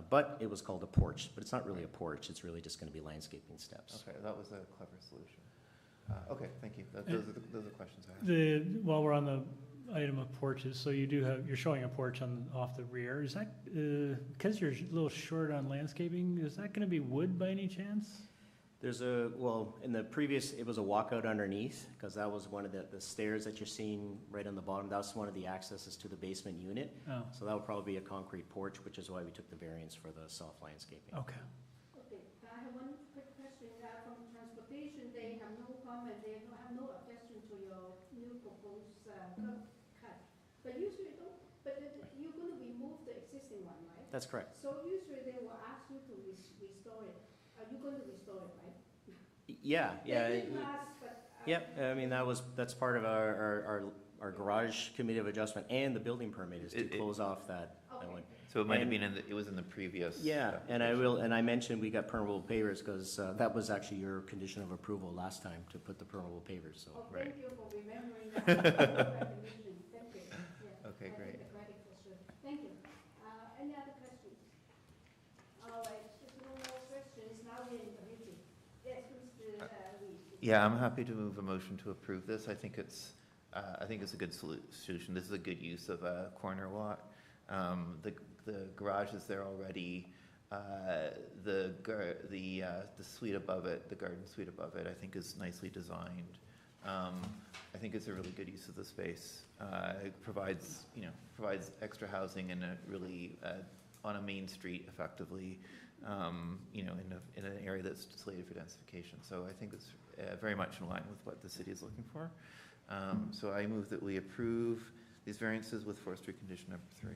But it was called a porch, but it's not really a porch, it's really just gonna be landscaping steps. Okay, that was a clever solution. Okay, thank you. Those are the questions I have. While we're on the item of porches, so you're showing a porch off the rear. Is that, because you're a little short on landscaping, is that gonna be wood by any chance? There's in the previous, it was a walkout underneath, because that was one of the stairs that you're seeing right on the bottom. That's one of the accesses to the basement unit. Oh. So that would probably be a concrete porch, which is why we took the variance for the soft landscaping. Okay. Okay, I have one quick question. From transportation, they have no comment, they have no objection to your new proposed curb cut. But usually you're going to remove the existing one, right? That's correct. So usually they will ask you to restore it. Are you going to restore it, right? Yeah. They didn't ask, but, Yep, I mean, that's part of our garage committee of adjustment and the building permit is to close off that one. So it might have been it was in the previous. Yeah, and I mentioned we got permeable pavers, because that was actually your condition of approval last time, to put the permeable pavers, so. Thank you for remembering that. Thank you. Yeah, Okay, great. take the credit for sure. Thank you. Any other questions? All right, if no more questions, now we're in committee. Yes, Mr. Reed. Yeah, I'm happy to move a motion to approve this. I think it's a good solution. This is a good use of a corner lot. The garage is there already. The suite above it, the garden suite above it, I think is nicely designed. I think it's a really good use of the space. It provides extra housing in a really on a main street effectively, in an area that's slated for densification. So I think it's very much in line with what the city is looking for. So I move that we approve these variances with forestry condition number 3.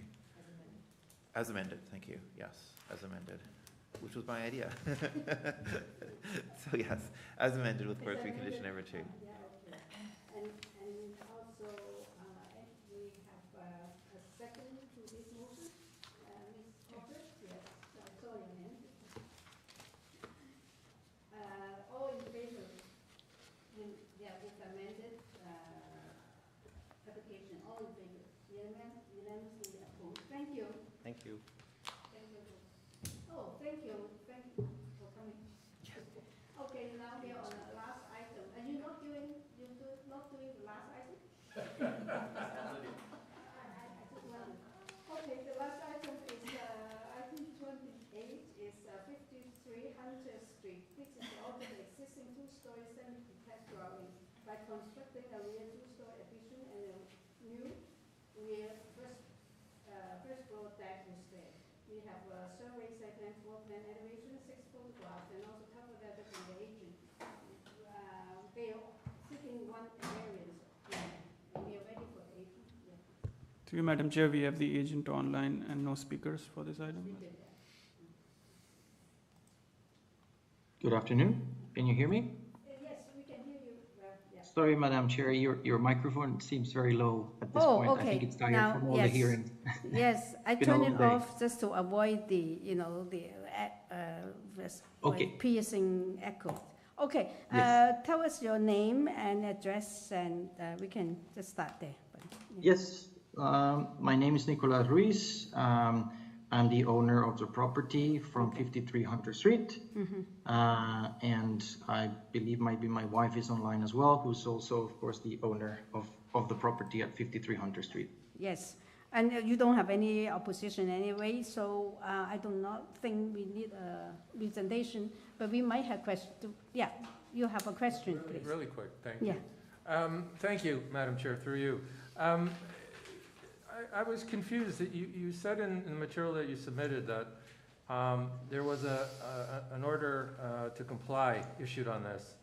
As amended, thank you. Yes, as amended, which was my idea. So yes, as amended with forestry condition number 2. Yeah, okay. And also, we have a second to this motion. Ms. Corbett, yes, sorry, ma'am. All in favor? With amended application, all in favor? Unanimously approved. Thank you. Thank you. Thank you. Oh, thank you for coming. Okay, now we are on the last item. Are you not doing the last item? I just wondered. Okay, the last item is, item 28 is 53 Hunter Street. This is to alter the existing 2-story semi-detached dwelling by constructing a rear 2-story addition and a new rear first floor deck with stairs. We have a survey site plan, floor plan elevation, 6 photographs, and also cover letter from the agent. They are seeking one variance, and we are ready for the agent. Yeah. To you, Madam Chair, we have the agent online and no speakers for this item. We did that. Good afternoon. Can you hear me? Yes, we can hear you. Yeah. Sorry, Madam Chair, your microphone seems very low at this point. Okay. I think it's tired Now, from all yes. the hearings. Yes, I Been a turn long it day. off just to avoid the Okay. piercing echo. Okay, Yes. tell us your name and address, and we can just start there. Yes, my name is Nicolas Ruiz. I'm the owner of the property from 53 Hunter Street. And I believe maybe my wife is online as well, who's also, of course, the owner of the property at 53 Hunter Street. Yes. And you don't have any opposition anyway, so I do not think we need a presentation, but we might have questions. Yeah, you have a question, please. Really quick, thank you. Yeah. Thank you, Madam Chair, through you. I was confused that you said in the material that you submitted that there was an order to comply issued on this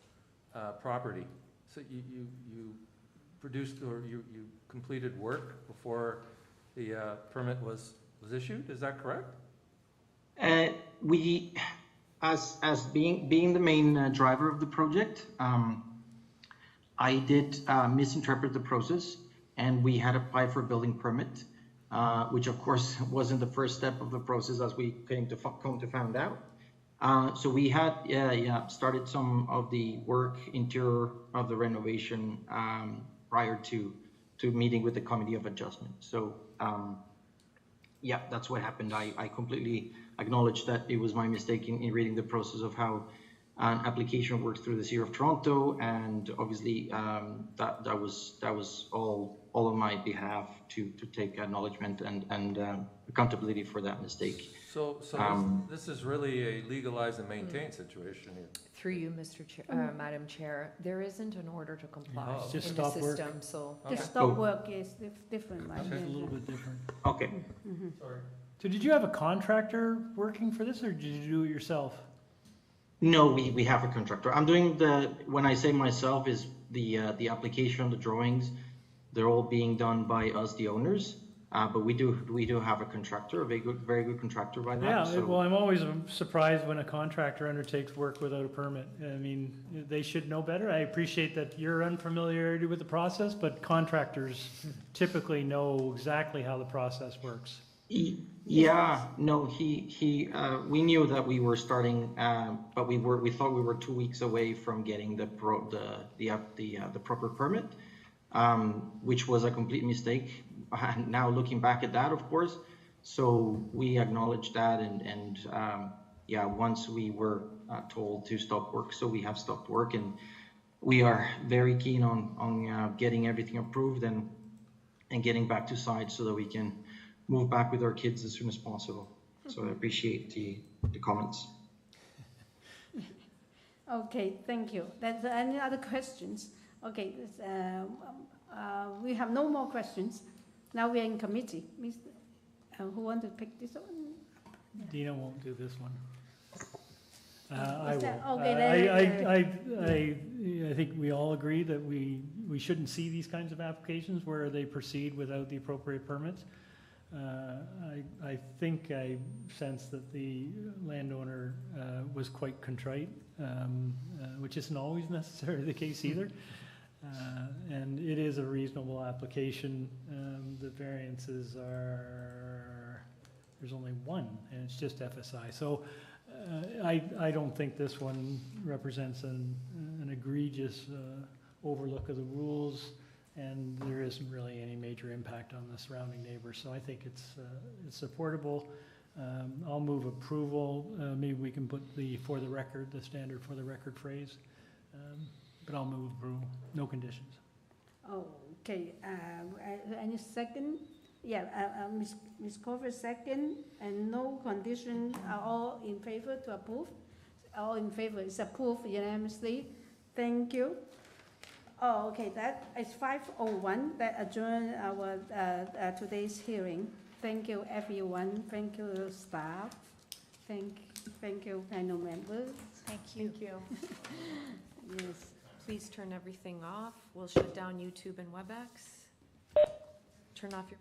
property. So you produced or you completed work before the permit was issued, is that correct? We, as being the main driver of the project, I did misinterpret the process, and we had applied for a building permit, which of course wasn't the first step of the process, as we came to find out. So we had started some of the work interior of the renovation prior to meeting with the Committee of Adjustment. So yeah, that's what happened. I completely acknowledge that it was my mistake in reading the process of how an application works through the City of Toronto, and obviously that was all on my behalf to take acknowledgement and accountability for that mistake. So this is really a legalize and maintain situation here. Through you, Mr. Chair, Madam Chair, there isn't an order to comply in the system, so. The stop work is different, right? It's a little bit different. Okay. Sorry. So did you have a contractor working for this, or did you do it yourself? No, we have a contractor. I'm doing when I say myself, is the application, the drawings, they're all being done by us, the owners. But we do have a contractor, a very good contractor by that. Yeah, so. well, I'm always surprised when a contractor undertakes work without a permit. I mean, they should know better. I appreciate that you're unfamiliarity with the process, but contractors typically know exactly how the process works. Yeah, no, we knew that we were starting, but we thought we were 2 weeks away from getting the proper permit, which was a complete mistake. Now looking back at that, of course, so we acknowledged that, and yeah, once we were told to stop work, so we have stopped work, and we are very keen on getting everything approved and getting back to site so that we can move back with our kids as soon as possible. So I appreciate the comments. Okay, thank you. That's any other questions? Okay, we have no more questions. Now we are in committee. Who want to pick this one? Dina won't do this one. I will. Okay, I think we all agree that we shouldn't see these kinds of applications where they proceed without the appropriate permits. I think I sense that the landowner was quite contrite, which isn't always necessarily the case either. And it is a reasonable application. The variances there's only one, and it's just FSI. So I don't think this one represents an egregious overlook of the rules, and there isn't really any major impact on the surrounding neighbors. So I think it's supportable. I'll move approval. Maybe we can put the standard for the record phrase. But I'll move approval, no conditions. Okay, any second? Yeah, Ms. Cover second, and no condition. Are all in favor to approve? All in favor, it's approved unanimously. Thank you. Oh, okay, that is 5:01. That adjourn our today's hearing. Thank you, everyone. Thank you, staff. Thank you, panel members. Thank you. Thank you. Yes. Please turn everything off. We'll shut down YouTube and WebEx. Turn off your